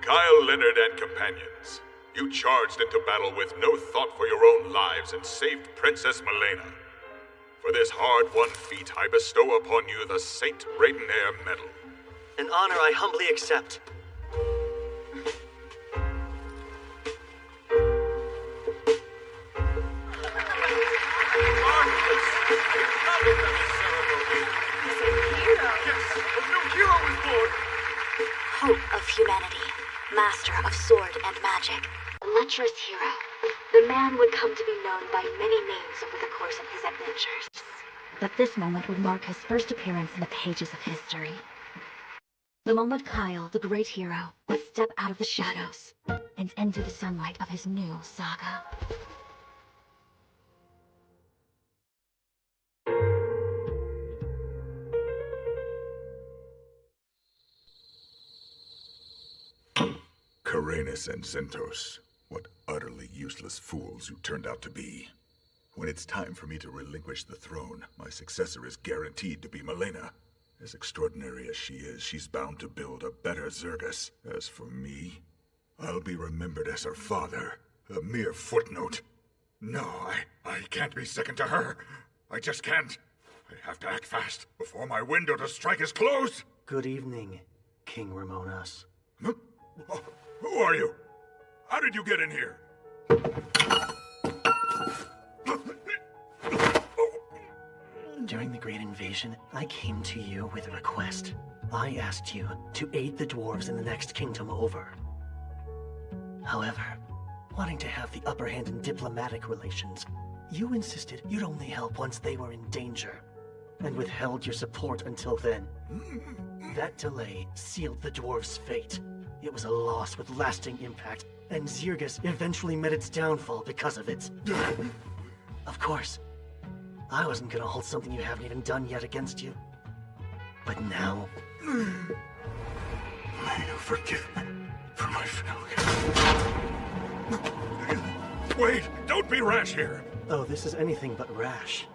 Kyle, Leonard, and companions, you charged into battle with no thought for your own lives and saved Princess Melena. For this hard-won feat, I bestow upon you the Saint Raidenair Medal. An honor I humbly accept. Hope of humanity, master of sword and magic, a lecherous hero. The man would come to be known by many names over the course of his adventures. But this moment would mark his first appearance in the pages of history. The moment Kyle, the great hero, would step out of the shadows and into the sunlight of his new saga. Karanus and Zentos, what utterly useless fools you turned out to be. When it's time for me to relinquish the throne, my successor is guaranteed to be Melena. As extraordinary as she is, she's bound to build a better Zergus. As for me, I'll be remembered as her father, a mere footnote. No, I can't be second to her. I just can't. I have to act fast before my window to strike is closed. Good evening, King Ramonas. Who are you? How did you get in here? During the Great Invasion, I came to you with a request. I asked you to aid the dwarves in the next kingdom over. However, wanting to have the upper hand in diplomatic relations, you insisted you'd only help once they were in danger, and withheld your support until then. That delay sealed the dwarves' fate. It was a loss with lasting impact, and Zergus eventually met its downfall because of it. Of course, I wasn't gonna hold something you haven't even done yet against you. But now... May you forgive me for my failure. Wait! Don't be rash here! Oh, this is anything but rash.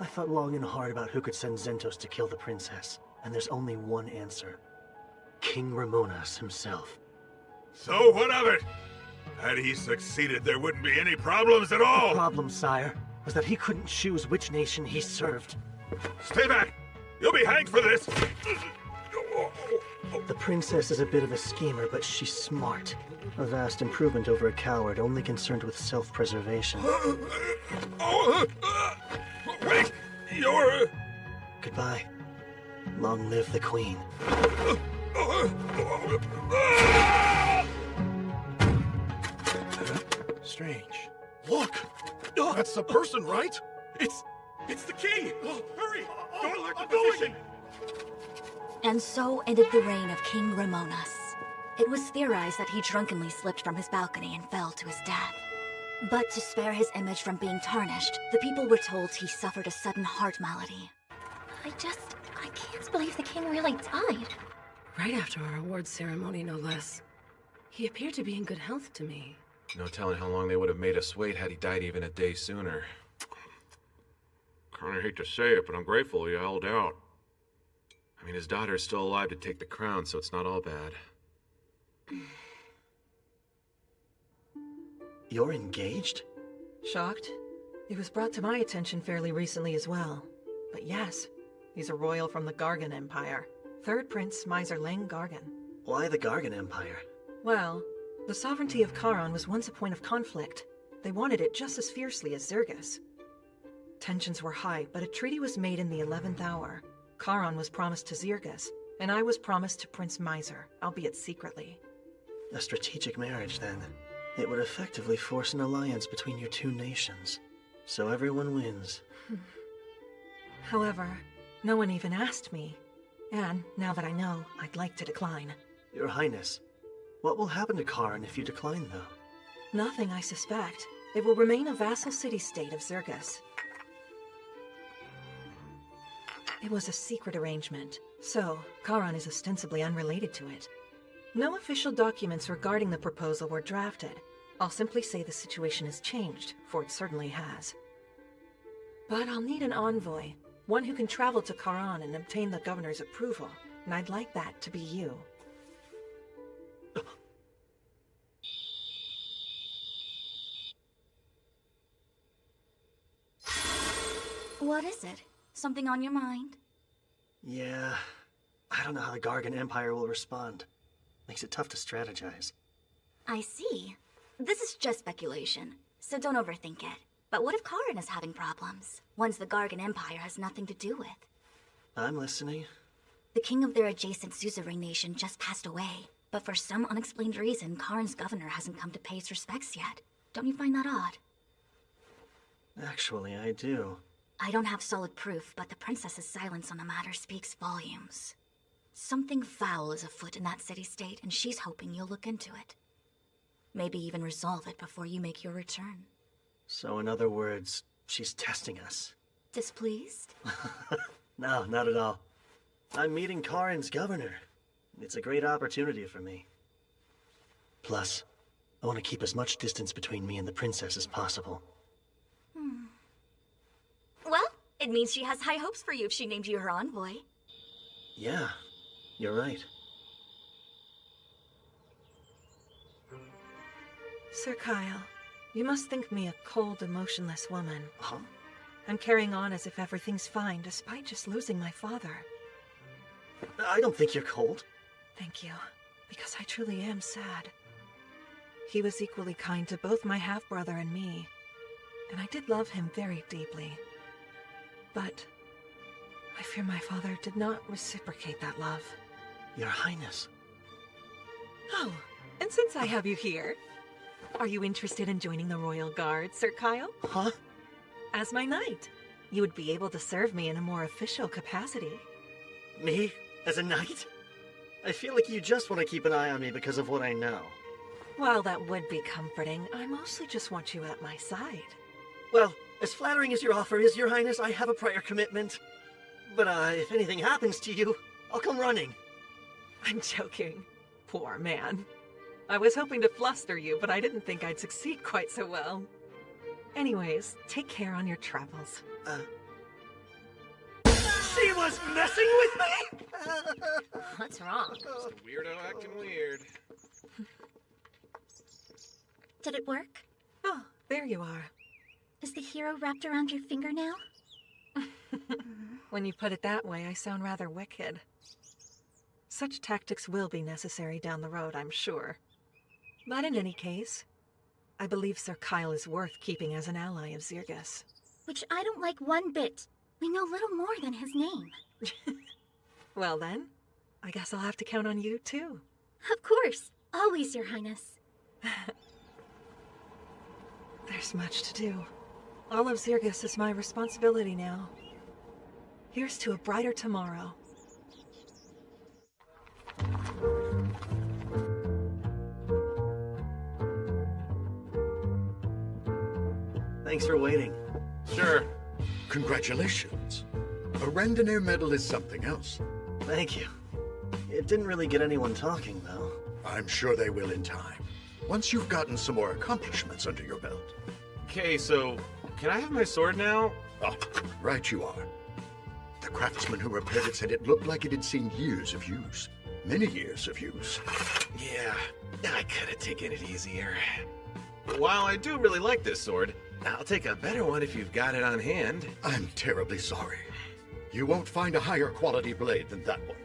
I thought long and hard about who could send Zentos to kill the princess, and there's only one answer. King Ramonas himself. So what of it? Had he succeeded, there wouldn't be any problems at all! The problem, sire, was that he couldn't choose which nation he served. Stay back! You'll be hanged for this! The princess is a bit of a schemer, but she's smart. A vast improvement over a coward only concerned with self-preservation. Wait! You're... Goodbye. Long live the queen. Strange. Look! That's the person, right? It's the king! Hurry! Don't alert the physician! And so ended the reign of King Ramonas. It was theorized that he drunkenly slipped from his balcony and fell to his death. But to spare his image from being tarnished, the people were told he suffered a sudden heart malady. I can't believe the king really died. Right after our awards ceremony, no less. He appeared to be in good health to me. No telling how long they would have made us wait had he died even a day sooner. Kinda hate to say it, but I'm grateful he held out. I mean, his daughter's still alive to take the crown, so it's not all bad. You're engaged? Shocked? It was brought to my attention fairly recently as well. But yes, he's a royal from the Gargan Empire. Third Prince Miser Leng Gargan. Why the Gargan Empire? Well, the sovereignty of Karan was once a point of conflict. They wanted it just as fiercely as Zergus. Tensions were high, but a treaty was made in the 11th hour. Karan was promised to Zergus, and I was promised to Prince Miser, albeit secretly. A strategic marriage, then. It would effectively force an alliance between your two nations. So everyone wins. However, no one even asked me. And now that I know, I'd like to decline. Your Highness, what will happen to Karan if you decline, though? Nothing, I suspect. It will remain a vassal city-state of Zergus. It was a secret arrangement, so Karan is ostensibly unrelated to it. No official documents regarding the proposal were drafted. I'll simply say the situation has changed, for it certainly has. But I'll need an envoy, one who can travel to Karan and obtain the governor's approval, and I'd like that to be you. What is it? Something on your mind? Yeah, I don't know how the Gargan Empire will respond. Makes it tough to strategize. I see. This is just speculation, so don't overthink it. But what if Karan is having problems? Ones the Gargan Empire has nothing to do with. I'm listening. The king of their adjacent suzerain nation just passed away, but for some unexplained reason, Karan's governor hasn't come to pay his respects yet. Don't you find that odd? Actually, I do. I don't have solid proof, but the princess's silence on the matter speaks volumes. Something foul is afoot in that city-state, and she's hoping you'll look into it. Maybe even resolve it before you make your return. So in other words, she's testing us. Displeased? No, not at all. I'm meeting Karan's governor. It's a great opportunity for me. Plus, I want to keep as much distance between me and the princess as possible. Well, it means she has high hopes for you if she named you her envoy. Yeah, you're right. Sir Kyle, you must think me a cold, emotionless woman. Huh? I'm carrying on as if everything's fine, despite just losing my father. I don't think you're cold. Thank you, because I truly am sad. He was equally kind to both my half-brother and me, and I did love him very deeply. But I fear my father did not reciprocate that love. Your Highness. Oh, and since I have you here, are you interested in joining the Royal Guard, Sir Kyle? Huh? As my knight, you would be able to serve me in a more official capacity. Me? As a knight? I feel like you just want to keep an eye on me because of what I know. While that would be comforting, I mostly just want you at my side. Well, as flattering as your offer is, Your Highness, I have a prior commitment. But, if anything happens to you, I'll come running. I'm joking. Poor man. I was hoping to fluster you, but I didn't think I'd succeed quite so well. Anyways, take care on your travels. She was messing with me?! What's wrong? Just a weirdo acting weird. Did it work? Oh, there you are. Is the hero wrapped around your finger now? When you put it that way, I sound rather wicked. Such tactics will be necessary down the road, I'm sure. But in any case, I believe Sir Kyle is worth keeping as an ally of Zergus. Which I don't like one bit. We know little more than his name. Well then, I guess I'll have to count on you too. Of course. Always, Your Highness. There's much to do. All of Zergus is my responsibility now. Here's to a brighter tomorrow. Thanks for waiting. Sure. Congratulations. A Randonnair medal is something else. Thank you. It didn't really get anyone talking, though. I'm sure they will in time. Once you've gotten some more accomplishments under your belt. Okay, so can I have my sword now? Ah, right you are. The craftsman who repaired it said it looked like it had seen years of use. Many years of use. Yeah, I could have taken it easier. While I do really like this sword, I'll take a better one if you've got it on hand. I'm terribly sorry. You won't find a higher quality blade than that one.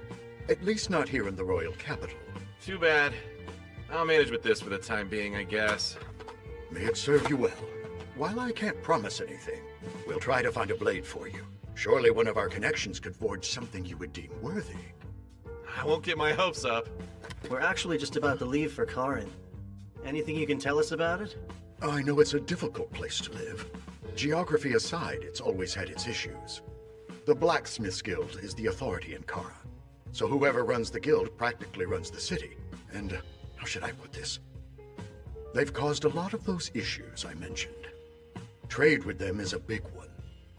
At least not here in the royal capital. Too bad. I'll manage with this for the time being, I guess. May it serve you well. While I can't promise anything, we'll try to find a blade for you. Surely one of our connections could forge something you would deem worthy. I won't get my hopes up. We're actually just about to leave for Karan. Anything you can tell us about it? I know it's a difficult place to live. Geography aside, it's always had its issues. The Blacksmiths Guild is the authority in Karan. So whoever runs the guild practically runs the city. And how should I put this? They've caused a lot of those issues I mentioned. Trade with them is a big one.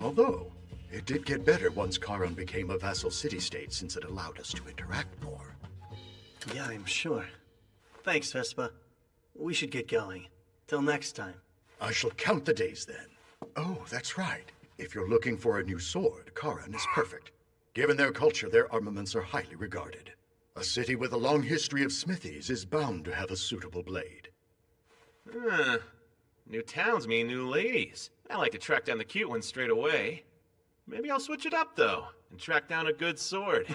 Although, it did get better once Karan became a vassal city-state since it allowed us to interact more. Yeah, I'm sure. Thanks, Vespa. We should get going. Till next time. I shall count the days then. Oh, that's right. If you're looking for a new sword, Karan is perfect. Given their culture, their armaments are highly regarded. A city with a long history of smithies is bound to have a suitable blade. New towns mean new ladies. I like to track down the cute ones straight away. Maybe I'll switch it up, though, and track down a good sword.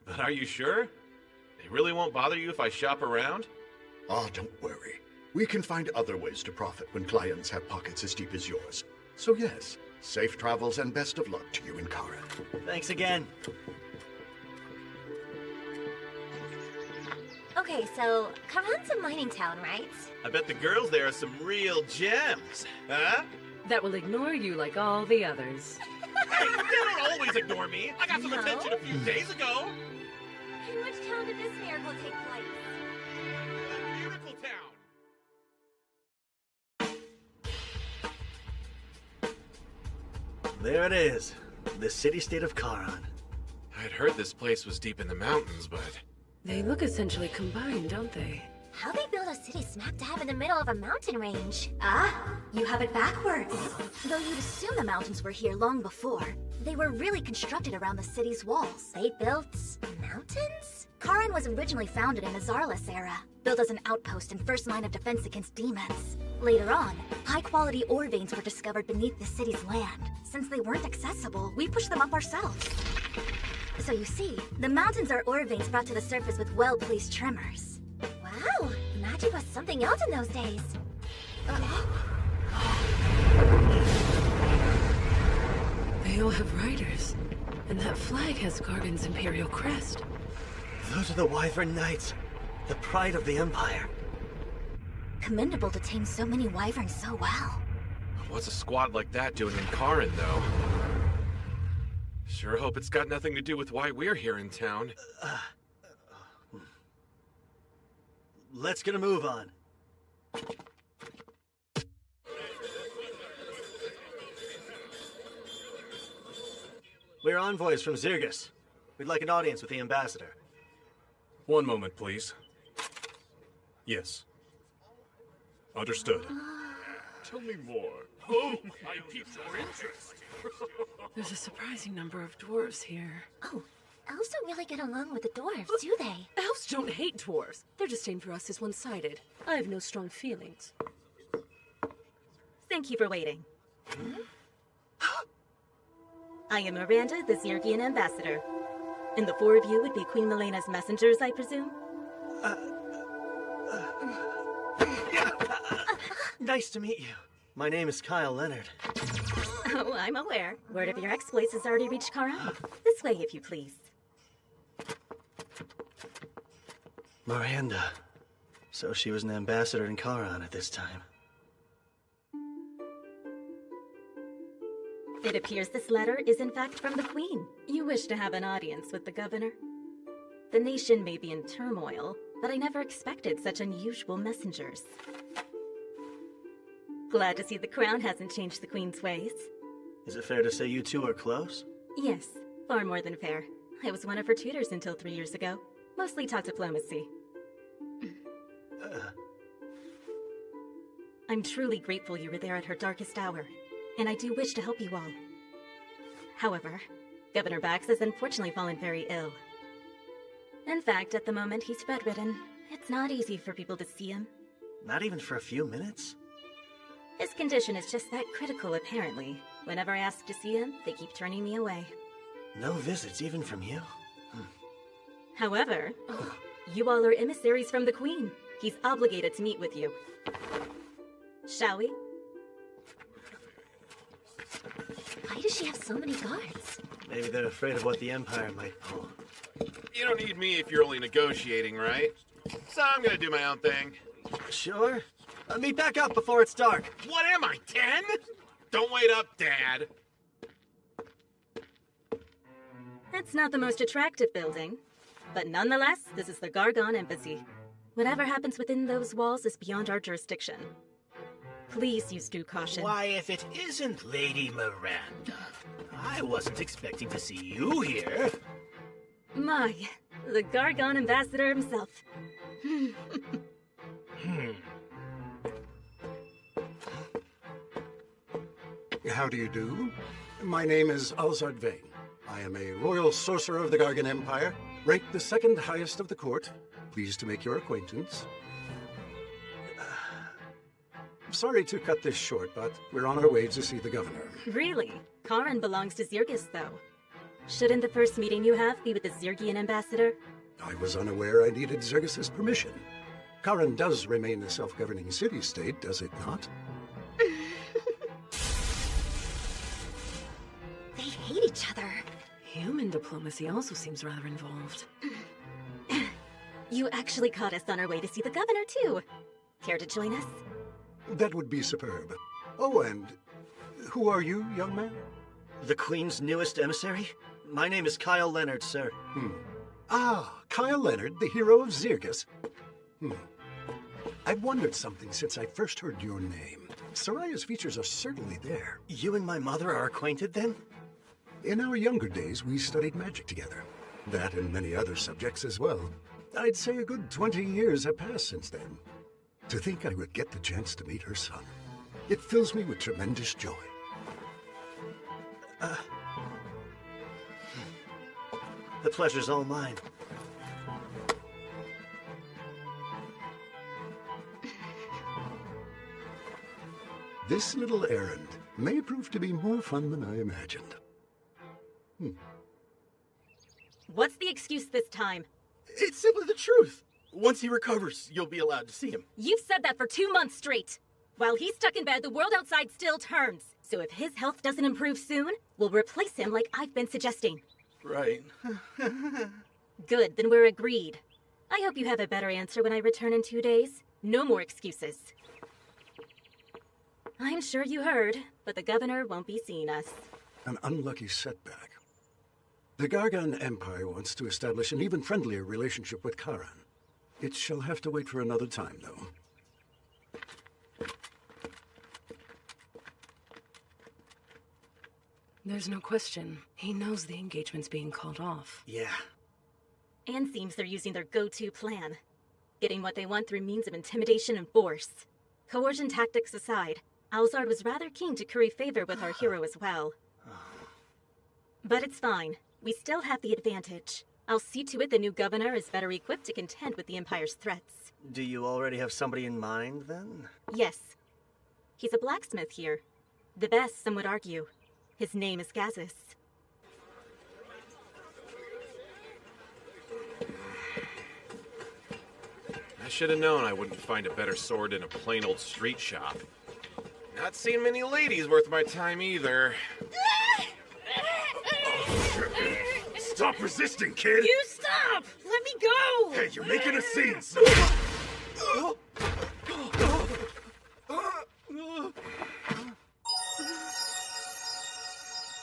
But are you sure? They really won't bother you if I shop around? Ah, don't worry. We can find other ways to profit when clients have pockets as deep as yours. So yes, safe travels and best of luck to you and Karan. Thanks again. Okay, so Karan's a mining town, right? I bet the girls there are some real gems, huh? That will ignore you like all the others. Hey, they don't always ignore me. I got some attention a few days ago. In which town did this miracle take place? Miracle Town. There it is. The city-state of Karan. I'd heard this place was deep in the mountains, but... They look essentially combined, don't they? How they build a city smack dab in the middle of a mountain range? Ah, you have it backwards. Though you'd assume the mountains were here long before, they were really constructed around the city's walls. They built mountains? Karan was originally founded in the Zarlus era, built as an outpost and first line of defense against demons. Later on, high-quality ore veins were discovered beneath the city's land. Since they weren't accessible, we pushed them up ourselves. So you see, the mountains are ore veins brought to the surface with well-placed tremors. Wow, magic was something else in those days. They all have riders, and that flag has Gargan's imperial crest. Those are the Wyvern Knights, the pride of the Empire. Commendable to tame so many wyverns so well. What's a squad like that doing in Karan, though? Sure hope it's got nothing to do with why we're here in town. Let's get a move on. We're envoys from Zirgus. We'd like an audience with the ambassador. One moment, please. Yes. Understood. Tell me more. Oh, I piqued your interest. There's a surprising number of dwarves here. Oh, elves don't really get along with the dwarves, do they? Elves don't hate dwarves. Their disdain for us is one-sided. I have no strong feelings. Thank you for waiting. I am Miranda, the Zirgian ambassador. And the four of you would be Queen Melena's messengers, I presume? Nice to meet you. My name is Kyle Leonard. Oh, I'm aware. Word of your exploits has already reached Karan. This way, if you please. Miranda. So she was an ambassador in Karan at this time. It appears this letter is in fact from the Queen. You wish to have an audience with the governor? The nation may be in turmoil, but I never expected such unusual messengers. Glad to see the crown hasn't changed the Queen's ways. Is it fair to say you two are close? Yes, far more than fair. I was one of her tutors until 3 years ago. Mostly taught diplomacy. I'm truly grateful you were there at her darkest hour, and I do wish to help you all. However, Governor Bax has unfortunately fallen very ill. In fact, at the moment he's bedridden. It's not easy for people to see him. Not even for a few minutes? His condition is just that critical, apparently. Whenever I ask to see him, they keep turning me away. No visits, even from you? However, you all are emissaries from the Queen. He's obligated to meet with you. Shall we? Why does she have so many guards? Maybe they're afraid of what the Empire might pull. You don't need me if you're only negotiating, right? So I'm gonna do my own thing. Sure. Meet back up before it's dark. What am I, 10? Don't wait up, Dad. It's not the most attractive building, but nonetheless, this is the Gargon Embassy. Whatever happens within those walls is beyond our jurisdiction. Please use due caution. Why, if it isn't Lady Miranda, I wasn't expecting to see you here. My, the Gargon Ambassador himself. How do you do? My name is Alzard Vane. I am a royal sorcerer of the Gargan Empire, ranked the second highest of the court. Pleased to make your acquaintance. Sorry to cut this short, but we're on our way to see the governor. Really? Karan belongs to Zirgis, though. Shouldn't the first meeting you have be with the Zirgian ambassador? I was unaware I needed Zirgis's permission. Karan does remain a self-governing city-state, does it not? They hate each other. Human diplomacy also seems rather involved. You actually caught us on our way to see the governor, too. Care to join us? That would be superb. Oh, and who are you, young man? The Queen's newest emissary? My name is Kyle Leonard, sir. Ah, Kyle Leonard, the hero of Zirgis. I've wondered something since I first heard your name. Soraya's features are certainly there. You and my mother are acquainted, then? In our younger days, we studied magic together. That and many other subjects as well. I'd say a good 20 years have passed since then. To think I would get the chance to meet her son. It fills me with tremendous joy. The pleasure's all mine. This little errand may prove to be more fun than I imagined. What's the excuse this time? It's simply the truth. Once he recovers, you'll be allowed to see him. You've said that for 2 months straight. While he's stuck in bed, the world outside still turns. So if his health doesn't improve soon, we'll replace him like I've been suggesting. Right. Good, then we're agreed. I hope you have a better answer when I return in 2 days. No more excuses. I'm sure you heard, but the governor won't be seeing us. An unlucky setback. The Gargan Empire wants to establish an even friendlier relationship with Karan. It shall have to wait for another time, though. There's no question. He knows the engagement's being called off. Yeah. And seems they're using their go-to plan. Getting what they want through means of intimidation and force. Coercion tactics aside, Alzard was rather keen to curry favor with our hero as well. But it's fine. We still have the advantage. I'll see to it the new governor is better equipped to contend with the Empire's threats. Do you already have somebody in mind, then? Yes. He's a blacksmith here. The best, some would argue. His name is Gazis. I should have known I wouldn't find a better sword in a plain old street shop. Not seen many ladies worth my time either. Stop resisting, kid! You stop! Let me go! Hey, you're making a scene, son!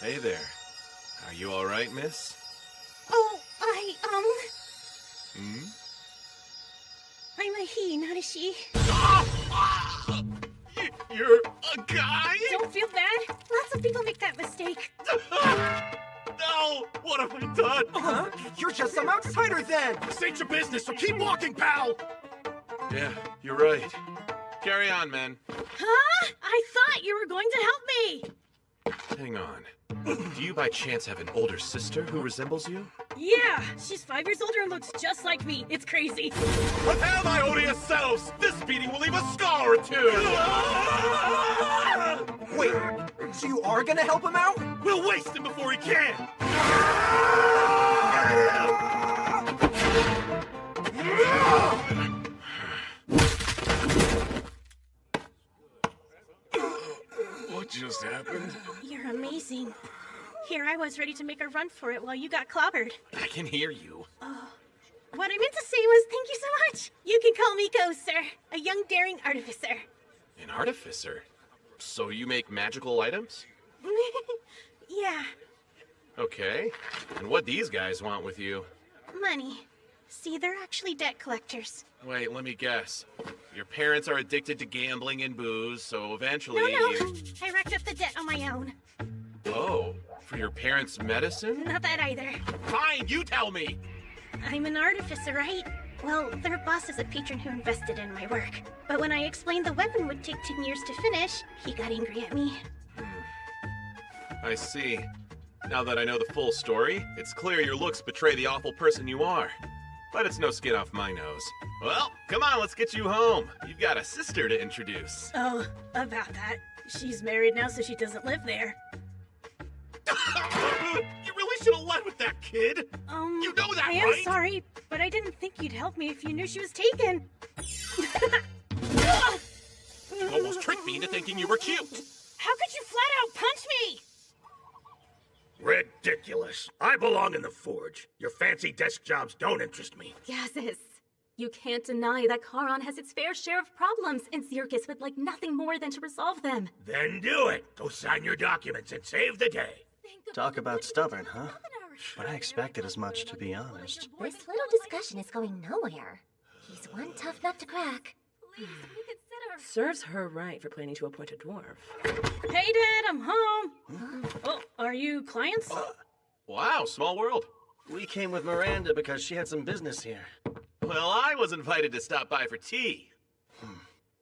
Hey there. Are you alright, miss? Oh, Hmm? I'm a he, not a she. You're a guy? Don't feel bad. Lots of people make that mistake. No! What have I done? Huh? You're just some outsider then! This ain't your business, so keep walking, pal! Yeah, you're right. Carry on, man. Huh? I thought you were going to help me! Hang on. Do you by chance have an older sister who resembles you? Yeah, she's 5 years older and looks just like me. It's crazy. Prepare my odious selves! This beating will leave a scar or two! Wait, so you are gonna help him out? We'll waste him before he can! What just happened? You're amazing. Here I was ready to make a run for it while you got clobbered. I can hear you. What I meant to say was thank you so much. You can call me Ghost, sir. A young daring artificer. An artificer? So you make magical items? Yeah. Okay. And what these guys want with you? Money. See, they're actually debt collectors. Wait, let me guess. Your parents are addicted to gambling and booze, so eventually... No, you... I racked up the debt on my own. Oh, for your parents' medicine? Not that either. Fine, you tell me! I'm an artificer, right? Well, their boss is a patron who invested in my work. But when I explained the weapon would take 10 years to finish, he got angry at me. I see. Now that I know the full story, it's clear your looks betray the awful person you are. But it's no skin off my nose. Well, come on, let's get you home. You've got a sister to introduce. Oh, about that. She's married now, so she doesn't live there. You really should have led with that, kid! You know that, I am right? sorry, but I didn't think you'd help me if you knew she was taken. You almost tricked me into thinking you were cute! How could you flat out punch me? Ridiculous. I belong in the forge. Your fancy desk jobs don't interest me. Gases. You can't deny that Karan has its fair share of problems, and Zirkus would like nothing more than to resolve them. Then do it. Go sign your documents and save the day. Talk about stubborn, huh? But I expected as much, to be honest. This little discussion is going nowhere. He's one tough nut to crack. Serves her right for planning to appoint a dwarf. Hey, Dad, I'm home. Oh, are you clients? Wow, small world. We came with Miranda because she had some business here. Well, I was invited to stop by for tea.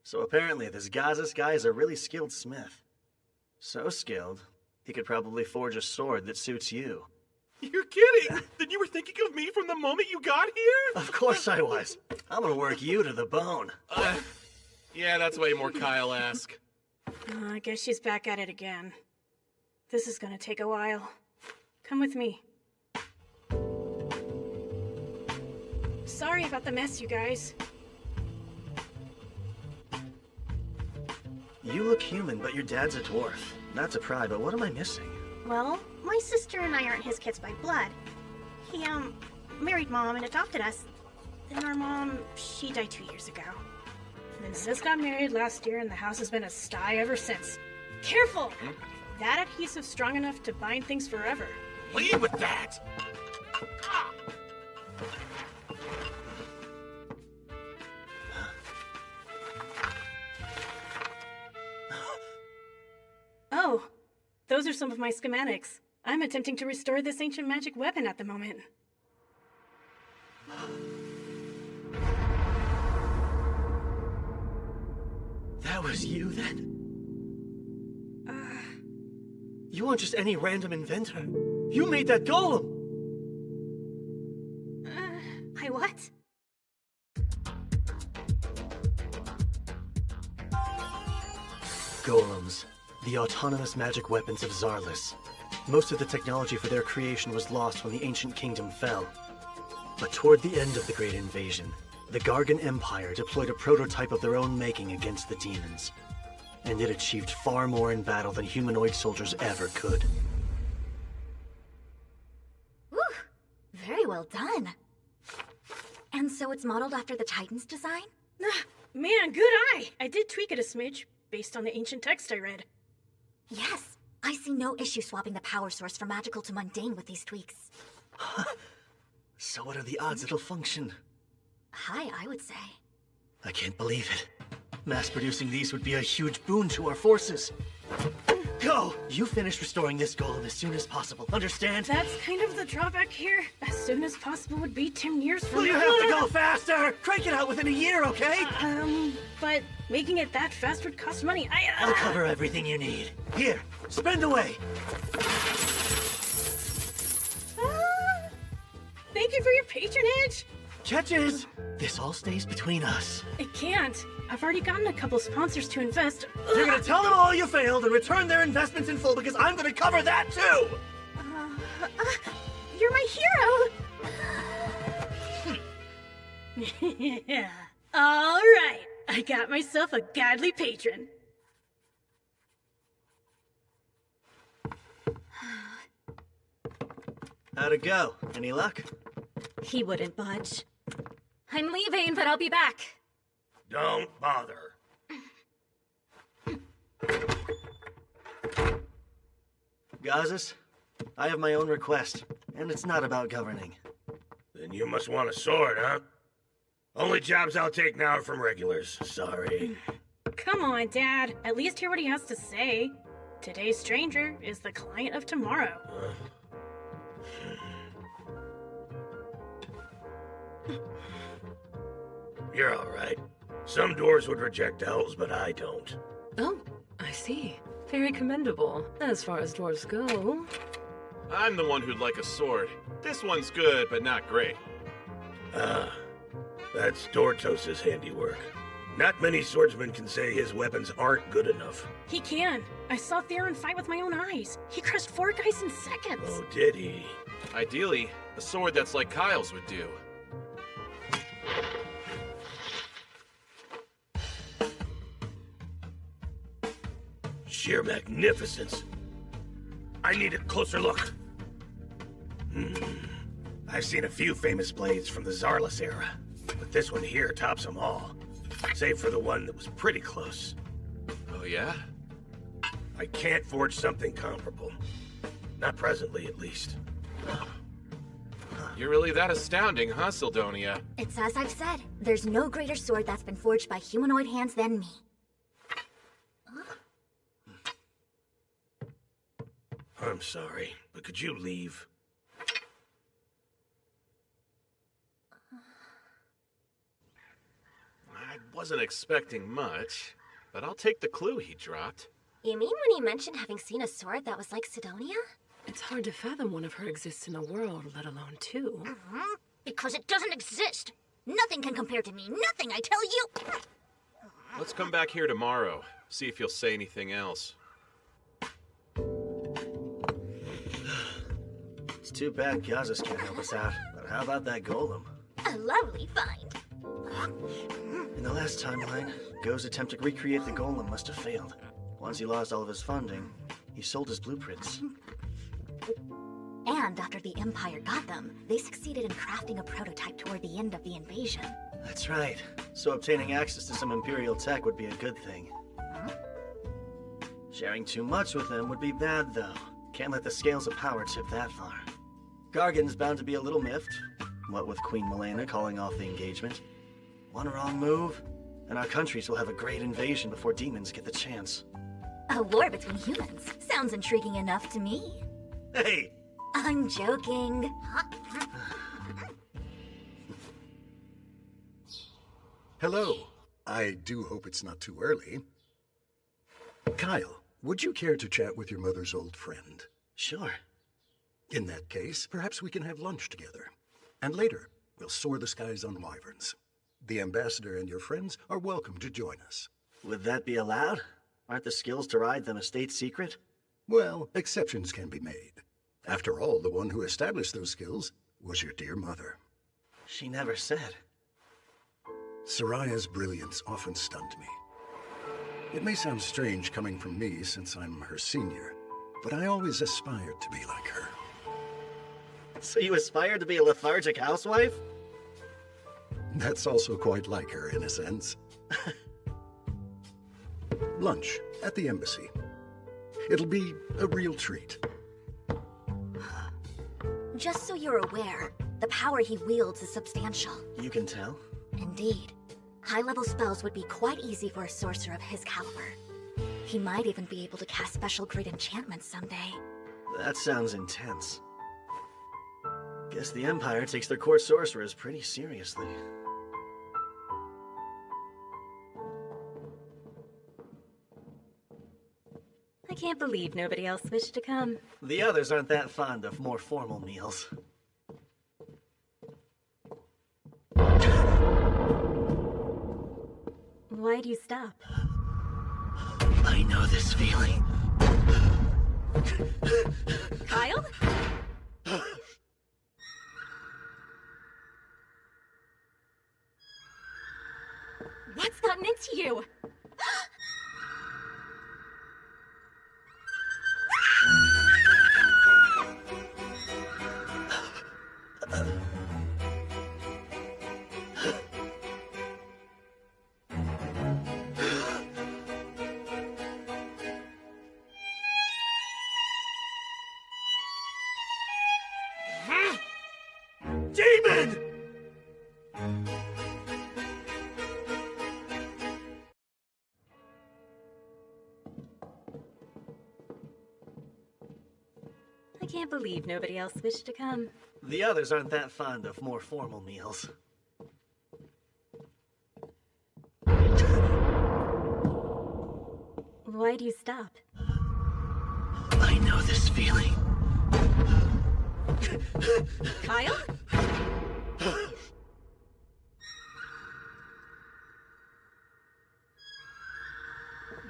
So apparently this Gazas guy is a really skilled smith. So skilled, he could probably forge a sword that suits you. You're kidding! Then you were thinking of me from the moment you got here? Of course I was. I'm gonna work you to the bone. Yeah, that's way more Kyle-esque. I guess she's back at it again. This is gonna take a while. Come with me. Sorry about the mess, you guys. You look human, but your dad's a dwarf. Not to pry, but what am I missing? Well, my sister and I aren't his kids by blood. He, married Mom and adopted us. Then our mom, she died 2 years ago. And then Sis got married last year and the house has been a sty ever since. Careful! That adhesive's strong enough to bind things forever. Leave with that! Oh, those are some of my schematics. I'm attempting to restore this ancient magic weapon at the moment. That was you, then? You weren't just any random inventor. You made that golem! I what? Golems. The autonomous magic weapons of Zarlis. Most of the technology for their creation was lost when the ancient kingdom fell. But toward the end of the Great Invasion, the Gargan Empire deployed a prototype of their own making against the demons. And it achieved far more in battle than humanoid soldiers ever could. Whew! Very well done. And so it's modeled after the Titan's design? Man, good eye! I did tweak it a smidge, based on the ancient text I read. Yes, I see no issue swapping the power source from magical to mundane with these tweaks. So what are the odds it'll function? High, I would say. I can't believe it. Mass-producing these would be a huge boon to our forces. Go! You finish restoring this golem as soon as possible, understand? That's kind of the drawback here. As soon as possible would be 10 years from Well, now. you have to go faster! Crank it out within a year, okay? But making it that fast would cost money. I'll cover everything you need. Here, spend away! Thank you for your patronage! Catches! This all stays between us. It can't. I've already gotten a couple sponsors to invest. You're gonna tell them all you failed and return their investments in full because I'm gonna cover that too! You're my hero! All right, I got myself a godly patron. How'd it go? Any luck? He wouldn't budge. I'm leaving, but I'll be back. Don't bother. Gazas, I have my own request, and it's not about governing. Then you must want a sword, huh? Only jobs I'll take now are from regulars. Sorry. Come on, Dad. At least hear what he has to say. Today's stranger is the client of tomorrow. You're all right. Some dwarves would reject elves, but I don't. Oh, I see. Very commendable, as far as dwarves go. I'm the one who'd like a sword. This one's good, but not great. That's Dortos' handiwork. Not many swordsmen can say his weapons aren't good enough. He can. I saw Theron fight with my own eyes. He crushed 4 guys in seconds. Oh, did he? Ideally, a sword that's like Kyle's would do. Sheer magnificence. I need a closer look. I've seen a few famous blades from the Zarlus era, but this one here tops them all. Save for the one that was pretty close. Oh, yeah? I can't forge something comparable. Not presently, at least. You're really that astounding, huh, Sildonia? It's as I've said. There's no greater sword that's been forged by humanoid hands than me. I'm sorry, but could you leave? I wasn't expecting much, but I'll take the clue he dropped. You mean when he mentioned having seen a sword that was like Sidonia? It's hard to fathom one of her exists in a world, let alone 2. Because it doesn't exist. Nothing can compare to me. Nothing, I tell you. Let's come back here tomorrow, see if you'll say anything else. It's too bad Gazas can't help us out, but how about that golem? A lovely find. In the last timeline, Go's attempt to recreate the golem must have failed. Once he lost all of his funding, he sold his blueprints. And after the Empire got them, they succeeded in crafting a prototype toward the end of the invasion. That's right. So obtaining access to some Imperial tech would be a good thing. Sharing too much with them would be bad, though. Can't let the scales of power tip that far. Gargan's bound to be a little miffed, what with Queen Melena calling off the engagement. One wrong move, and our countries will have a great invasion before demons get the chance. A war between humans. Sounds intriguing enough to me. Hey! I'm joking. Hello. I do hope it's not too early. Kyle, would you care to chat with your mother's old friend? Sure. In that case, perhaps we can have lunch together. And later, we'll soar the skies on wyverns. The ambassador and your friends are welcome to join us. Would that be allowed? Aren't the skills to ride them a state secret? Well, exceptions can be made. After all, the one who established those skills was your dear mother. She never said. Soraya's brilliance often stunned me. It may sound strange coming from me since I'm her senior, but I always aspired to be like her. So you aspired to be a lethargic housewife? That's also quite like her, in a sense. Lunch at the embassy. It'll be a real treat. Just so you're aware, the power he wields is substantial. You can tell? Indeed. High-level spells would be quite easy for a sorcerer of his caliber. He might even be able to cast special great enchantments someday. That sounds intense. Guess the Empire takes their court sorcerers pretty seriously. I can't believe nobody else wished to come. The others aren't that fond of more formal meals. Why'd you stop? I know this feeling. Kyle? What's gotten into you? I can't believe nobody else wished to come. The others aren't that fond of more formal meals. Why do you stop? I know this feeling. Kyle?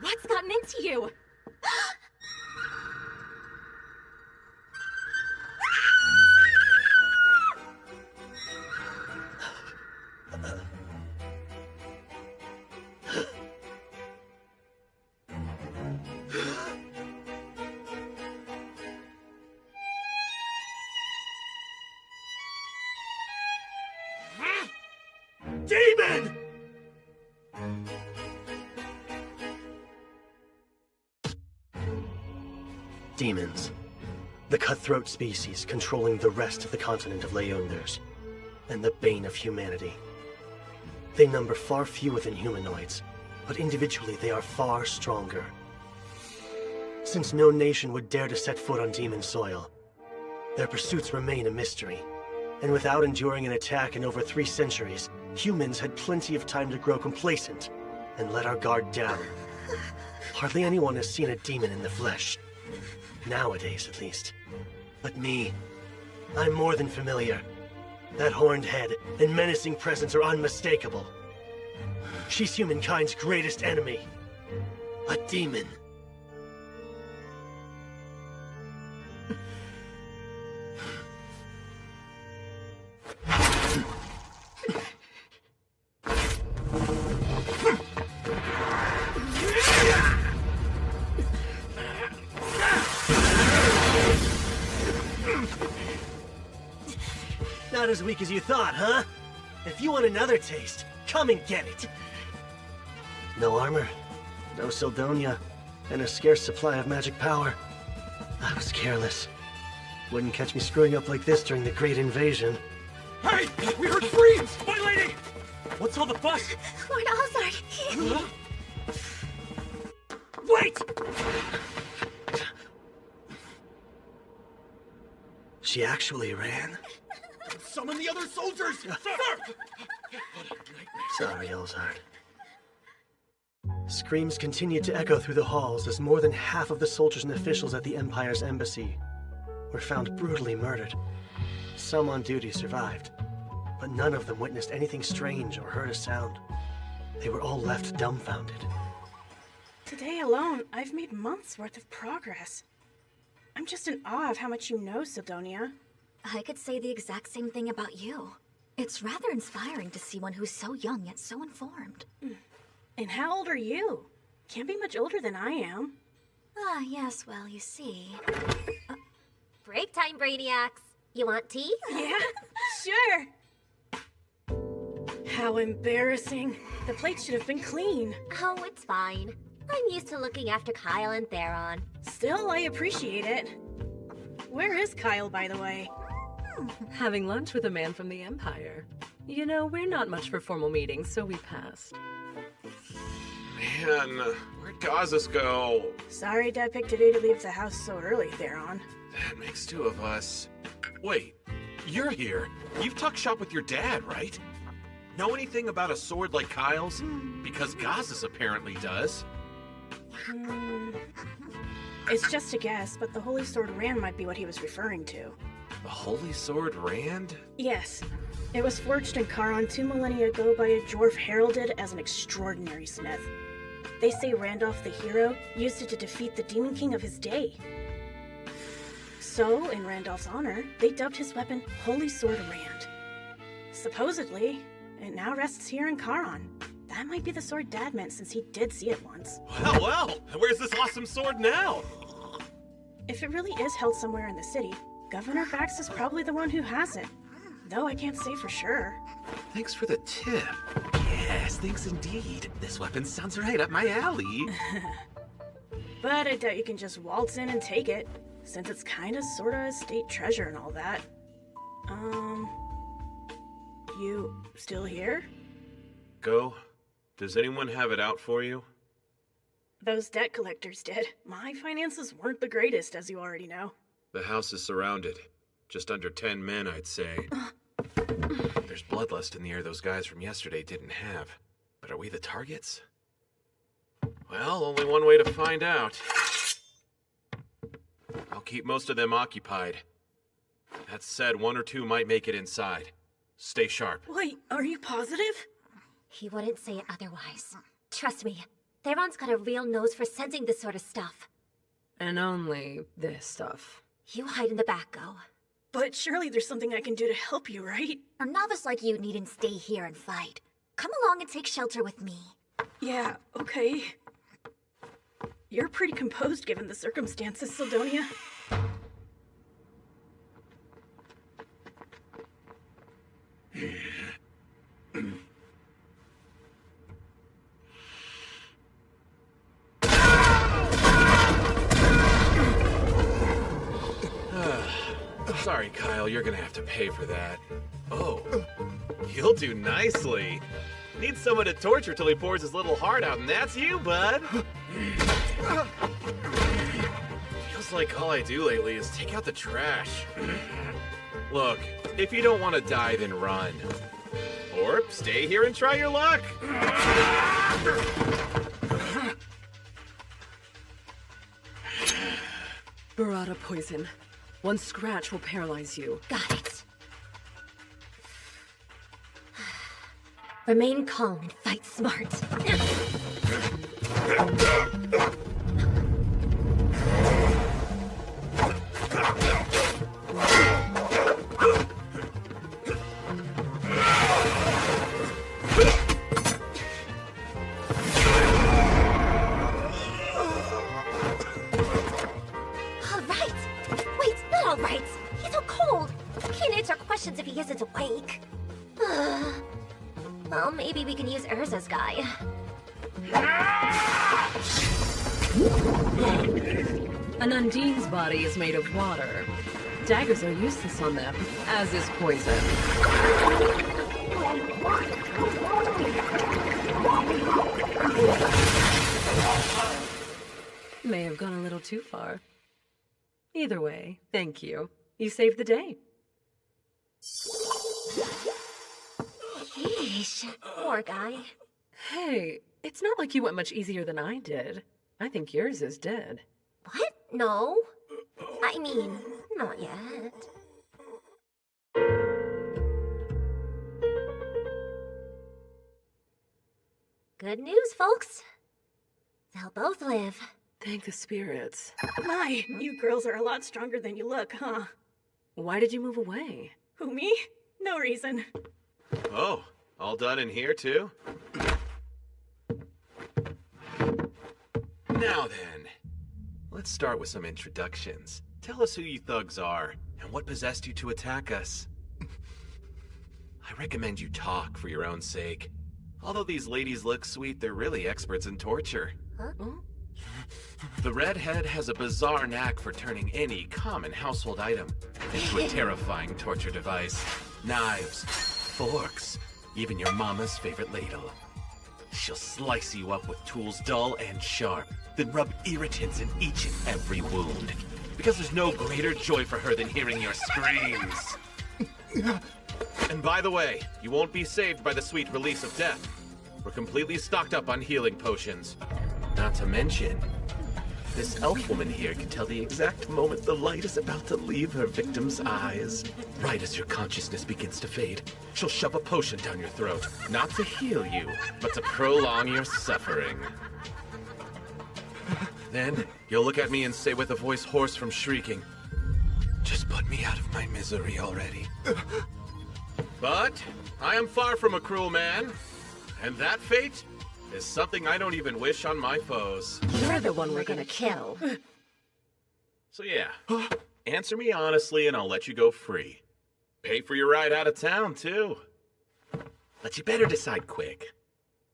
What's gotten into you? Demon! Demons. The cutthroat species controlling the rest of the continent of Leunders, and the bane of humanity. They number far fewer than humanoids, but individually they are far stronger. Since no nation would dare to set foot on demon soil, their pursuits remain a mystery. And without enduring an attack in over 3 centuries, humans had plenty of time to grow complacent and let our guard down. Hardly anyone has seen a demon in the flesh. Nowadays, at least. But me, I'm more than familiar. That horned head and menacing presence are unmistakable. She's humankind's greatest enemy. A demon. Not as weak as you thought, huh? If you want another taste, come and get it. No armor, no Sildonia, and a scarce supply of magic power. I was careless. Wouldn't catch me screwing up like this during the Great Invasion. Hey! We heard screams! My lady! What's all the fuss? Lord Alzard, Huh? Wait! She actually ran? Summon the other soldiers! Sir! Sorry, Elzard. Screams continued to echo through the halls as more than half of the soldiers and officials at the Empire's embassy were found brutally murdered. Some on duty survived, but none of them witnessed anything strange or heard a sound. They were all left dumbfounded. Today alone, I've made months' worth of progress. I'm just in awe of how much you know, Sidonia. I could say the exact same thing about you. It's rather inspiring to see one who's so young yet so informed. And how old are you? Can't be much older than I am. Ah, yes, well, you see. break time, Brainiacs. You want tea? Yeah, sure. How embarrassing. The plate should have been clean. Oh, it's fine. I'm used to looking after Kyle and Theron. Still, I appreciate it. Where is Kyle, by the way? Having lunch with a man from the Empire. You know, we're not much for formal meetings, so we passed. Man, where'd Gazas go? Sorry Dad picked today to leave the house so early, Theron. That makes 2 of us. Wait, you're here. You've tucked shop with your dad, right? Know anything about a sword like Kyle's? Because Gazas apparently does. It's just a guess, but the Holy Sword Rand might be what he was referring to. The Holy Sword Rand? Yes. It was forged in Karan 2 millennia ago by a dwarf heralded as an extraordinary smith. They say Randolph the hero used it to defeat the Demon King of his day. So, in Randolph's honor, they dubbed his weapon Holy Sword Rand. Supposedly, it now rests here in Karan. That might be the sword Dad meant since he did see it once. Well, where's this awesome sword now? If it really is held somewhere in the city, Governor Bax is probably the one who has it. Though I can't say for sure. Thanks for the tip. Yes, thanks indeed. This weapon sounds right up my alley. But I doubt you can just waltz in and take it, since it's kinda sorta a state treasure and all that. You still here? Go. Does anyone have it out for you? Those debt collectors did. My finances weren't the greatest, as you already know. The house is surrounded. Just under 10 men, I'd say. There's bloodlust in the air those guys from yesterday didn't have. But are we the targets? Well, only one way to find out. I'll keep most of them occupied. That said, one or two might make it inside. Stay sharp. Wait, are you positive? He wouldn't say it otherwise. Trust me, Theron's got a real nose for sensing this sort of stuff. And only this stuff. You hide in the back, go. But surely there's something I can do to help you, right? A novice like you needn't stay here and fight. Come along and take shelter with me. Yeah, okay. You're pretty composed given the circumstances, Sildonia. Sorry, Kyle, you're gonna have to pay for that. Oh, you'll do nicely. Need someone to torture till he pours his little heart out, and that's you, bud. Feels like all I do lately is take out the trash. Look, if you don't want to die, then run. Or stay here and try your luck. Burrata poison. One scratch will paralyze you. Got it. Remain calm and fight smart. If he isn't awake. Well, maybe we can use Urza's guy. An Undine's body is made of water. Daggers are useless on them, as is poison. May have gone a little too far. Either way, thank you. You saved the day. Yeesh, poor guy. Hey, it's not like you went much easier than I did. I think yours is dead. What? No. I mean, not yet. Good news, folks. They'll both live. Thank the spirits. My, you girls are a lot stronger than you look, huh? Why did you move away? Who, me? No reason. Oh, all done in here, too? Now then, let's start with some introductions. Tell us who you thugs are, and what possessed you to attack us. I recommend you talk for your own sake. Although these ladies look sweet, they're really experts in torture. Huh? The redhead has a bizarre knack for turning any common household item into a terrifying torture device. Knives, forks, even your mama's favorite ladle. She'll slice you up with tools dull and sharp, then rub irritants in each and every wound. Because there's no greater joy for her than hearing your screams. And by the way, you won't be saved by the sweet release of death. We're completely stocked up on healing potions. Not to mention, this elf woman here can tell the exact moment the light is about to leave her victim's eyes. Right as your consciousness begins to fade, she'll shove a potion down your throat, not to heal you, but to prolong your suffering. Then, you'll look at me and say with a voice hoarse from shrieking, "Just put me out of my misery already." But I am far from a cruel man, and that fate is something I don't even wish on my foes. You're the one we're gonna kill. So yeah, answer me honestly and I'll let you go free. Pay for your ride out of town, too. But you better decide quick,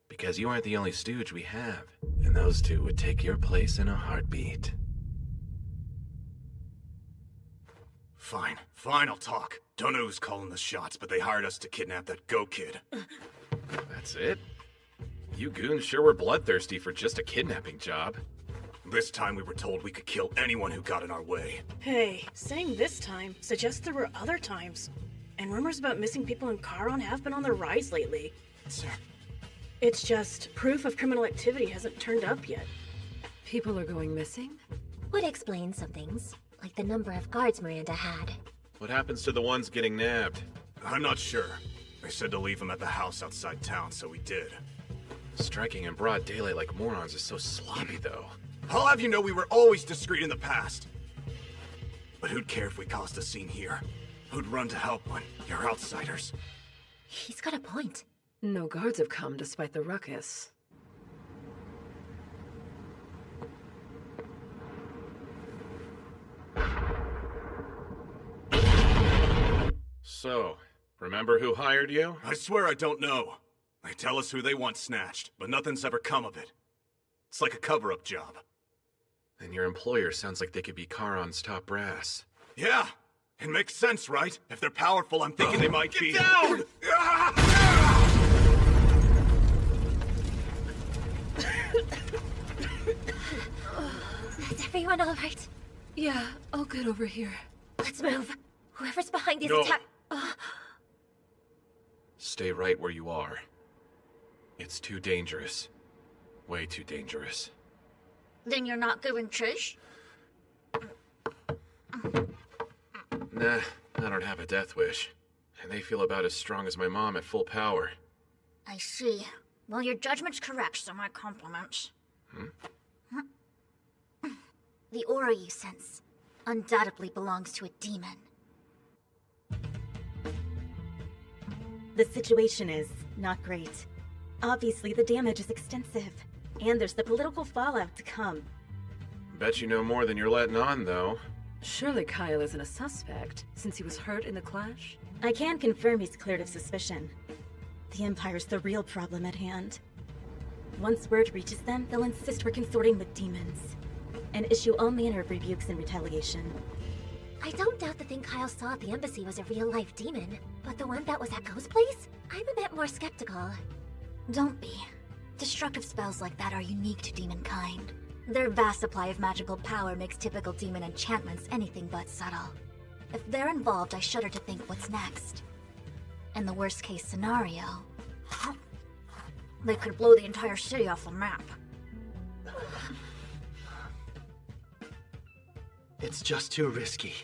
because you aren't the only stooge we have, and those two would take your place in a heartbeat. Fine, I'll talk. Don't know who's calling the shots, but they hired us to kidnap that Go Kid. That's it? You goons sure were bloodthirsty for just a kidnapping job. This time we were told we could kill anyone who got in our way. Hey, saying this time suggests there were other times. And rumors about missing people in Karan have been on the rise lately. It's just proof of criminal activity hasn't turned up yet. People are going missing? Would explain some things, like the number of guards Miranda had. What happens to the ones getting nabbed? I'm not sure. They said to leave them at the house outside town, so we did. Striking in broad daylight like morons is so sloppy, though. I'll have you know we were always discreet in the past. But who'd care if we caused a scene here? Who'd run to help when you're outsiders? He's got a point. No guards have come despite the ruckus. So, remember who hired you? I swear I don't know. They tell us who they want snatched, but nothing's ever come of it. It's like a cover-up job. And your employer sounds like they could be Karan's top brass. Yeah! It makes sense, right? If they're powerful, I'm thinking they might be— Get down! Is everyone all right? Yeah, all good over here. Let's move. Whoever's behind these No. attack— Stay right where you are. It's too dangerous. Way too dangerous. Then you're not giving chase? Nah, I don't have a death wish. And they feel about as strong as my mom at full power. I see. Well, your judgment's correct, so my compliments. The aura you sense undoubtedly belongs to a demon. The situation is not great. Obviously, the damage is extensive, and there's the political fallout to come. Bet you know more than you're letting on, though. Surely Kyle isn't a suspect, since he was hurt in the clash? I can confirm he's cleared of suspicion. The Empire's the real problem at hand. Once word reaches them, they'll insist we're consorting with demons, and issue all manner of rebukes in retaliation. I don't doubt the thing Kyle saw at the embassy was a real-life demon, but the one that was at Ghost Place? I'm a bit more skeptical. Don't be. Destructive spells like that are unique to demon kind. Their vast supply of magical power makes typical demon enchantments anything but subtle. If they're involved, I shudder to think what's next. In the worst-case scenario, they could blow the entire city off the map. It's just too risky.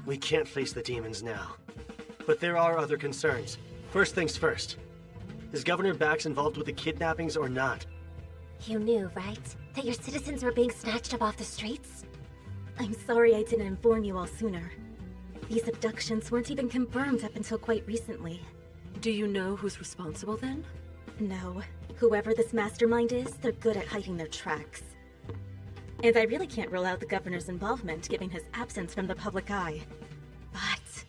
We can't face the demons now. But there are other concerns. First things first. Is Governor Bax involved with the kidnappings or not? You knew, right? That your citizens were being snatched up off the streets? I'm sorry I didn't inform you all sooner. These abductions weren't even confirmed up until quite recently. Do you know who's responsible then? No. Whoever this mastermind is, they're good at hiding their tracks. And I really can't rule out the governor's involvement, given his absence from the public eye. But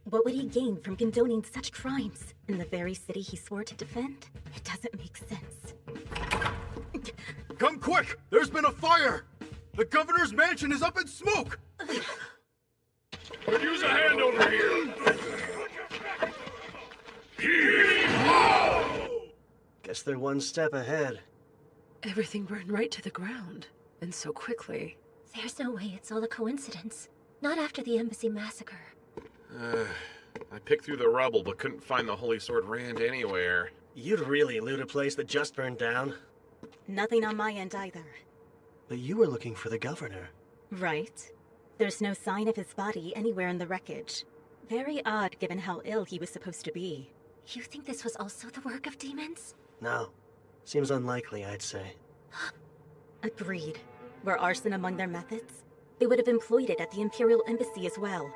what would he gain from condoning such crimes in the very city he swore to defend? It doesn't make sense. Come quick! There's been a fire! The governor's mansion is up in smoke! Could use a hand over here! Guess they're one step ahead. Everything burned right to the ground, and so quickly. There's no way it's all a coincidence. Not after the embassy massacre. I picked through the rubble, but couldn't find the Holy Sword Rand anywhere. You'd really loot a place that just burned down? Nothing on my end either. But you were looking for the governor. Right. There's no sign of his body anywhere in the wreckage. Very odd given how ill he was supposed to be. You think this was also the work of demons? No. Seems unlikely, I'd say. Agreed. Were arson among their methods? They would have employed it at the Imperial Embassy as well.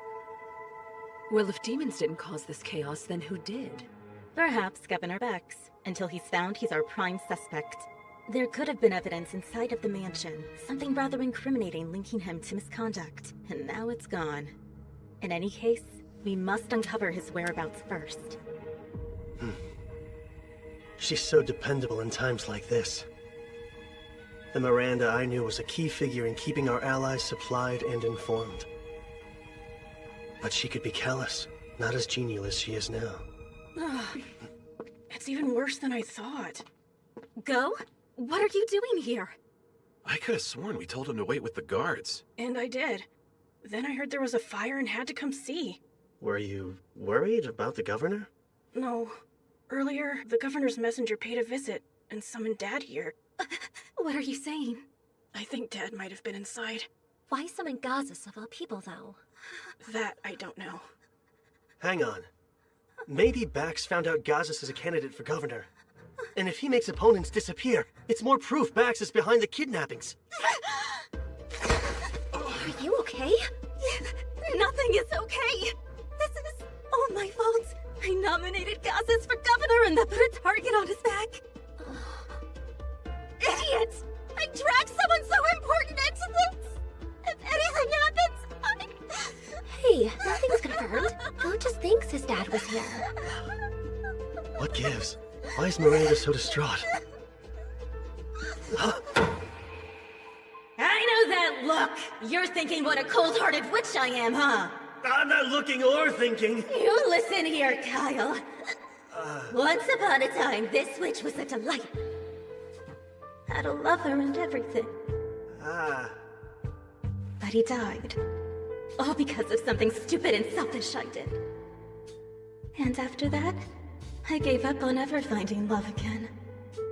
Well, if demons didn't cause this chaos, then who did? Perhaps Governor Bax. Until he's found, he's our prime suspect. There could have been evidence inside of the mansion, something rather incriminating linking him to misconduct, and now it's gone. In any case, we must uncover his whereabouts first. She's so dependable in times like this. The Miranda I knew was a key figure in keeping our allies supplied and informed. But she could be callous, not as genial as she is now. It's even worse than I thought. Go? What are you doing here? I could have sworn we told him to wait with the guards. And I did. Then I heard there was a fire and had to come see. Were you worried about the governor? No. Earlier, the governor's messenger paid a visit and summoned Dad here. What are you saying? I think Dad might have been inside. Why summon Gazas of all people, though? That I don't know. Hang on. Maybe Bax found out Gazas is a candidate for governor. And if he makes opponents disappear, it's more proof Bax is behind the kidnappings. Are you okay? Nothing is okay. This is all my fault. I nominated Gazas for governor and that put a target on his back. Idiot! I dragged someone so important into this! If anything happens, Hey, nothing's confirmed. Phil just thinks his dad was here. What gives? Why is Miranda so distraught? I know that look! You're thinking what a cold-hearted witch I am, huh? I'm not looking or thinking. You listen here, Kyle. Once upon a time, this witch was a delight. Had a lover and everything. But he died. All because of something stupid and selfish I did. And after that, I gave up on ever finding love again.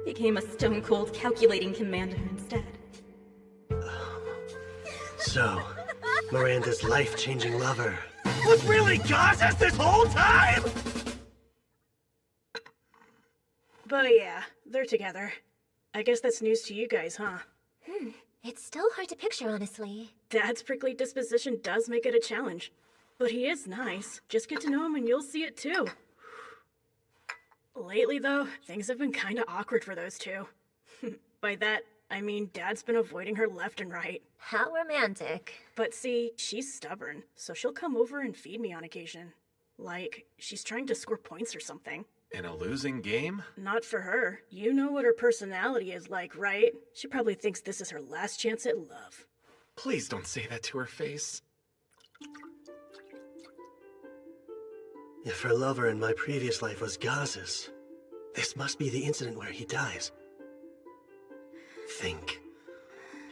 Became a stone-cold calculating commander instead. So, Miranda's life-changing lover Was really Gazas this whole time? But yeah, they're together. I guess that's news to you guys, huh? It's still hard to picture, honestly. Dad's prickly disposition does make it a challenge. But he is nice. Just get to know him and you'll see it too. Lately, though, things have been kinda awkward for those two. By that, I mean Dad's been avoiding her left and right. How romantic. But see, she's stubborn, so she'll come over and feed me on occasion. Like, she's trying to score points or something. In a losing game? Not for her. You know what her personality is like, right? She probably thinks this is her last chance at love. Please don't say that to her face. If her lover in my previous life was Gazas, this must be the incident where he dies. Think.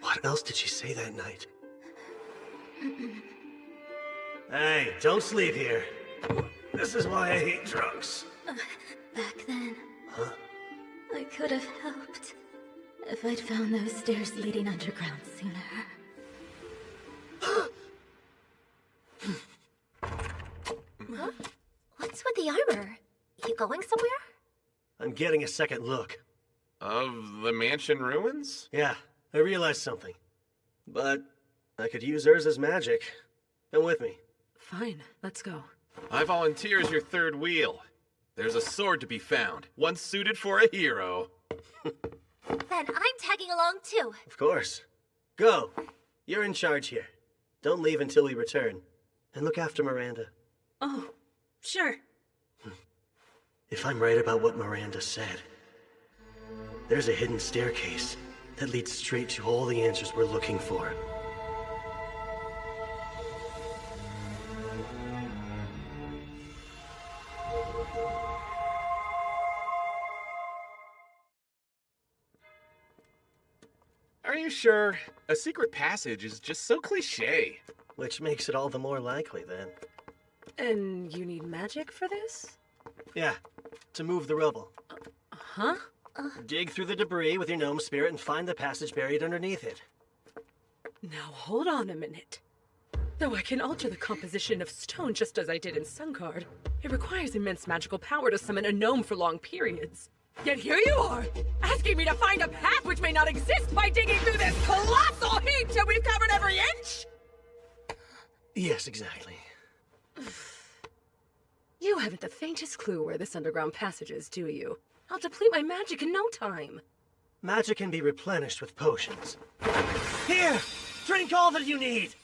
What else did she say that night? Hey, don't sleep here. This is why I hate drugs. Back then, Huh? I could have helped. If I'd found those stairs leading underground sooner. Huh? What's with the armor? You going somewhere? I'm getting a second look. Of the mansion ruins? Yeah, I realized something. But I could use Urza's magic. Come with me. Fine, let's go. I volunteer as your third wheel. There's a sword to be found, one suited for a hero. Then I'm tagging along too. Of course. Go. You're in charge here. Don't leave until we return. And look after Miranda. Oh, sure. If I'm right about what Miranda said, there's a hidden staircase that leads straight to all the answers we're looking for. Are you sure? A secret passage is just so cliché. Which makes it all the more likely, then. And you need magic for this? Yeah, to move the rubble. Huh? Dig through the debris with your gnome spirit and find the passage buried underneath it. Now hold on a minute. Though I can alter the composition of stone just as I did in Suncard, it requires immense magical power to summon a gnome for long periods. Yet here you are, asking me to find a path which may not exist by digging through this colossal heap till we've covered every inch? Yes, exactly. You haven't the faintest clue where this underground passage is, do you? I'll deplete my magic in no time. Magic can be replenished with potions. Here! Drink all that you need!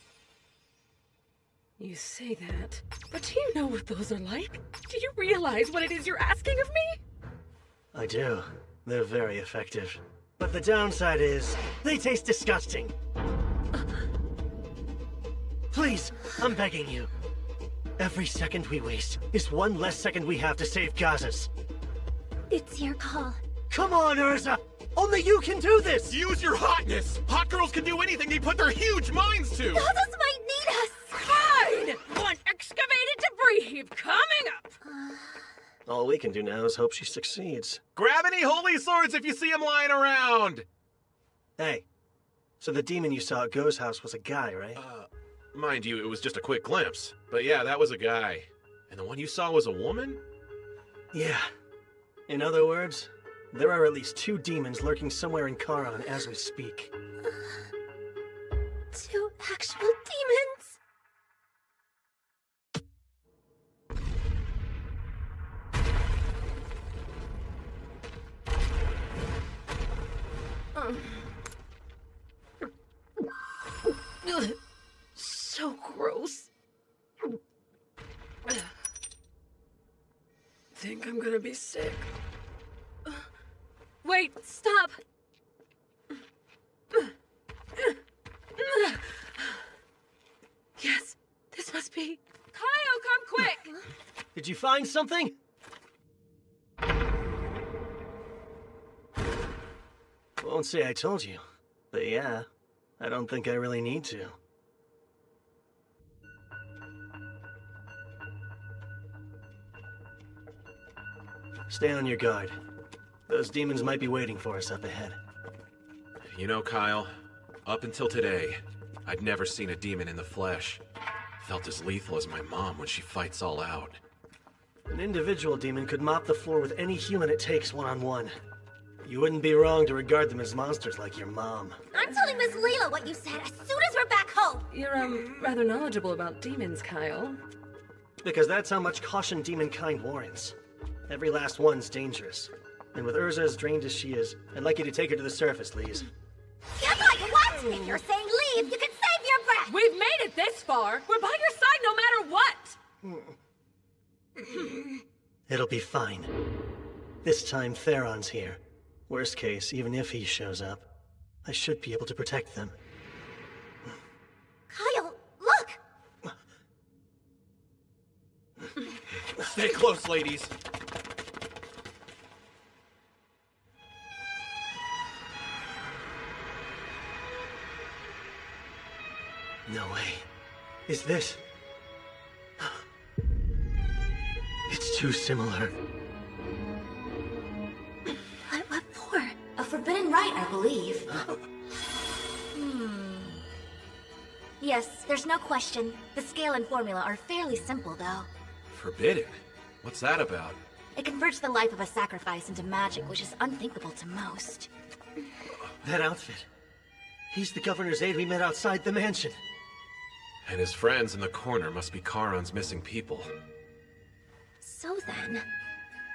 You say that, but do you know what those are like? Do you realize what it is you're asking of me? I do. They're very effective. But the downside is, they taste disgusting. Please, I'm begging you. Every second we waste is one less second we have to save Gazas. It's your call. Come on, Urza! Only you can do this! Use your hotness! Hot girls can do anything they put their huge minds to! Others might need us! Fine! One excavated debris heap coming up! All we can do now is hope she succeeds. Grab any holy swords if you see them lying around! Hey, so the demon you saw at Go's house was a guy, right? Mind you, it was just a quick glimpse. But yeah, that was a guy. And the one you saw was a woman? Yeah. In other words, there are at least 2 demons lurking somewhere in Karan as we speak. 2 actual demons? So gross. Think I'm gonna be sick. Wait, stop! Yes, this must be... Kyle, come quick! Did you find something? Won't say I told you, but yeah, I don't think I really need to. Stay on your guard. Those demons might be waiting for us up ahead. You know, Kyle, up until today, I'd never seen a demon in the flesh. Felt as lethal as my mom when she fights all out. An individual demon could mop the floor with any human it takes one-on-one. You wouldn't be wrong to regard them as monsters like your mom. I'm telling Miss Leela what you said as soon as we're back home! You're, rather knowledgeable about demons, Kyle. Because that's how much caution demonkind warrants. Every last one's dangerous. And with Urza as drained as she is, I'd like you to take her to the surface, Lise. You're like, what? If you're saying leave, you can save your breath! We've made it this far! We're by your side no matter what! It'll be fine. This time, Theron's here. Worst case, even if he shows up, I should be able to protect them. Kyle, look! Stay close, ladies. No way. Is this... It's too similar. What for? A forbidden rite, I believe. Yes, there's no question. The scale and formula are fairly simple, though. Forbidden? What's that about? It converts the life of a sacrifice into magic, which is unthinkable to most. That outfit. He's the governor's aide we met outside the mansion. And his friends in the corner must be Karan's missing people. So then,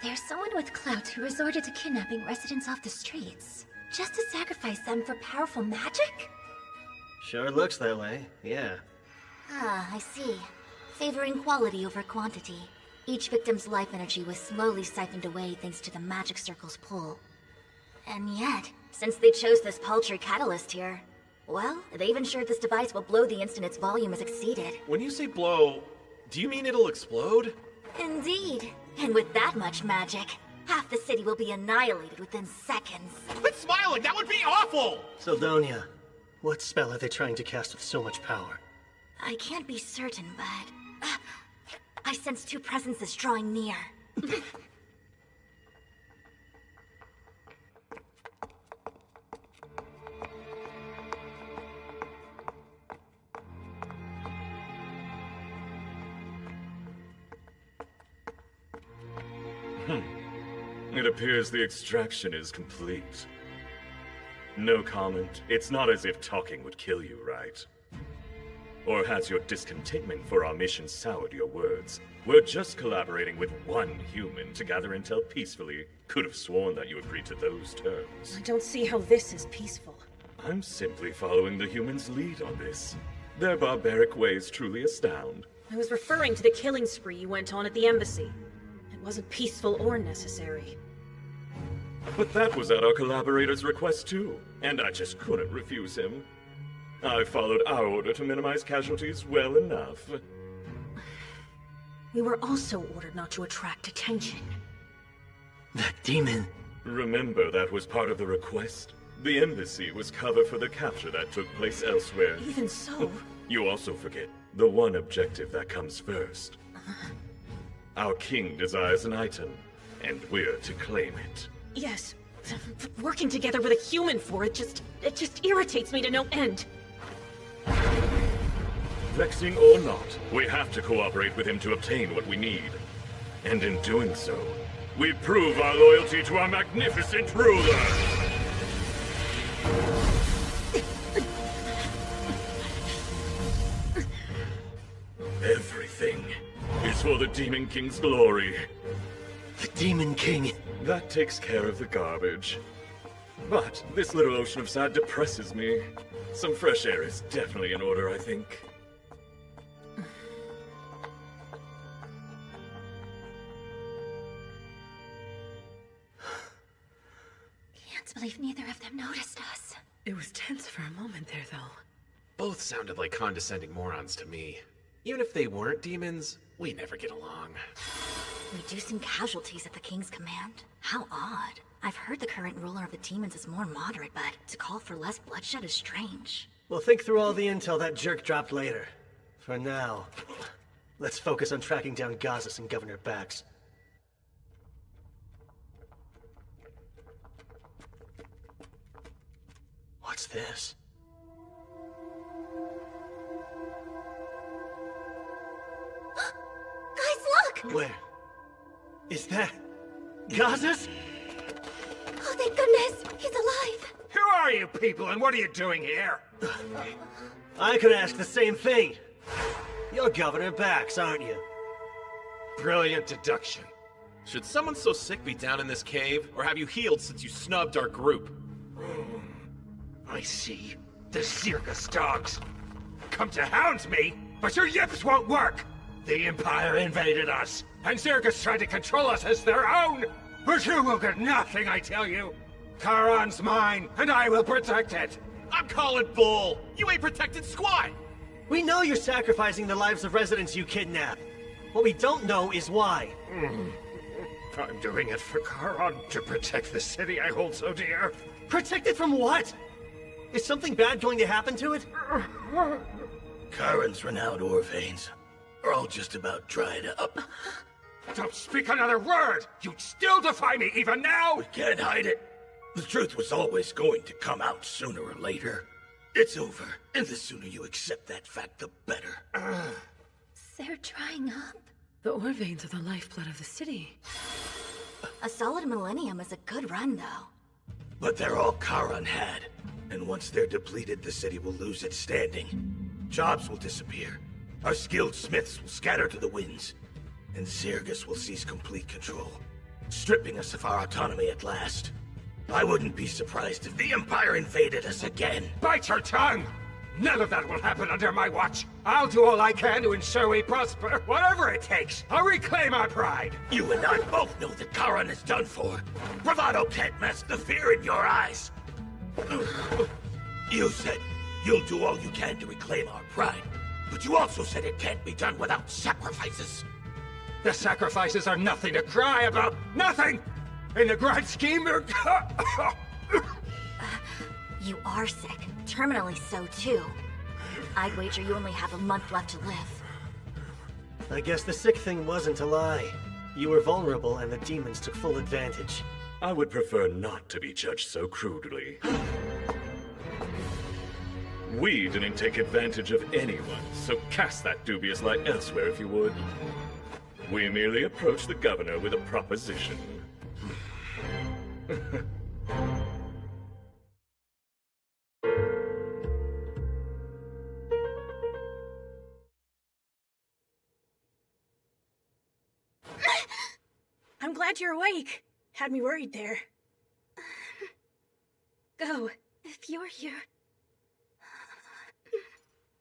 there's someone with clout who resorted to kidnapping residents off the streets, just to sacrifice them for powerful magic? Sure looks that way, yeah. Ah, I see. Favoring quality over quantity. Each victim's life energy was slowly siphoned away thanks to the magic circle's pull. And yet, since they chose this paltry catalyst here, well, they've ensured this device will blow the instant its volume is exceeded. When you say blow, do you mean it'll explode? Indeed. And with that much magic, half the city will be annihilated within seconds. Quit smiling! That would be awful! Sildonia, what spell are they trying to cast with so much power? I can't be certain, but... I sense 2 presences drawing near. It appears the extraction is complete. No comment. It's not as if talking would kill you, right? Or has your discontentment for our mission soured your words? We're just collaborating with one human to gather intel peacefully. Could have sworn that you agreed to those terms. I don't see how this is peaceful. I'm simply following the humans' lead on this. Their barbaric ways truly astound. I was referring to the killing spree you went on at the embassy. It wasn't peaceful or necessary. But that was at our collaborator's request too, and I just couldn't refuse him. I followed our order to minimize casualties well enough. We were also ordered not to attract attention. That demon. Remember, that was part of the request. The embassy was cover for the capture that took place elsewhere. Even so... You also forget the one objective that comes first. Our king desires an item, and we're to claim it. Yes. Working together with a human for it just irritates me to no end. Vexing or not, we have to cooperate with him to obtain what we need. And in doing so, we prove our loyalty to our magnificent ruler! Everything is for the Demon King's glory. The Demon King? That takes care of the garbage. But this little ocean of sad depresses me. Some fresh air is definitely in order, I think. Can't believe neither of them noticed us. It was tense for a moment there, though. Both sounded like condescending morons to me. Even if they weren't demons, we never get along. Reducing casualties at the king's command? How odd. I've heard the current ruler of the demons is more moderate, but to call for less bloodshed is strange. We'll think through all the intel that jerk dropped later. For now, let's focus on tracking down Gazas and Governor Bax. What's this? Guys, look! Where? Is that... Gazas? Oh, thank goodness! He's alive! Who are you people, and what are you doing here? I could ask the same thing. You're Governor Bax, aren't you? Brilliant deduction. Should someone so sick be down in this cave, or have you healed since you snubbed our group? I see. The circus dogs. Come to hound me, but your yips won't work! The Empire invaded us, and Circus tried to control us as their own! But you will get nothing, I tell you! Karan's mine, and I will protect it! I'm calling bull! You ain't protected squat! We know you're sacrificing the lives of residents you kidnap. What we don't know is why. I'm doing it for Karan, to protect the city I hold so dear. Protect it from what? Is something bad going to happen to it? Karan's renowned ore veins are all just about dried up. Don't speak another word! You'd still defy me even now! We can't hide it. The truth was always going to come out sooner or later. It's over, and the sooner you accept that fact, the better. They're drying up. The ore veins are the lifeblood of the city. A solid millennium is a good run, though. But they're all Karan had. And once they're depleted, the city will lose its standing. Jobs will disappear. Our skilled smiths will scatter to the winds. And Zirgus will seize complete control, stripping us of our autonomy at last. I wouldn't be surprised if the Empire invaded us again. Bite your tongue! None of that will happen under my watch. I'll do all I can to ensure we prosper, whatever it takes. I'll reclaim our pride. You and I both know that Karan is done for. Bravado can't mask the fear in your eyes. You said you'll do all you can to reclaim our pride, but you also said it can't be done without sacrifices. The sacrifices are nothing to cry about. Nothing! In the grand scheme, they're... You are sick. Terminally so, too. I'd wager you only have a month left to live. I guess the sick thing wasn't a lie. You were vulnerable and the demons took full advantage. I would prefer not to be judged so crudely. We didn't take advantage of anyone, so cast that dubious light elsewhere if you would. We merely approached the governor with a proposition. I'm glad you're awake. Had me worried there. Go. If you're here...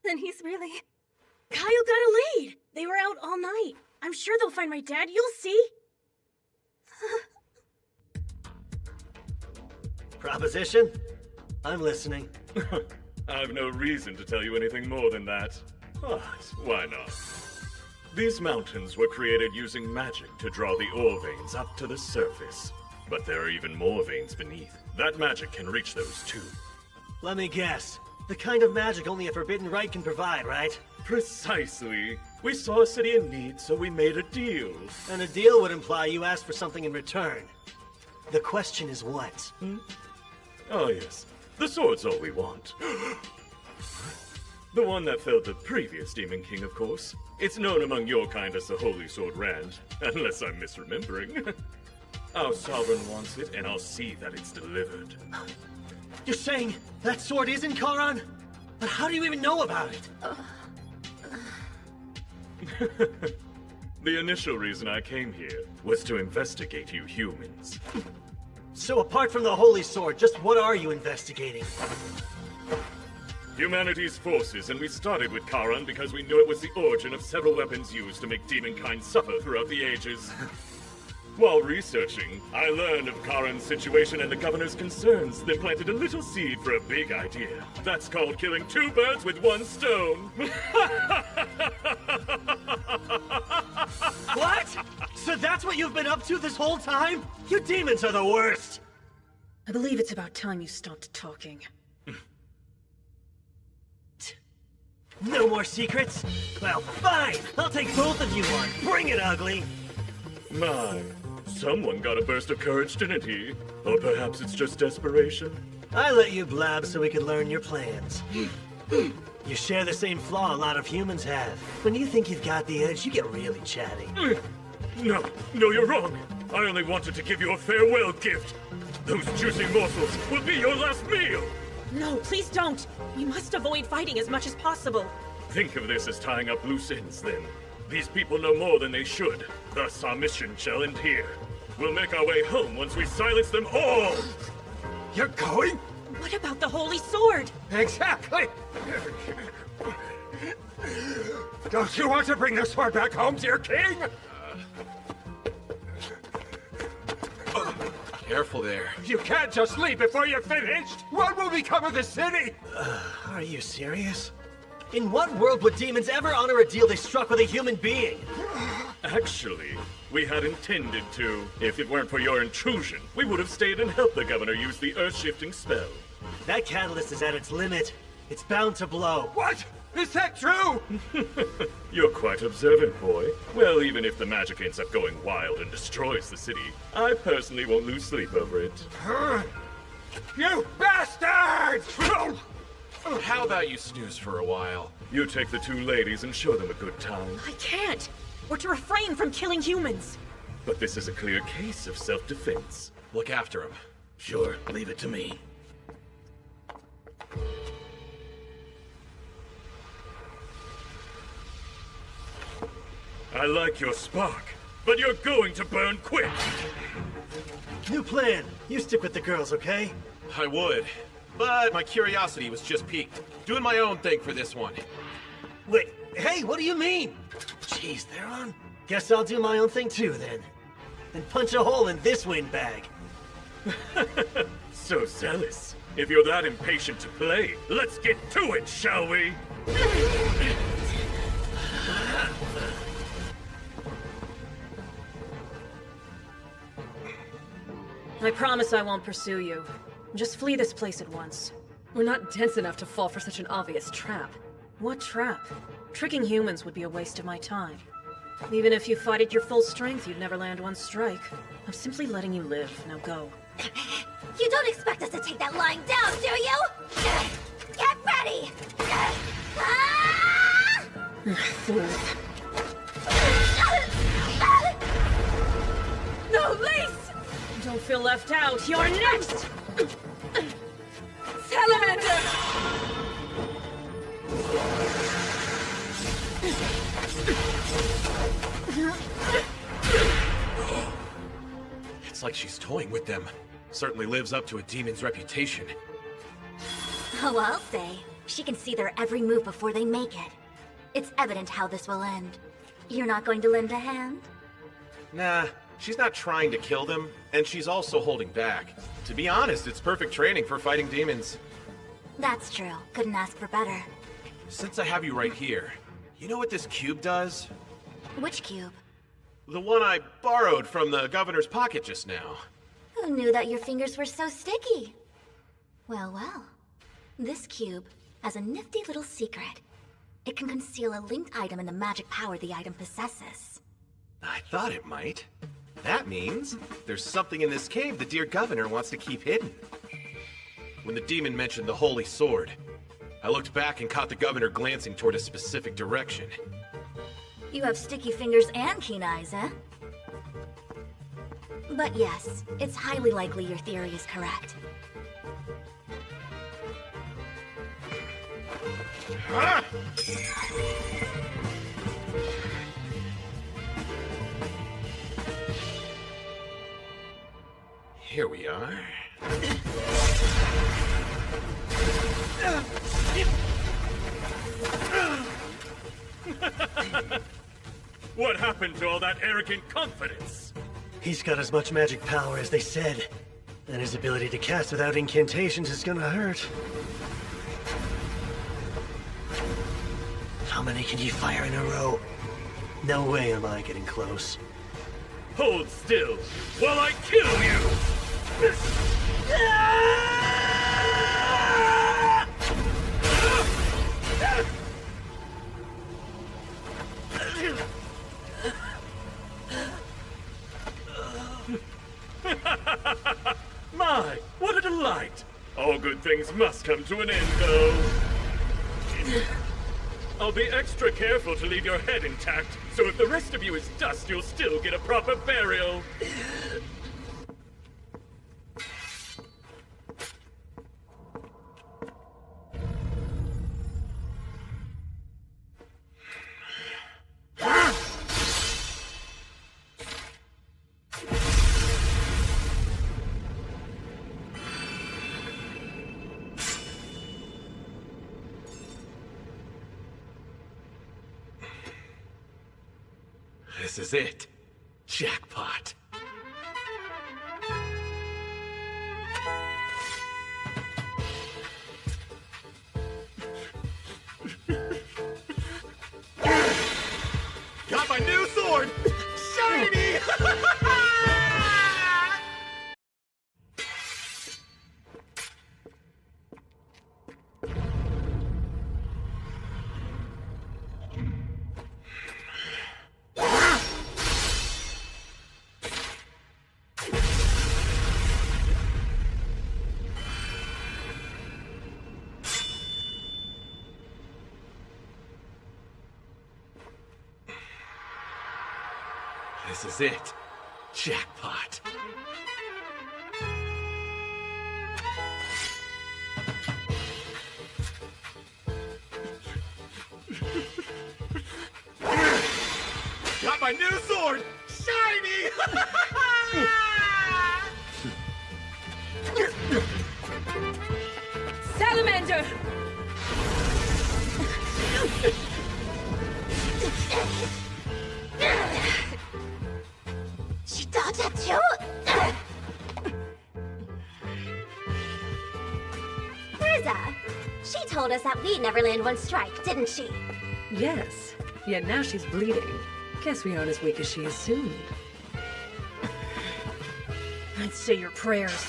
then he's really... Kyle got a lead. They were out all night. I'm sure they'll find my dad. You'll see. Proposition? I'm listening. I've no reason to tell you anything more than that. But why not? These mountains were created using magic to draw the ore veins up to the surface. But there are even more veins beneath. That magic can reach those too. Let me guess. The kind of magic only a forbidden right can provide, right? Precisely. We saw a city in need, so we made a deal. And a deal would imply you asked for something in return. The question is what? Oh yes, the sword's all we want. The one that felled the previous Demon King, of course. It's known among your kind as the Holy Sword Rand, unless I'm misremembering. Our sovereign wants it, and I'll see that it's delivered. You're saying that sword is in Karan? But how do you even know about it? The initial reason I came here was to investigate you humans. So apart from the Holy Sword, just what are you investigating? Humanity's forces, and we started with Karan because we knew it was the origin of several weapons used to make demonkind suffer throughout the ages. While researching, I learned of Karan's situation and the governor's concerns, then planted a little seed for a big idea. That's called killing two birds with one stone. What? So that's what you've been up to this whole time? You demons are the worst! I believe it's about time you stopped talking. No more secrets? Well, fine! I'll take both of you on. Bring it, ugly! My, someone got a burst of courage, didn't he? Or perhaps it's just desperation? I let you blab so we could learn your plans. You share the same flaw a lot of humans have. When you think you've got the edge, you get really chatty. No, you're wrong. I only wanted to give you a farewell gift. Those juicy morsels will be your last meal! No, please don't! We must avoid fighting as much as possible. Think of this as tying up loose ends, then. These people know more than they should. Thus, our mission shall end here. We'll make our way home once we silence them all! You're going? What about the Holy Sword? Exactly! Don't you want to bring the sword back home, dear king? Careful there. You can't just leave before you're finished! What will become of the city? Are you serious? In what world would demons ever honor a deal they struck with a human being? Actually, we had intended to. If it weren't for your intrusion, we would have stayed and helped the governor use the earth-shifting spell. That catalyst is at its limit. It's bound to blow. What? Is that true? You're quite observant, boy. Well, even if the magic ends up going wild and destroys the city, I personally won't lose sleep over it. You bastards! How about you snooze for a while? You take the two ladies and show them a good time. I can't! We're to refrain from killing humans! But this is a clear case of self-defense. Look after him. Sure, leave it to me. I like your spark, but you're going to burn quick! New plan. You stick with the girls, okay? I would, but my curiosity was just piqued. Doing my own thing for this one. Wait, hey, what do you mean? Jeez, they're on. Guess I'll do my own thing too, then. And punch a hole in this windbag. So zealous. If you're that impatient to play, let's get to it, shall we? I promise I won't pursue you. Just flee this place at once. We're not dense enough to fall for such an obvious trap. What trap? Tricking humans would be a waste of my time. Even if you fought at your full strength, you'd never land one strike. I'm simply letting you live. Now go. You don't expect us to take that lying down, do you? Get ready! No, Lace! Don't feel left out. You're next! Salamander! It's like she's toying with them. Certainly lives up to a demon's reputation. Oh, I'll say. She can see their every move before they make it. It's evident how this will end. You're not going to lend a hand? Nah, she's not trying to kill them, and she's also holding back. To be honest, it's perfect training for fighting demons. That's true. Couldn't ask for better. Since I have you right here, you know what this cube does? Which cube? The one I borrowed from the governor's pocket just now. Who knew that your fingers were so sticky? Well, well. This cube has a nifty little secret. It can conceal a linked item in the magic power the item possesses. I thought it might. That means there's something in this cave the dear governor wants to keep hidden. When the demon mentioned the holy sword, I looked back and caught the governor glancing toward a specific direction. You have sticky fingers and keen eyes, eh? But yes, it's highly likely your theory is correct. Ah! Here we are. What happened to all that arrogant confidence? He's got as much magic power as they said. And his ability to cast without incantations is gonna hurt. How many can you fire in a row? No way am I getting close. Hold still while I kill you! My, what a delight! All good things must come to an end, though. I'll be extra careful to leave your head intact, so if the rest of you is dust, you'll still get a proper burial. This is it. Jackpot. Got my new sword! Shiny! This is it. Jackpot. Got my new sword! Shiny! Salamander! She dodged at you? Riza, she told us that we'd never land one strike, didn't she? Yes, yet now she's bleeding. Guess we aren't as weak as she assumed. I'd say your prayers.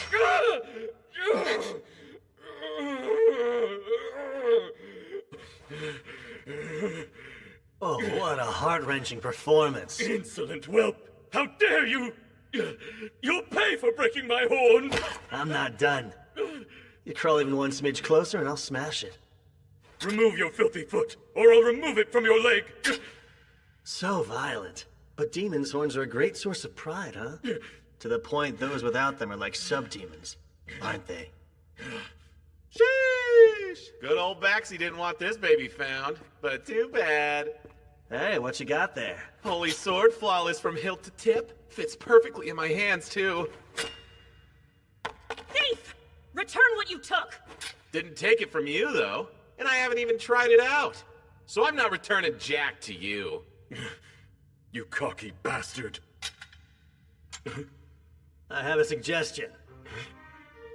Oh, what a heart-wrenching performance. Insolent whelp! How dare you! You'll pay for breaking my horn! I'm not done. You crawl even one smidge closer and I'll smash it. Remove your filthy foot, or I'll remove it from your leg! So violent. But demons' horns are a great source of pride, huh? To the point those without them are like sub-demons, aren't they? Sheesh! Good old Baxi didn't want this baby found, but too bad. Hey, what you got there? Holy sword, flawless from hilt to tip. Fits perfectly in my hands, too. Thief! Return what you took! Didn't take it from you, though. And I haven't even tried it out. So I'm not returning Jack to you. You cocky bastard. I have a suggestion.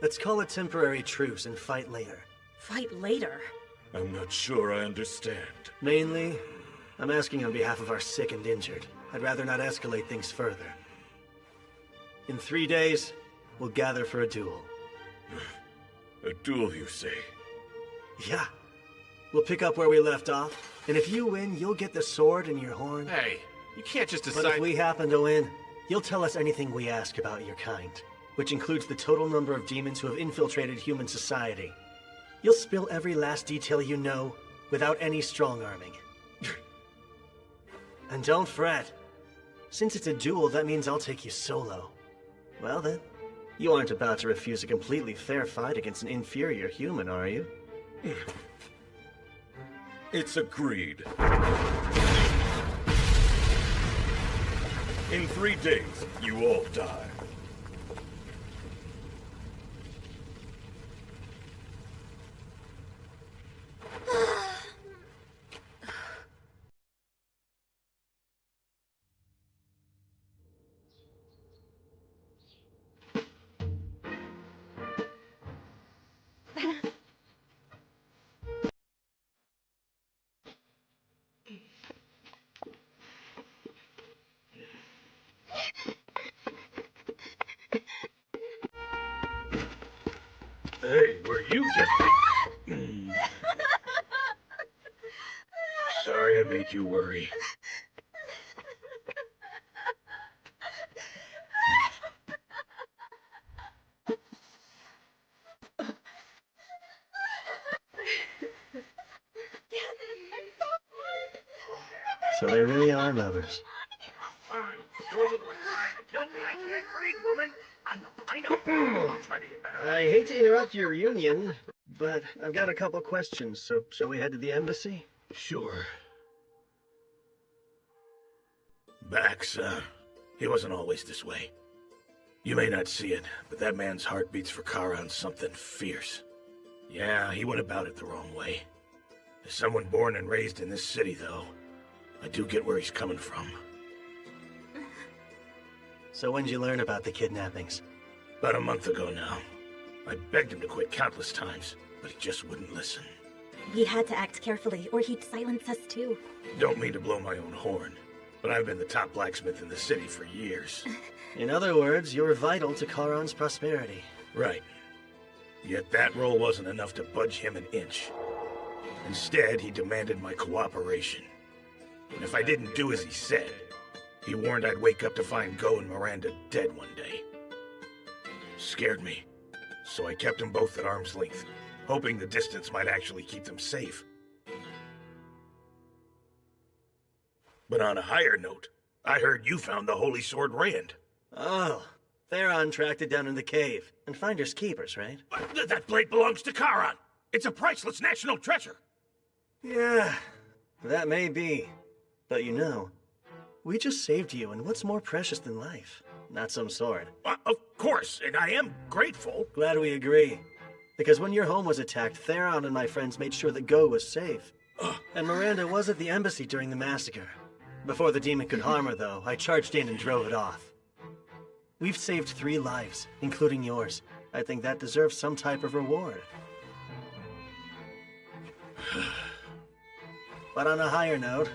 Let's call a temporary truce and fight later. Fight later? I'm not sure I understand. Mainly, I'm asking on behalf of our sick and injured. I'd rather not escalate things further. In 3 days, we'll gather for a duel. A duel, you say? Yeah. We'll pick up where we left off, and if you win, you'll get the sword and your horn. Hey, you can't just decide... But if we happen to win, you'll tell us anything we ask about your kind, which includes the total number of demons who have infiltrated human society. You'll spill every last detail you know, without any strong-arming. And don't fret. Since it's a duel, that means I'll take you solo. Well then, you aren't about to refuse a completely fair fight against an inferior human, are you? It's agreed. In 3 days, you all die. Hey, were you just... Sorry I made you worry. So they really are lovers. I hate to interrupt your reunion, but I've got a couple questions, so shall we head to the embassy? Sure. Bax, he wasn't always this way. You may not see it, but that man's heart beats for Karan something fierce. Yeah, he went about it the wrong way. As someone born and raised in this city, though, I do get where he's coming from. So when'd you learn about the kidnappings? About a month ago now. I begged him to quit countless times, but he just wouldn't listen. We had to act carefully, or he'd silence us too. Don't mean to blow my own horn, but I've been the top blacksmith in the city for years. In other words, you're vital to Karan's prosperity. Right. Yet that role wasn't enough to budge him an inch. Instead, he demanded my cooperation. And if I didn't do as he said, he warned I'd wake up to find Go and Miranda dead one day. Scared me, so I kept them both at arm's length, hoping the distance might actually keep them safe. But on a higher note, I heard you found the Holy Sword Rand. Oh, Theron tracked it down in the cave. And finders keepers, right? That blade belongs to Karan. It's a priceless national treasure. Yeah, that may be. But you know, we just saved you, and what's more precious than life? Not some sword. Of course, and I am grateful. Glad we agree. Because when your home was attacked, Theron and my friends made sure that Go was safe. And Miranda was at the embassy during the massacre. Before the demon could harm her, though, I charged in and drove it off. We've saved 3 lives, including yours. I think that deserves some type of reward. But on a higher note,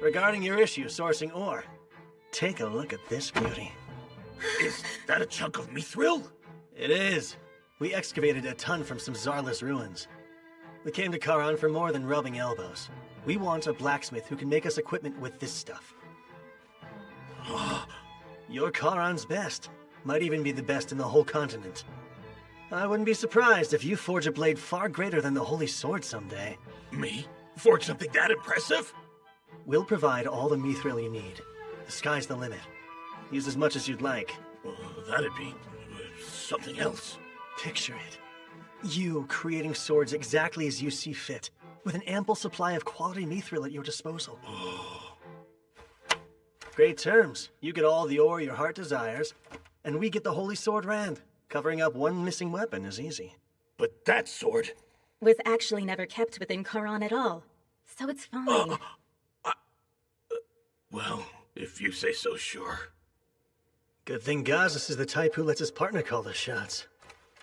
regarding your issue sourcing ore, take a look at this beauty. Is that a chunk of mithril? It is. We excavated a ton from some Zarless ruins. We came to Karan for more than rubbing elbows. We want a blacksmith who can make us equipment with this stuff. You're Karan's best. Might even be the best in the whole continent. I wouldn't be surprised if you forge a blade far greater than the Holy Sword someday. Me? Forge something that impressive? We'll provide all the mithril you need. The sky's the limit. Use as much as you'd like. That'd be something else. Picture it. You creating swords exactly as you see fit, with an ample supply of quality mithril at your disposal. Great terms. You get all the ore your heart desires, and we get the Holy Sword Rand. Covering up one missing weapon is easy. But that sword... was actually never kept within Karan at all. So it's fine. Well, if you say so, sure. Good thing Gazis is the type who lets his partner call the shots.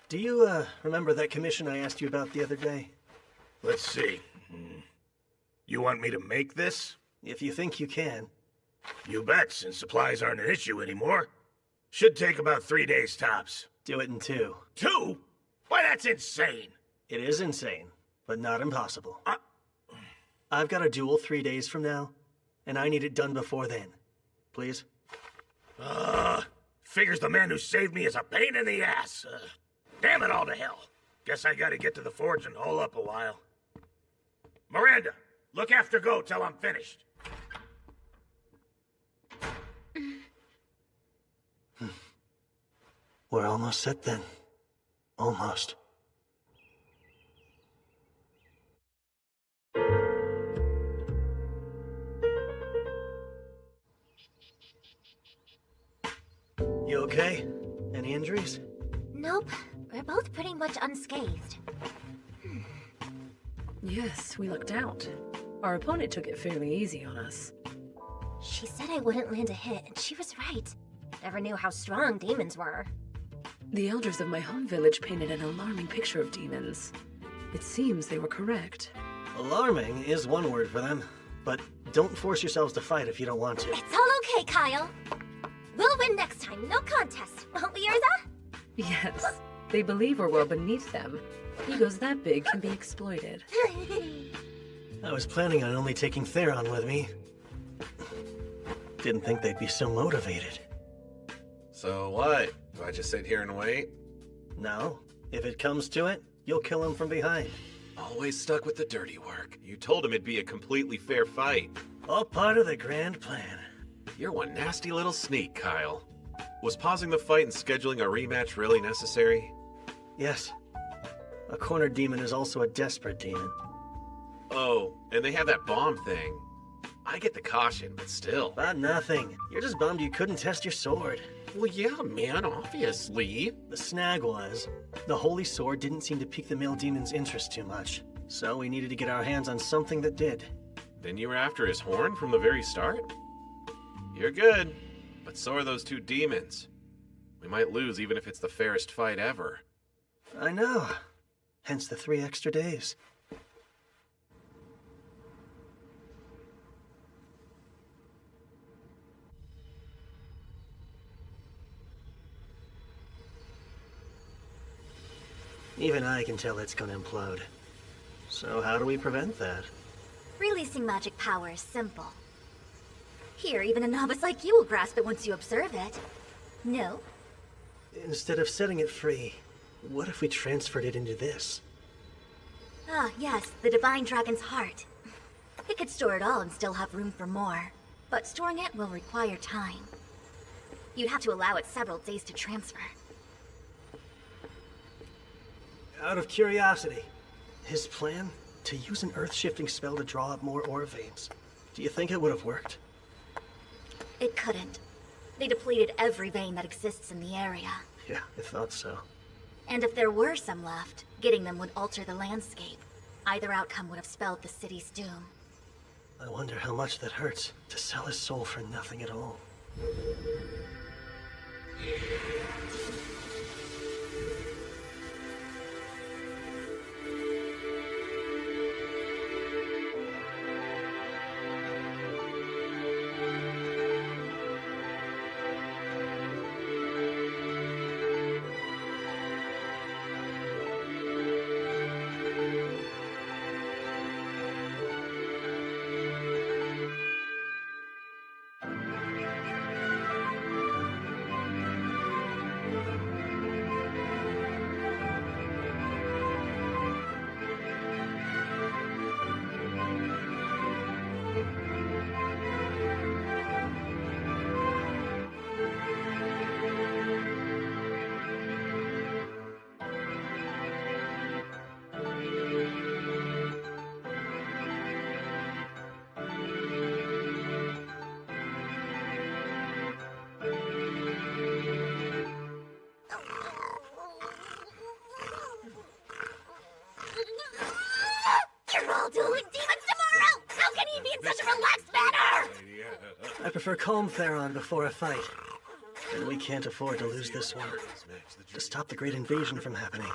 Do you, remember that commission I asked you about the other day? Let's see. You want me to make this? If you think you can. You bet, since supplies aren't an issue anymore. Should take about 3 days tops. Do it in 2. 2? Why, that's insane! It is insane, but not impossible. I've got a duel 3 days from now, and I need it done before then. Please? Figures the man who saved me is a pain in the ass. Damn it all to hell. Guess I gotta get to the forge and hole up a while. Miranda, look after Go till I'm finished. We're almost set then. Almost. You okay? Any injuries? Nope. We're both pretty much unscathed. Yes, we lucked out. Our opponent took it fairly easy on us. She said I wouldn't land a hit, and she was right. Never knew how strong demons were. The elders of my home village painted an alarming picture of demons. It seems they were correct. Alarming is one word for them, but don't force yourselves to fight if you don't want to. It's all okay, Kyle. We'll win next time, no contest, won't we, Urza? Yes, they believe we're well beneath them. Egos that big can be exploited. I was planning on only taking Theron with me. Didn't think they'd be so motivated. So what? Do I just sit here and wait? No. If it comes to it, you'll kill him from behind. Always stuck with the dirty work. You told him it'd be a completely fair fight. All part of the grand plan. You're one nasty little sneak, Kyle. Was pausing the fight and scheduling a rematch really necessary? Yes. A cornered demon is also a desperate demon. Oh, and they have that bomb thing. I get the caution, but still. About nothing. You're just bummed you couldn't test your sword. Well, yeah, man, obviously. The snag was, the Holy Sword didn't seem to pique the male demon's interest too much. So we needed to get our hands on something that did. Then you were after his horn from the very start? You're good, but so are those 2 demons. We might lose even if it's the fairest fight ever. I know. Hence the 3 extra days. Even I can tell it's gonna implode. So how do we prevent that? Releasing magic power is simple. Here, even a novice like you will grasp it once you observe it. No? Instead of setting it free, what if we transferred it into this? Ah, yes, the Divine Dragon's Heart. It could store it all and still have room for more. But storing it will require time. You'd have to allow it several days to transfer. Out of curiosity, his plan? To use an earth-shifting spell to draw up more ore veins. Do you think it would have worked? It couldn't. They depleted every vein that exists in the area. Yeah, I thought so. And if there were some left, getting them would alter the landscape. Either outcome would have spelled the city's doom. I wonder how much that hurts, to sell his soul for nothing at all. I prefer calm Theron before a fight. And we can't afford to lose this one. To stop the Great Invasion from happening,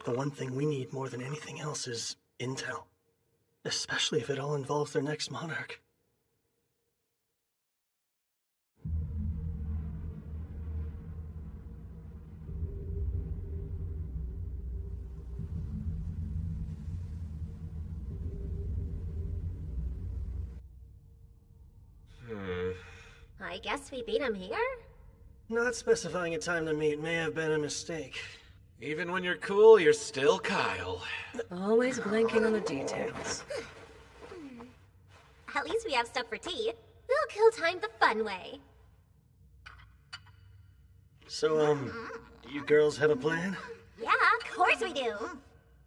the one thing we need more than anything else is intel. Especially if it all involves their next monarch. I guess we beat him here? Not specifying a time to meet may have been a mistake. Even when you're cool, you're still Kyle. Always blanking on the details. At least we have stuff for tea. We'll kill time the fun way. So, you girls have a plan? Yeah, of course we do.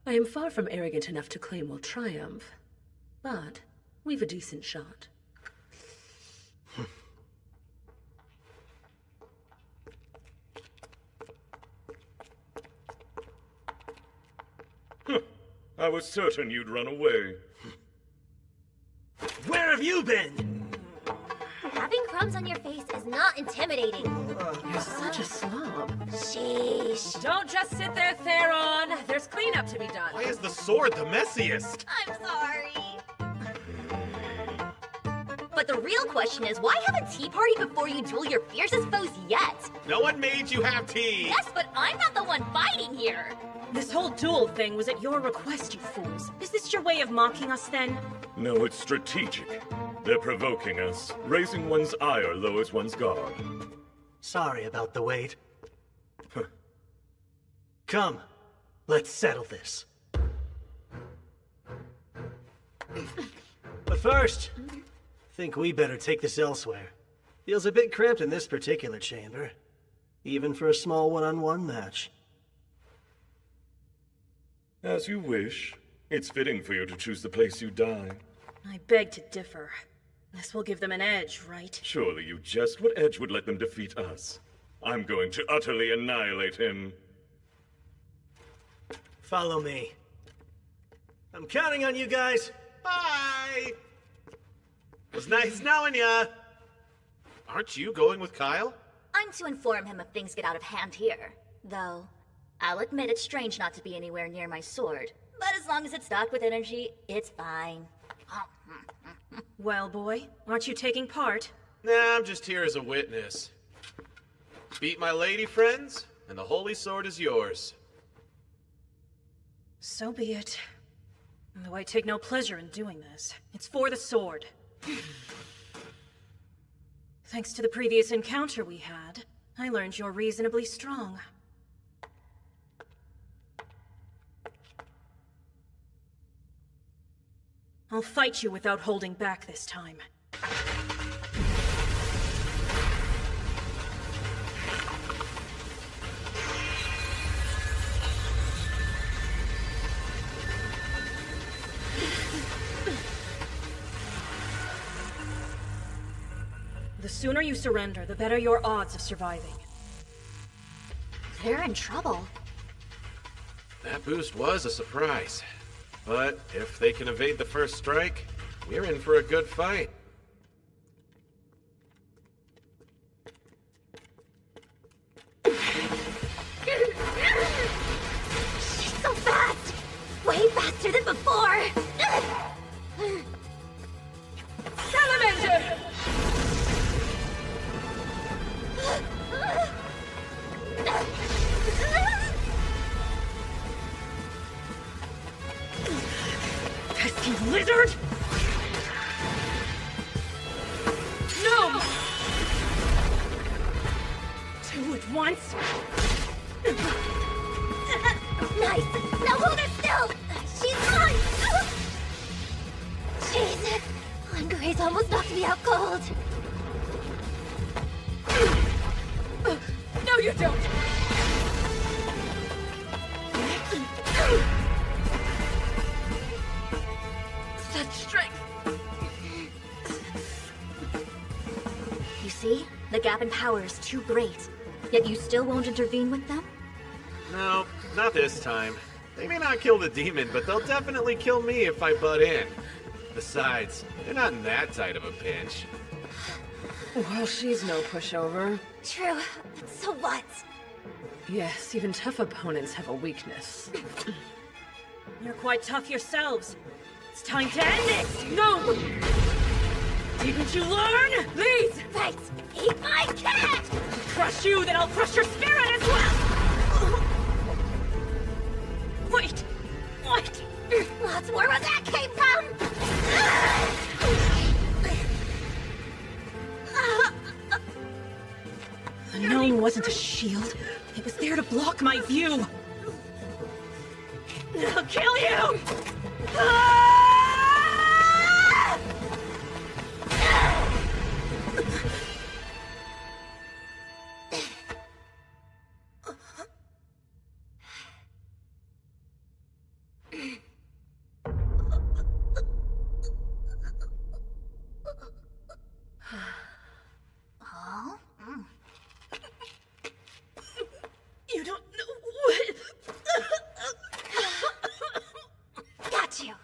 I am far from arrogant enough to claim we'll triumph, but we've a decent shot. I was certain you'd run away. Where have you been? Having crumbs on your face is not intimidating. You're such a slob. Sheesh. Don't just sit there, Theron. There's cleanup to be done. Why is the sword the messiest? I'm sorry. But the real question is, why have a tea party before you duel your fiercest foes yet? No one made you have tea! Yes, but I'm not the one fighting here! This whole duel thing was at your request, you fools. Is this your way of mocking us, then? No, it's strategic. They're provoking us. Raising one's ire lowers one's guard. Sorry about the wait. Come, let's settle this. But first, think we better take this elsewhere. Feels a bit cramped in this particular chamber. Even for a small one-on-one match. As you wish. It's fitting for you to choose the place you die. I beg to differ. This will give them an edge, right? Surely you jest. What edge would let them defeat us? I'm going to utterly annihilate him. Follow me. I'm counting on you guys. Bye! It was nice knowing ya. Aren't you going with Kyle? I'm to inform him if things get out of hand here. Though, I'll admit it's strange not to be anywhere near my sword. But as long as it's stocked with energy, it's fine. Well, boy, aren't you taking part? Nah, I'm just here as a witness. Beat my lady friends, and the holy sword is yours. So be it. Though I take no pleasure in doing this. It's for the sword. Thanks to the previous encounter we had, I learned you're reasonably strong. I'll fight you without holding back this time. The sooner you surrender, the better your odds of surviving. They're in trouble. That boost was a surprise. But if they can evade the first strike, we're in for a good fight. She's so fast! Way faster than before! Salamander! Pesky lizard! No! Two at once? Nice! Now hold her still! She's gone! Jeez! One graze almost knocked me out cold. No, you don't! Such strength! You see? The gap in power is too great. Yet you still won't intervene with them? No, not this time. They may not kill the demon, but they'll definitely kill me if I butt in. Besides, they're not in that tight of a pinch. Well, she's no pushover. True, but so what? Yes, even tough opponents have a weakness. You're quite tough yourselves. It's time to end this! No! Didn't you learn? Please! Thanks! Eat my cat! Crush you, then I'll crush your spirit as well! Wait! What? Lots more where that came from! wasn't a shield. It was there to block my view. I'll kill you! Ah! You don't know what... Got you.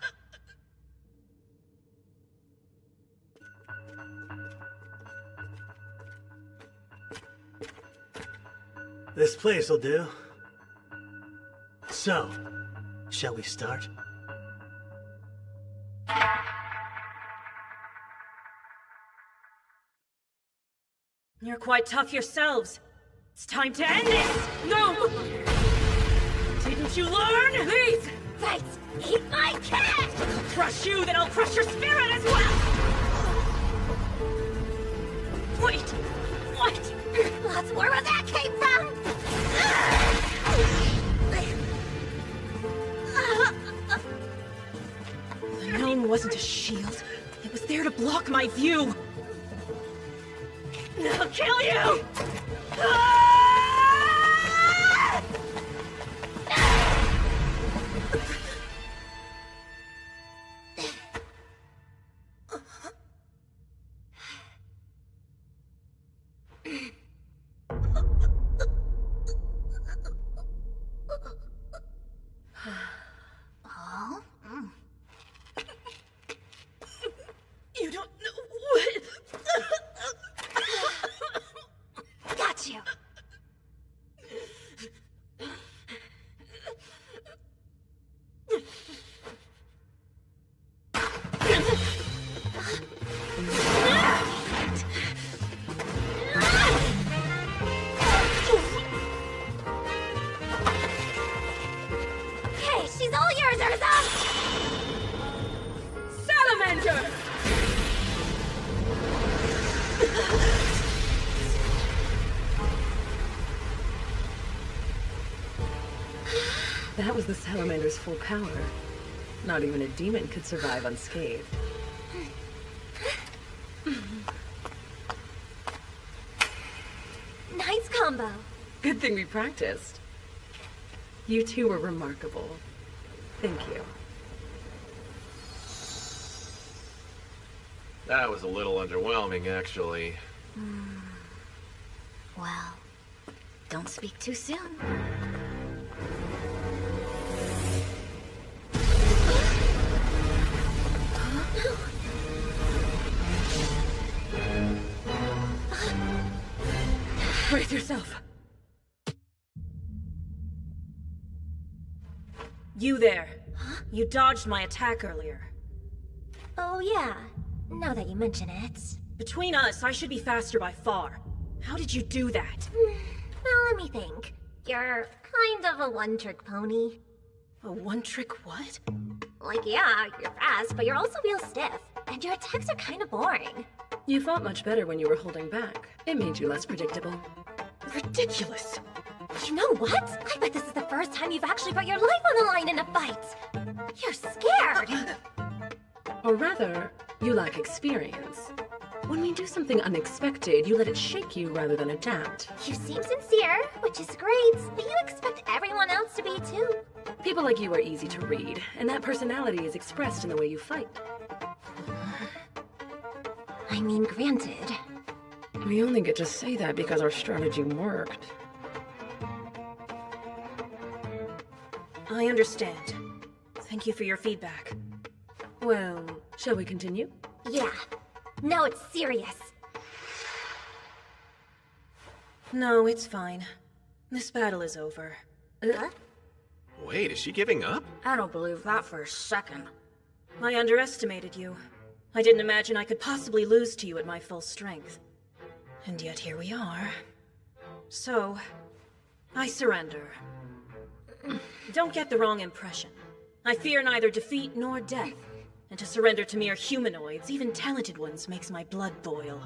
This place will do. So, shall we start? You're quite tough yourselves. It's time to end this! No! Didn't you learn? Please! Fight! Eat my cat! I'll crush you, then I'll crush your spirit as well! Wait! What? Lots more where that came from! The gnome wasn't a shield. It was there to block my view. I'll kill you! Ah! You don't know what... Got you. Hey, she's all yours, Urza! Salamander! That was the salamander's full power. Not even a demon could survive unscathed. Nice combo. Good thing we practiced. You two were remarkable. Thank you. That was a little underwhelming, actually. Well, don't speak too soon. Brace yourself. You there. Huh? You dodged my attack earlier. Oh yeah, now that you mention it. Between us, I should be faster by far. How did you do that? Well, let me think. You're kind of a one-trick pony. A one-trick what? Like, yeah, you're fast, but you're also real stiff. And your attacks are kind of boring. You fought much better when you were holding back. It made you less predictable. Ridiculous. You know what? I bet this is the first time you've actually put your life on the line in a fight. You're scared. Or rather, you lack experience. When we do something unexpected, you let it shake you rather than adapt. You seem sincere, which is great, but you expect everyone else to be too. People like you are easy to read, and that personality is expressed in the way you fight. I mean, granted. We only get to say that because our strategy worked. I understand. Thank you for your feedback. Well, shall we continue? Yeah. Now it's serious. No, it's fine. This battle is over. Huh? Wait, is she giving up? I don't believe that for a second. I underestimated you. I didn't imagine I could possibly lose to you at my full strength. And yet here we are. So, I surrender. Don't get the wrong impression. I fear neither defeat nor death. And to surrender to mere humanoids, even talented ones, makes my blood boil.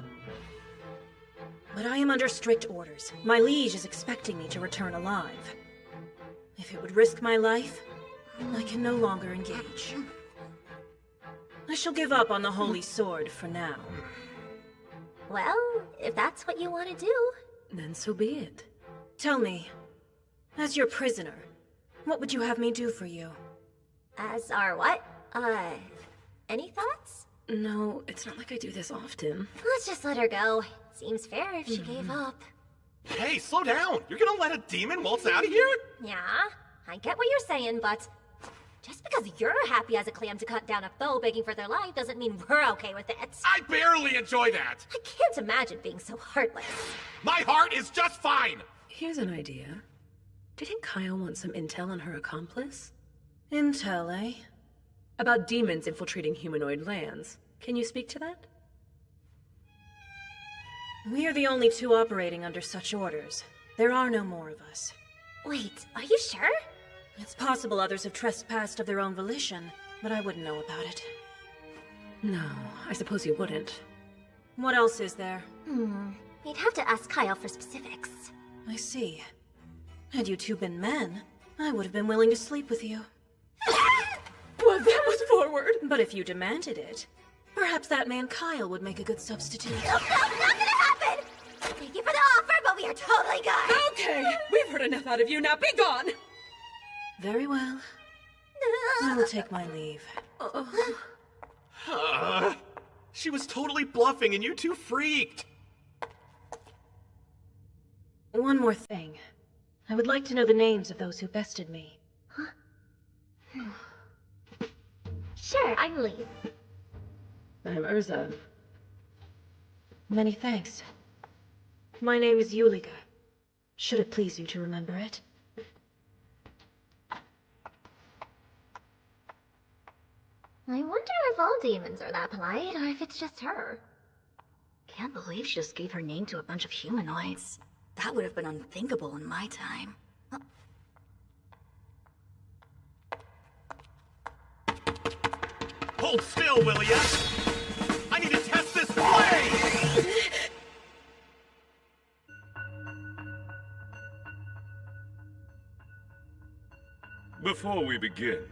But I am under strict orders. My liege is expecting me to return alive. If it would risk my life, I can no longer engage. I shall give up on the Holy Sword for now. Well, if that's what you want to do. Then so be it. Tell me, as your prisoner, what would you have me do for you? As our what? Any thoughts? No, it's not like I do this often. Let's just let her go. Seems fair if she gave up. Hey, slow down! You're gonna let a demon waltz out of here? Yeah, I get what you're saying, but just because you're happy as a clam to cut down a foe begging for their life doesn't mean we're okay with it. I barely enjoy that! I can't imagine being so heartless. My heart is just fine! Here's an idea. Didn't Kyle want some intel on her accomplice? Intel, eh? About demons infiltrating humanoid lands. Can you speak to that? We are the only two operating under such orders. There are no more of us. Wait, are you sure? It's possible others have trespassed of their own volition, but I wouldn't know about it. No, I suppose you wouldn't. What else is there? You'd have to ask Kyle for specifics. I see. Had you two been men, I would have been willing to sleep with you. Well, that was forward. But if you demanded it, perhaps that man Kyle would make a good substitute. Nope, not gonna happen! Thank you for the offer, but we are totally good! Okay, we've heard enough out of you, now be gone! Very well. I will take my leave. She was totally bluffing and you two freaked! One more thing. I would like to know the names of those who bested me. Sure, I'm Lee. I'm Urza. Many thanks. My name is Yuliga. Should it please you to remember it? I wonder if all demons are that polite, or if it's just her. Can't believe she just gave her name to a bunch of humanoids. That would have been unthinkable in my time. Hold still, will ya? I need to test this blade! Before we begin,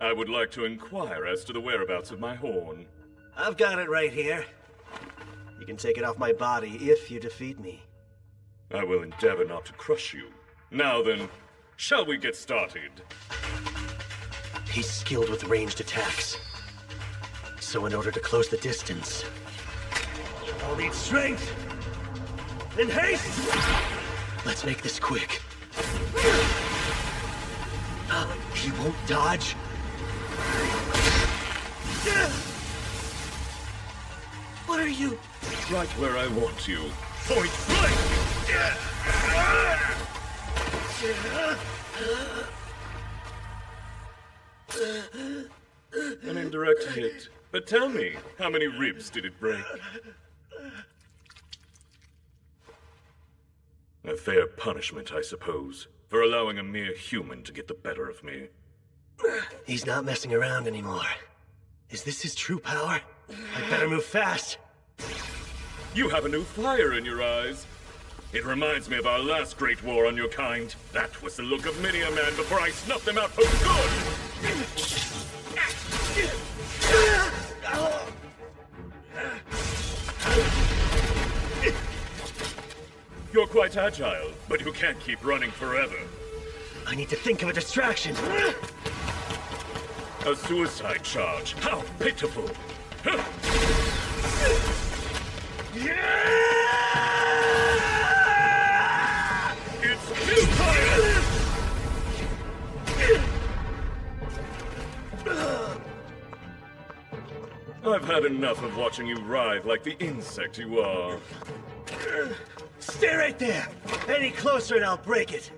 I would like to inquire as to the whereabouts of my horn. I've got it right here. You can take it off my body if you defeat me. I will endeavor not to crush you. Now then, shall we get started? He's skilled with ranged attacks. So in order to close the distance, I'll need strength and haste! Let's make this quick. He won't dodge. What are you? Right where I want you. Point blank! An indirect hit. But tell me, how many ribs did it break? A fair punishment, I suppose, for allowing a mere human to get the better of me. He's not messing around anymore. Is this his true power? I better move fast. You have a new fire in your eyes. It reminds me of our last great war on your kind. That was the look of many a man before I snuffed them out for good! You're quite agile, but you can't keep running forever. I need to think of a distraction. A suicide charge. How pitiful! It's futile! I've had enough of watching you writhe like the insect you are. Stay right there! Any closer and I'll break it!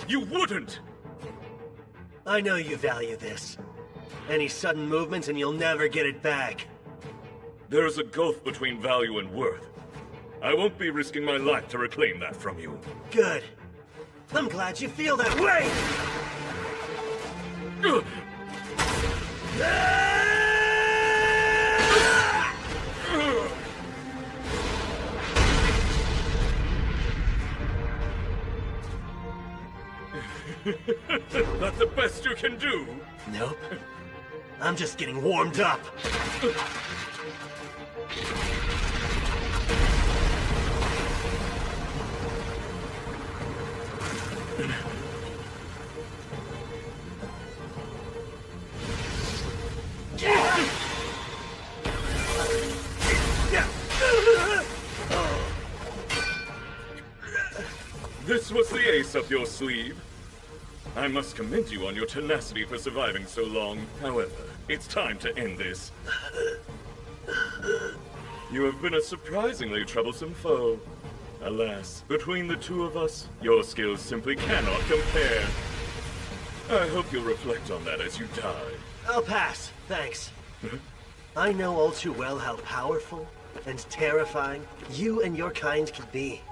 You wouldn't! I know you value this. Any sudden movements and you'll never get it back. There is a gulf between value and worth. I won't be risking my life to reclaim that from you. Good. I'm glad you feel that way! can do? Nope. I'm just getting warmed up. This was the ace up your sleeve. I must commend you on your tenacity for surviving so long. However, it's time to end this. You have been a surprisingly troublesome foe. Alas, between the two of us, your skills simply cannot compare. I hope you'll reflect on that as you die. I'll pass, thanks. I know all too well how powerful and terrifying you and your kind can be.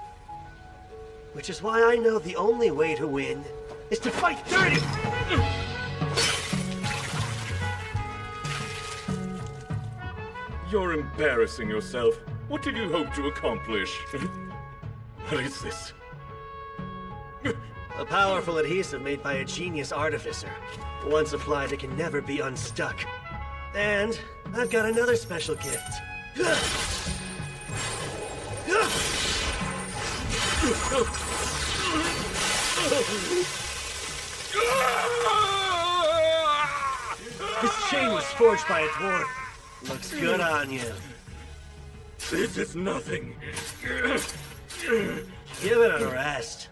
Which is why I know the only way to win is to fight dirty! You're embarrassing yourself. What did you hope to accomplish? What is this? A powerful adhesive made by a genius artificer. Once applied, it can never be unstuck. And I've got another special gift. This chain was forged by a dwarf. Looks good on you. This is nothing. Give it a rest.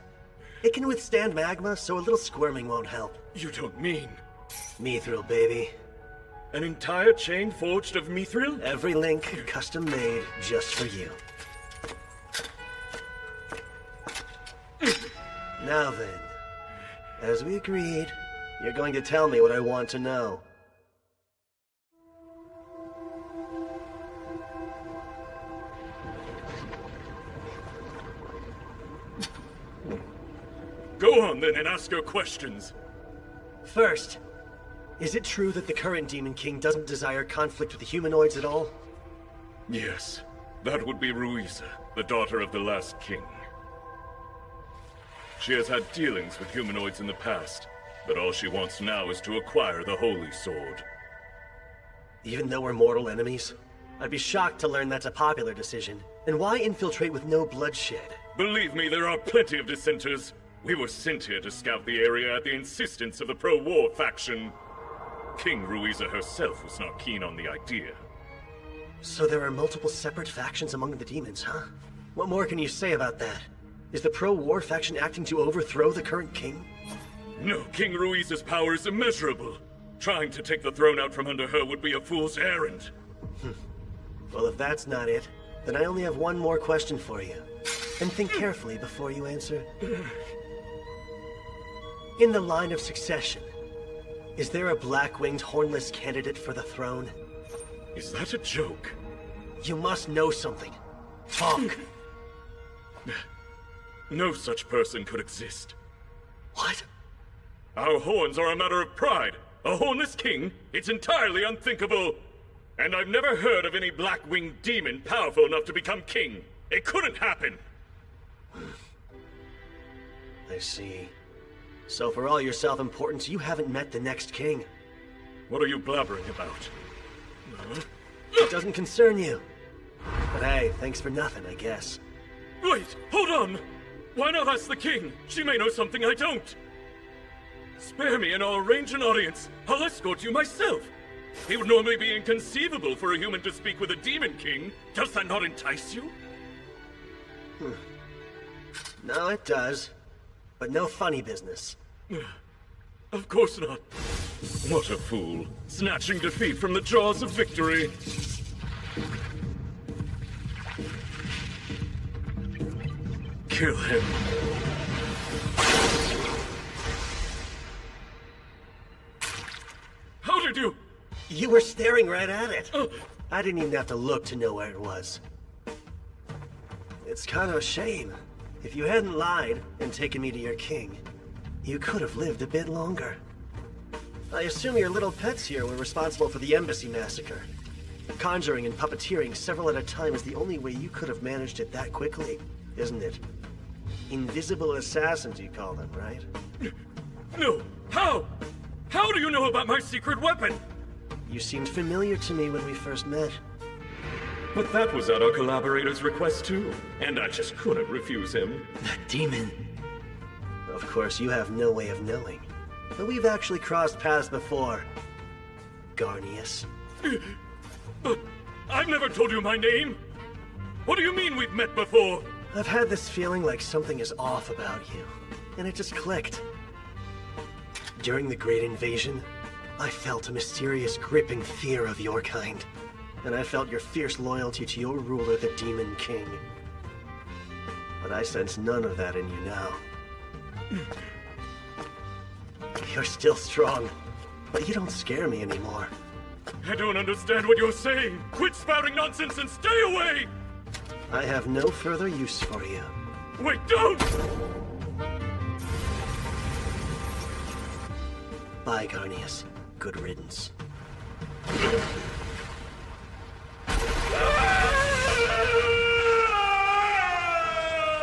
It can withstand magma, so a little squirming won't help. You don't mean... Mithril, baby. An entire chain forged of mithril? Every link custom made just for you. Now then, as we agreed, you're going to tell me what I want to know. Go on then and ask your questions. First, is it true that the current Demon King doesn't desire conflict with the humanoids at all? Yes, that would be Ruiza, the daughter of the last king. She has had dealings with humanoids in the past, but all she wants now is to acquire the Holy Sword. Even though we're mortal enemies? I'd be shocked to learn that's a popular decision. And why infiltrate with no bloodshed? Believe me, there are plenty of dissenters. We were sent here to scout the area at the insistence of the pro-war faction. King Ruiza herself was not keen on the idea. So there are multiple separate factions among the demons, huh? What more can you say about that? Is the pro-war faction acting to overthrow the current king? No, King Ruiza's power is immeasurable. Trying to take the throne out from under her would be a fool's errand. Well, if that's not it, then I only have one more question for you. And think carefully before you answer. In the line of succession, is there a black-winged hornless candidate for the throne? Is that a joke? You must know something. Talk. No such person could exist. What? Our horns are a matter of pride. A hornless king? It's entirely unthinkable. And I've never heard of any black-winged demon powerful enough to become king. It couldn't happen. I see. So for all your self-importance, you haven't met the next king. What are you blabbering about? It doesn't concern you. But hey, thanks for nothing, I guess. Wait, hold on! Why not ask the king? She may know something I don't. Spare me and I'll arrange an audience. I'll escort you myself. It would normally be inconceivable for a human to speak with a demon king. Does that not entice you? No, it does. But no funny business. Of course not. What a fool. Snatching defeat from the jaws of victory. Kill him. How did you... You were staring right at it. I didn't even have to look to know where it was. It's kind of a shame. If you hadn't lied and taken me to your king, you could have lived a bit longer. I assume your little pets here were responsible for the embassy massacre. Conjuring and puppeteering several at a time is the only way you could have managed it that quickly, isn't it? Invisible assassins, you call them, right? No! How? How do you know about my secret weapon? You seemed familiar to me when we first met. But that was at our collaborator's request too, and I just couldn't refuse him. That demon. Of course, you have no way of knowing. But we've actually crossed paths before. Garnius. But I've never told you my name. What do you mean we've met before? I've had this feeling like something is off about you, and it just clicked. During the Great Invasion, I felt a mysterious gripping fear of your kind, and I felt your fierce loyalty to your ruler, the Demon King. But I sense none of that in you now. You're still strong, but you don't scare me anymore. I don't understand what you're saying. Quit spouting nonsense and stay away! I have no further use for you. Wait, don't! Bye, Garnius. Good riddance.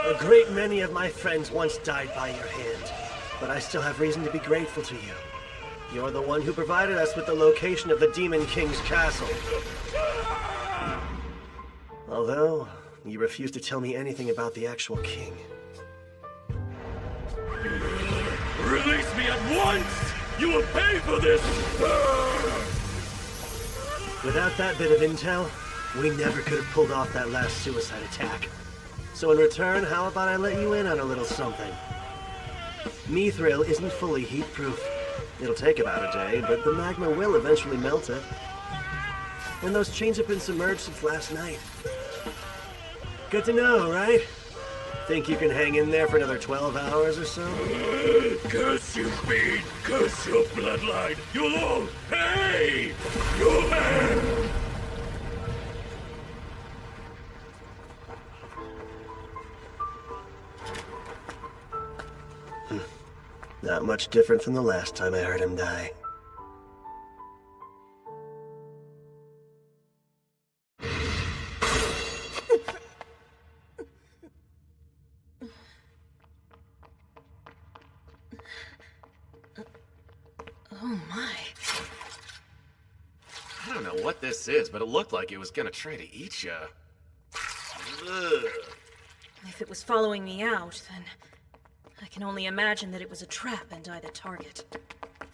A great many of my friends once died by your hand, but I still have reason to be grateful to you. You're the one who provided us with the location of the Demon King's castle. Although, you refuse to tell me anything about the actual king. Release me at once! You will pay for this! Without that bit of intel, we never could have pulled off that last suicide attack. So in return, how about I let you in on a little something? Mithril isn't fully heat-proof. It'll take about a day, but the magma will eventually melt it. And those chains have been submerged since last night. Good to know, right? Think you can hang in there for another 12 hours or so? Curse you, Bean! Curse your bloodline! You'll all pay! You'll pay! Not much different from the last time I heard him die. Oh my. I don't know what this is, but it looked like it was gonna try to eat you. If it was following me out, then I can only imagine that it was a trap and I the target.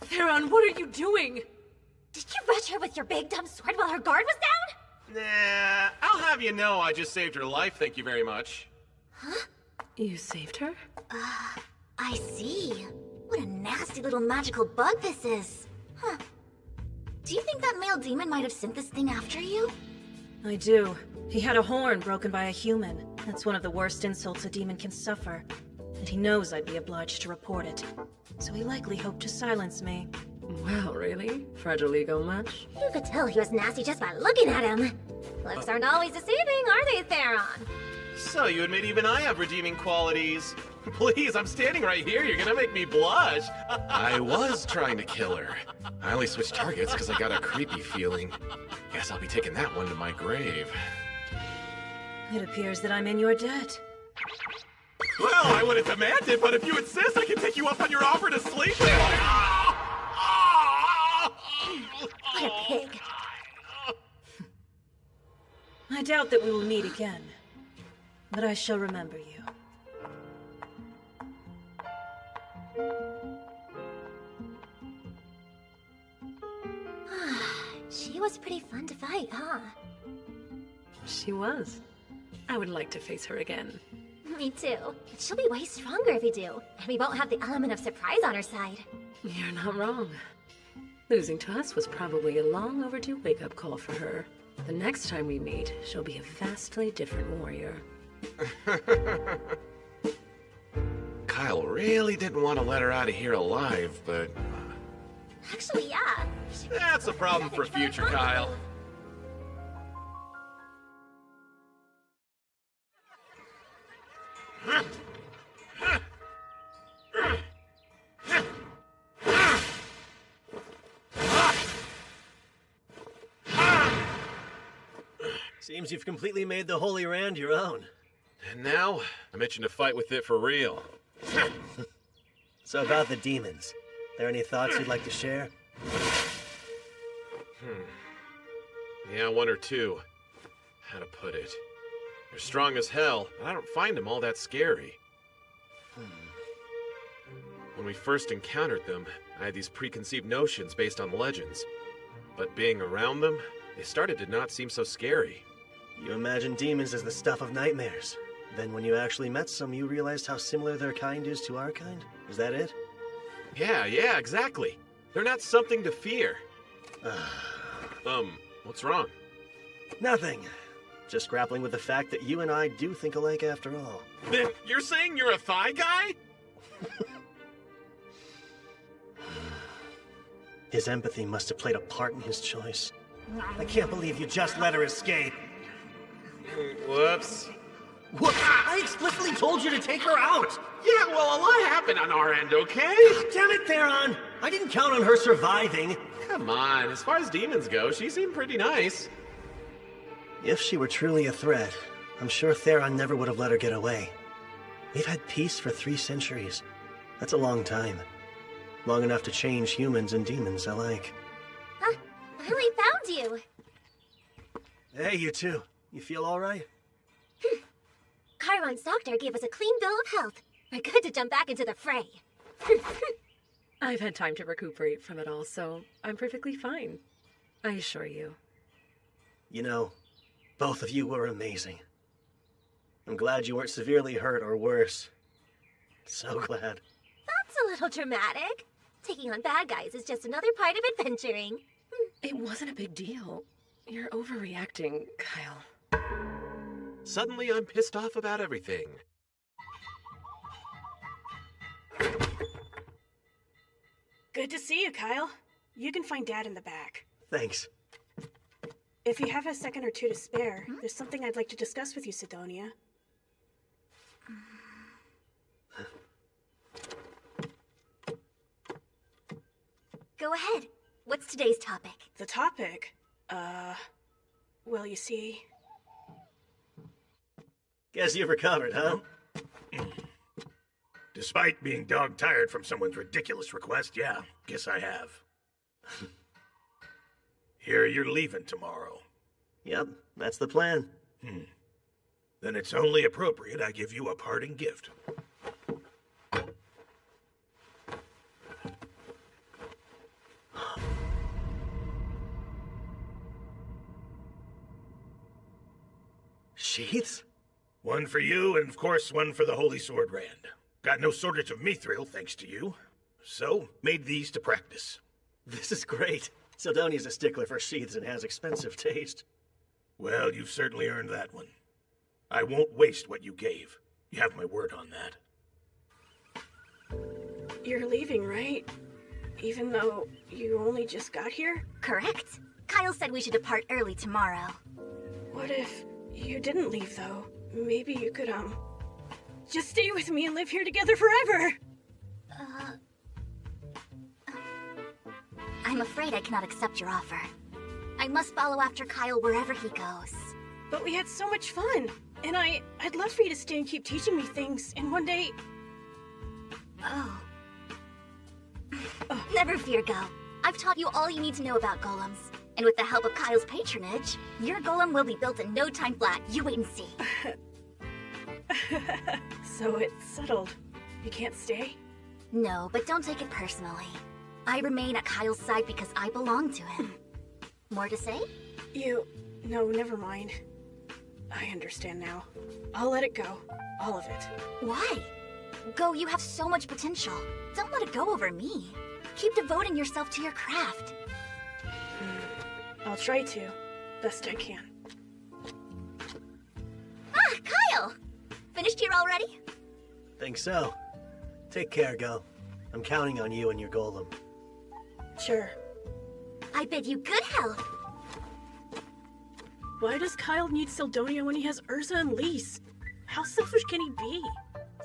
Karan, what are you doing? Did you rush her with your big dumb sword while her guard was down? Nah, I'll have you know I just saved her life, thank you very much. Huh? You saved her? I see. What a nasty little magical bug this is. Huh. Do you think that male demon might have sent this thing after you? I do. He had a horn broken by a human. That's one of the worst insults a demon can suffer. And he knows I'd be obliged to report it. So he likely hoped to silence me. Wow, really? Fragile ego much? You could tell he was nasty just by looking at him. Looks aren't always deceiving, are they, Theron? So you admit even I have redeeming qualities. Please, I'm standing right here. You're gonna make me blush. I was trying to kill her. I only switched targets because I got a creepy feeling. Guess I'll be taking that one to my grave. It appears that I'm in your debt. Well, I wouldn't demand it, but if you insist, I can take you up on your offer to sleep. What a pig. I doubt that we will meet again. But I shall remember you. She was pretty fun to fight, huh? She was. I would like to face her again. Me too. She'll be way stronger if we do, and we won't have the element of surprise on our side. You're not wrong. Losing to us was probably a long overdue wake-up call for her. The next time we meet, she'll be a vastly different warrior. Kyle really didn't want to let her out of here alive, but... Actually, yeah. That's a problem for future Kyle. Seems you've completely made the Holy Rand your own. And now, I'm itching to fight with it for real. So about the demons. There any thoughts you'd like to share? Yeah, one or two. How to put it? They're strong as hell, but I don't find them all that scary. When we first encountered them, I had these preconceived notions based on legends. But being around them, they started to not seem so scary. You imagine demons as the stuff of nightmares. Then when you actually met some, you realized how similar their kind is to our kind? Is that it? Yeah, exactly. They're not something to fear. What's wrong? Nothing. Just grappling with the fact that you and I do think alike after all. Then you're saying you're a thigh guy? His empathy must have played a part in his choice. I can't believe you just let her escape. Whoops. What? I explicitly told you to take her out! Yeah, well, a lot happened on our end, okay? Damn it, Theron! I didn't count on her surviving. Come on, as far as demons go, she seemed pretty nice. If she were truly a threat, I'm sure Theron never would have let her get away. We've had peace for 3 centuries. That's a long time. Long enough to change humans and demons alike. Huh? We found you! Hey, you two. You feel all right? Chiron's doctor gave us a clean bill of health. We're good to jump back into the fray. I've had time to recuperate from it all, so I'm perfectly fine. I assure you. You know, both of you were amazing. I'm glad you weren't severely hurt or worse. So glad. That's a little dramatic. Taking on bad guys is just another part of adventuring. It wasn't a big deal. You're overreacting, Kyle. Suddenly I'm pissed off about everything. Good to see you, Kyle. You can find Dad in the back. Thanks. If you have a second or two to spare, there's something I'd like to discuss with you, Sidonia. Go ahead. What's today's topic? The topic? Well, you see... Guess you've recovered, huh? Despite being dog-tired from someone's ridiculous request, yeah, guess I have. Here you're leaving tomorrow. Yep, that's the plan. Then it's only appropriate I give you a parting gift. Sheaths? One for you, and of course one for the Holy Sword Rand. Got no shortage of mithril, thanks to you. So, made these to practice. This is great. Sildonia's a stickler for sheaths and has expensive taste. Well, you've certainly earned that one. I won't waste what you gave. You have my word on that. You're leaving, right? Even though you only just got here? Correct. Kyle said we should depart early tomorrow. What if you didn't leave, though? Maybe you could, just stay with me and live here together forever! I'm afraid I cannot accept your offer. I must follow after Kyle wherever he goes. But we had so much fun, and I'd love for you to stay and keep teaching me things, and one day... Oh. Never fear, Go. I've taught you all you need to know about golems. And with the help of Kyle's patronage, your golem will be built in no time flat. You wait and see. So it's settled. You can't stay? No, but don't take it personally. I remain at Kyle's side because I belong to him. More to say? No, never mind. I understand now. I'll let it go. All of it. Why? Go, you have so much potential. Don't let it go over me. Keep devoting yourself to your craft. I'll try to. Best I can. Ah, Kyle! Finished here already? Think so. Take care, Go. I'm counting on you and your golem. Sure. I bid you good health. Why does Kyle need Sildoniya when he has Urza and Lise? How selfish can he be?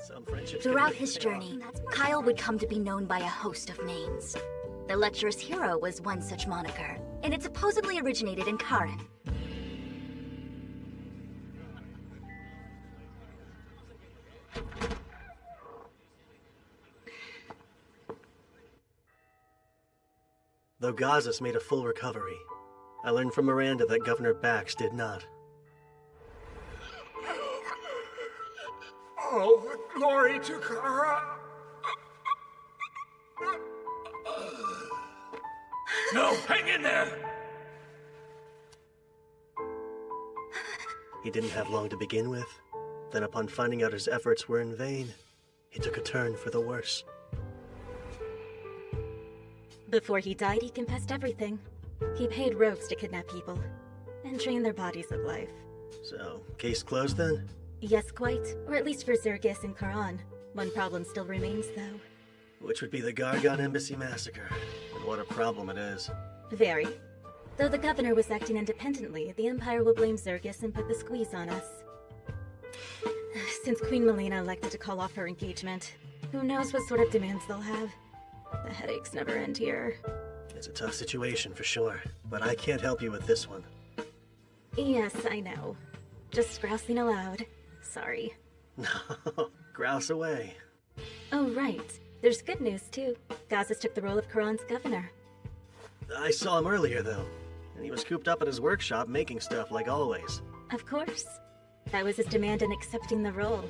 Some friendships. Throughout his journey, Kyle would come to be known by a host of names. The lecherous hero was one such moniker, and it supposedly originated in Karan. though Gazas made a full recovery. I learned from Miranda that Governor Bax did not. All the glory to Karan. No, hang in there! He didn't have long to begin with. Then upon finding out his efforts were in vain, he took a turn for the worse. Before he died, he confessed everything. He paid rogues to kidnap people and drain their bodies of life. So, case closed then? Yes, quite. Or at least for Zergus and Karan. One problem still remains, though. Which would be the Gargon Embassy massacre. And what a problem it is. Very. Though the governor was acting independently, the Empire will blame Zergus and put the squeeze on us. Since Queen Melena elected to call off her engagement, who knows what sort of demands they'll have. The headaches never end here. It's a tough situation for sure, but I can't help you with this one. Yes, I know. Just grousing aloud. Sorry. No, grouse away. Oh, right. There's good news, too. Gazas took the role of Karan's governor. I saw him earlier, though, and he was cooped up at his workshop making stuff like always. Of course. That was his demand in accepting the role.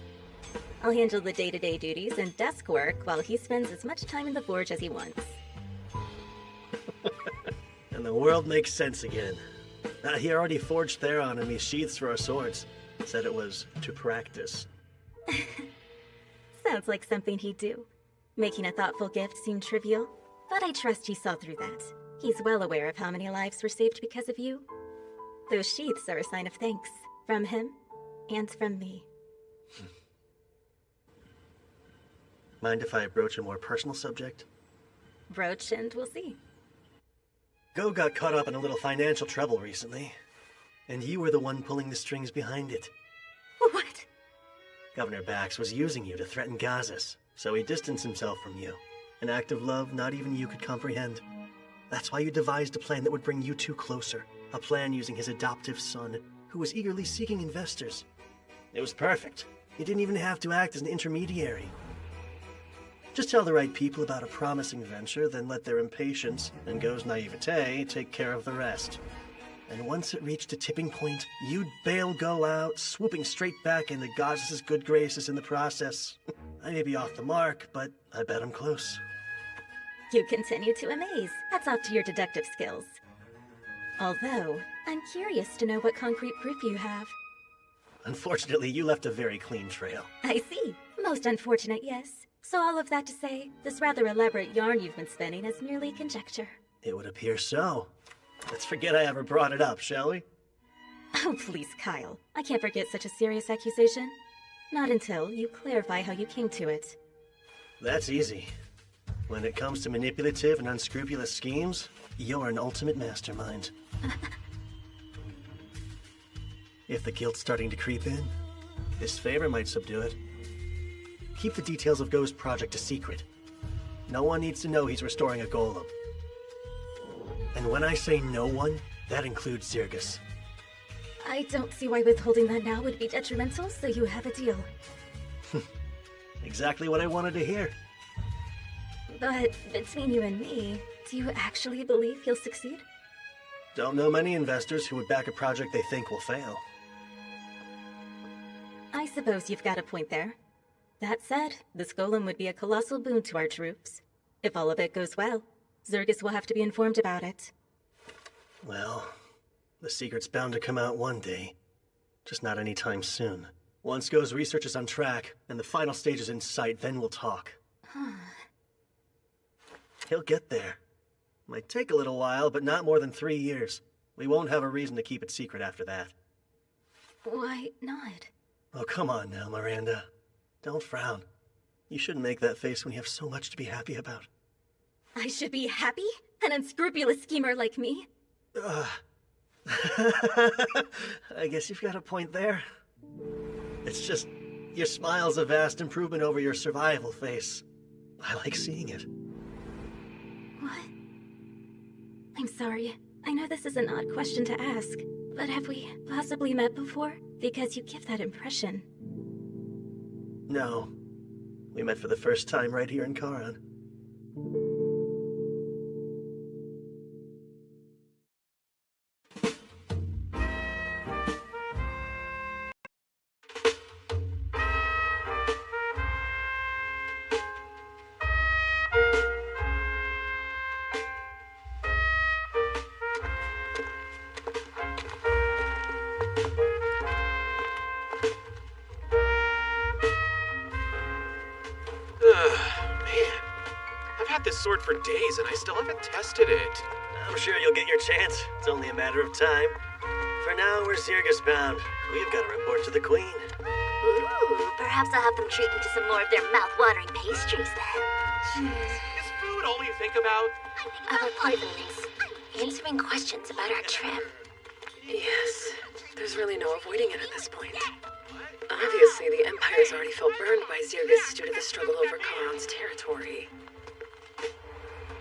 I'll handle the day-to-day duties and desk work while he spends as much time in the forge as he wants. And the world makes sense again. He already forged Theron and these sheaths for our swords. Said it was to practice. Sounds like something he'd do. Making a thoughtful gift seemed trivial, but I trust he saw through that. He's well aware of how many lives were saved because of you. Those sheaths are a sign of thanks. From him, and from me. Mind if I broach a more personal subject? Broach and we'll see. Go got caught up in a little financial trouble recently, and you were the one pulling the strings behind it. What? Governor Bax was using you to threaten Gazas, so he distanced himself from you. An act of love not even you could comprehend. That's why you devised a plan that would bring you two closer. A plan using his adoptive son, who was eagerly seeking investors. It was perfect. You didn't even have to act as an intermediary. Just tell the right people about a promising venture, then let their impatience and Go's naivete take care of the rest. And once it reached a tipping point, you'd bail Go out, swooping straight back into Gazas' good graces in the process. I may be off the mark, but I bet I'm close. You continue to amaze. Hats off to your deductive skills. Although, I'm curious to know what concrete proof you have. Unfortunately, you left a very clean trail. I see. Most unfortunate, yes. So all of that to say, this rather elaborate yarn you've been spinning is merely conjecture. It would appear so. Let's forget I ever brought it up, shall we? Oh, please, Kyle. I can't forget such a serious accusation. Not until you clarify how you came to it. That's easy. When it comes to manipulative and unscrupulous schemes, you're an ultimate mastermind. If the guilt's starting to creep in, this favor might subdue it. Keep the details of Go's project a secret. No one needs to know he's restoring a golem. And when I say no one, that includes Zergus. I don't see why withholding that now would be detrimental, so you have a deal. Exactly what I wanted to hear. But between you and me, do you actually believe he'll succeed? Don't know many investors who would back a project they think will fail. I suppose you've got a point there. That said, this golem would be a colossal boon to our troops. If all of it goes well, Zergus will have to be informed about it. Well, the secret's bound to come out one day. Just not anytime soon. Once Go's research is on track, and the final stage is in sight, then we'll talk. He'll get there. Might take a little while, but not more than 3 years. We won't have a reason to keep it secret after that. Why not? Oh, come on now, Miranda. Don't frown. You shouldn't make that face when you have so much to be happy about. I should be happy? An unscrupulous schemer like me? I guess you've got a point there. It's just, your smile's a vast improvement over your survival face. I like seeing it. What? I'm sorry. I know this is an odd question to ask, but have we possibly met before? Because you give that impression. No. We met for the first time right here in Karan. sword for days and I still haven't tested it. I'm sure you'll get your chance. It's only a matter of time. For now, we're Syrgas bound. We've got to report to the Queen. Ooh, perhaps I'll have them treat you to some more of their mouth-watering pastries then. Is food all you think about? Other poisonings. Answering questions about our trip. Yes, there's really no avoiding it at this point. Obviously, the Empire's already felt burned by Syrgas due to the struggle over Karan's territory.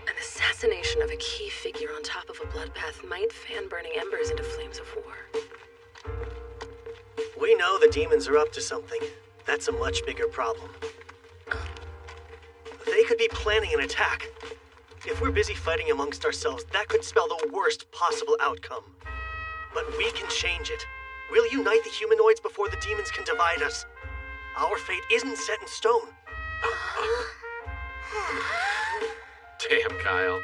An assassination of a key figure on top of a bloodbath might fan burning embers into flames of war. We know the demons are up to something. That's a much bigger problem. They could be planning an attack. If we're busy fighting amongst ourselves, that could spell the worst possible outcome. But we can change it. We'll unite the humanoids before the demons can divide us. Our fate isn't set in stone. Damn, Kyle.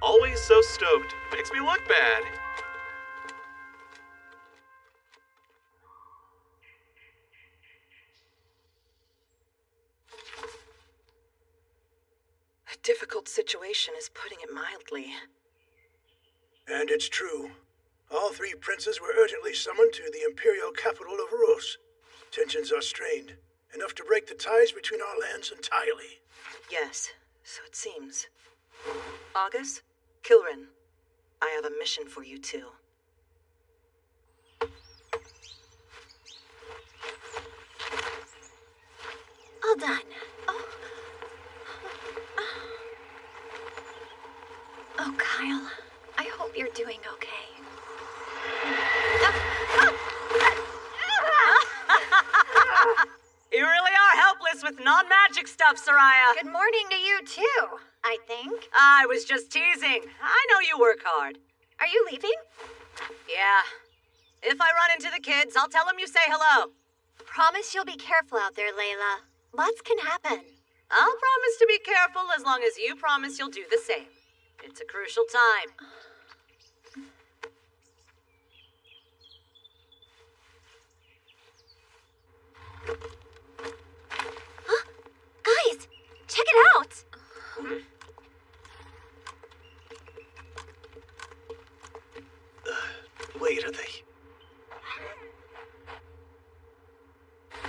Always so stoked. Makes me look bad. A difficult situation is putting it mildly. And it's true. All three princes were urgently summoned to the imperial capital of Rus. Tensions are strained, enough to break the ties between our lands entirely. Yes, so it seems. August, Kilrin, I have a mission for you two. All done. Oh, Kyle, I hope you're doing okay. You really are helpless with non-magic stuff, Soraya. Good morning to you, too, I think. I was just teasing. I know you work hard. Are you leaving? Yeah. If I run into the kids, I'll tell them you say hello. Promise you'll be careful out there, Layla. Lots can happen. I'll promise to be careful as long as you promise you'll do the same. It's a crucial time. Guys, check it out! Wait, are they?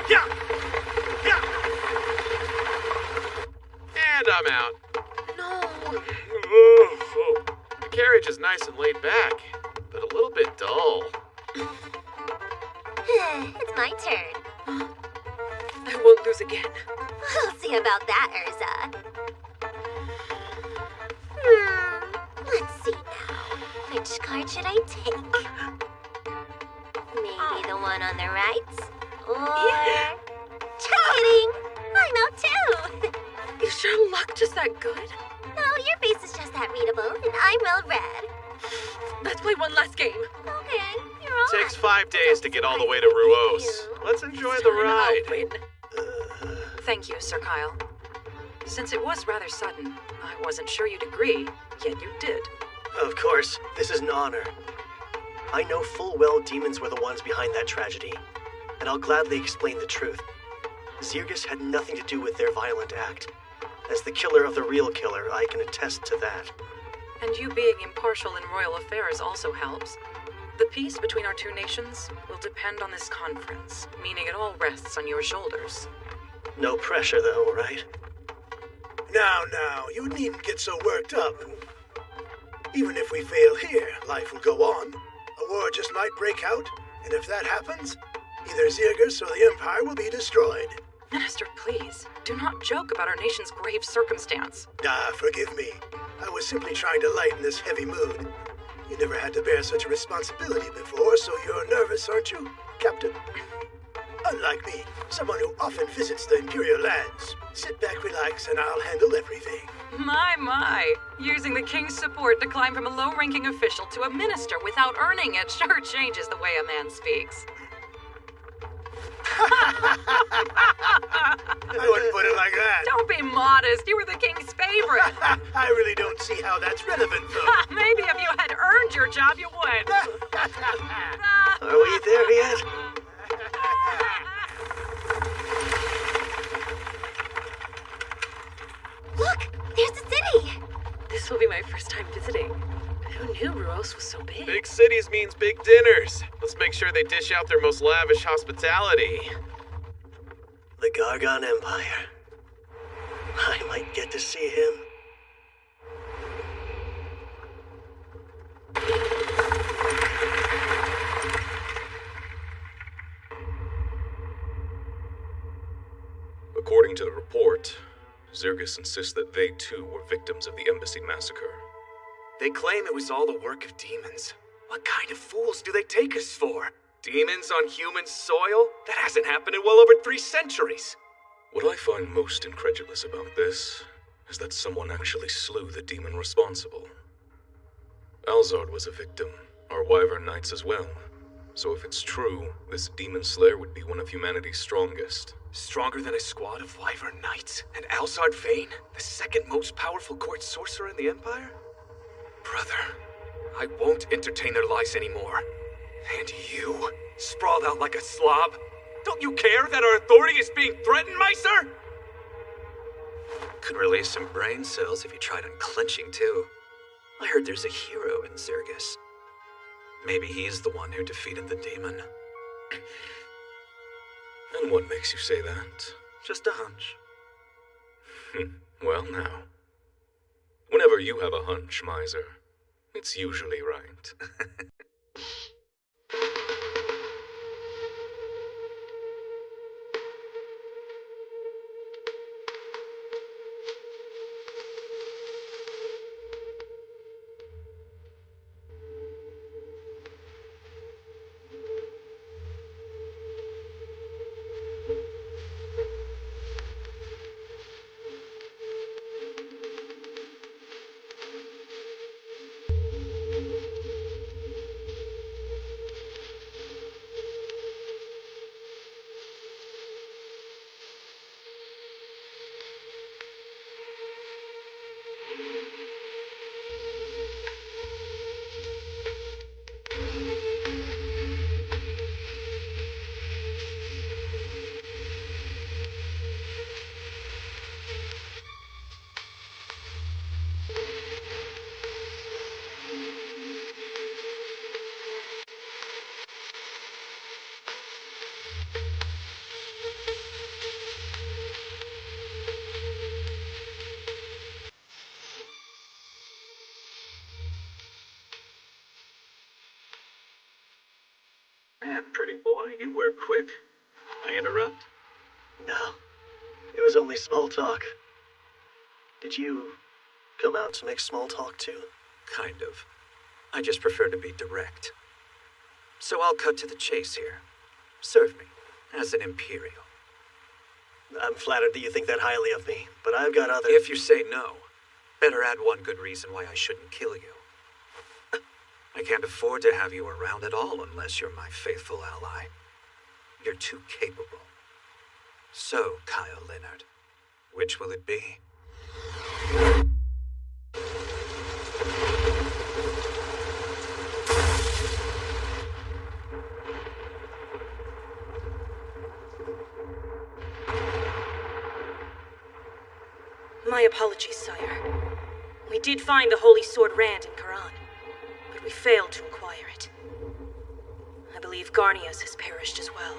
Yeah! Yeah! And I'm out. No! The carriage is nice and laid back, but a little bit dull. It's my turn. I won't lose again. We'll see about that, Urza. Let's see now. Which card should I take? Maybe the one on the right? Or... Just kidding! I'm out too! You sure luck just that good? No, your face is just that readable, and I'm well read. Let's play one last game. Okay, you're on. Takes 5 days to get all the way to Ruos. Let's enjoy the ride. Thank you, Sir Kyle. Since it was rather sudden, I wasn't sure you'd agree, yet you did. Of course, this is an honor. I know full well demons were the ones behind that tragedy, and I'll gladly explain the truth. Syrgas had nothing to do with their violent act. As the killer of the real killer, I can attest to that. And you being impartial in royal affairs also helps. The peace between our two nations will depend on this conference, meaning it all rests on your shoulders. No pressure, though, right? Now, you needn't get so worked up. Even if we fail here, life will go on. A war just might break out, and if that happens, either Syrgas or the Empire will be destroyed. Minister, please, do not joke about our nation's grave circumstance. Forgive me. I was simply trying to lighten this heavy mood. You never had to bear such a responsibility before, so you're nervous, aren't you, Captain? Unlike me, someone who often visits the Imperial lands. Sit back, relax, and I'll handle everything. My. Using the King's support to climb from a low-ranking official to a minister without earning it sure changes the way a man speaks. I wouldn't put it like that. Don't be modest. You were the King's favorite. I really don't see how that's relevant, though. Maybe if you had earned your job, you would. Are we there yet? Look! There's the city! This will be my first time visiting. Who knew Ruos was so big? Big cities means big dinners. Let's make sure they dish out their most lavish hospitality. The Gargon Empire. I might get to see him. According to the report, Zergus insists that they too were victims of the embassy massacre. They claim it was all the work of demons. What kind of fools do they take us for? Demons on human soil? That hasn't happened in well over 3 centuries. What I find most incredulous about this is that someone actually slew the demon responsible. Alzard was a victim, our Wyvern Knights as well. So if it's true, this demon slayer would be one of humanity's strongest. Stronger than a squad of Wyvern Knights? And Alzard Vane, the second most powerful court sorcerer in the Empire? Brother, I won't entertain their lies anymore. And you, sprawled out like a slob, don't you care that our authority is being threatened, Meister? Could release some brain cells if you tried unclenching too. I heard there's a hero in Zergus. Maybe he's the one who defeated the demon. And what makes you say that? Just a hunch. Well now. Whenever you have a hunch, Miser, it's usually right. Man, pretty boy, you were quick. I interrupt? No, it was only small talk. Did you come out to make small talk too? Kind of. I just prefer to be direct. So I'll cut to the chase here. Serve me, as an Imperial. I'm flattered that you think that highly of me, but I've got other... If you say no, better add one good reason why I shouldn't kill you. I can't afford to have you around at all unless you're my faithful ally. You're too capable. So, Kyle Leonard, which will it be? My apologies, sire. We did find the Holy Sword Rand in Karan, but we failed to acquire it. I believe Garnias has perished as well.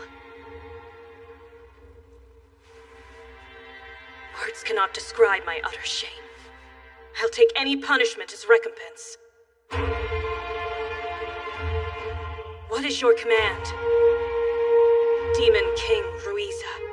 Words cannot describe my utter shame. I'll take any punishment as recompense. What is your command? Demon King Ruiza.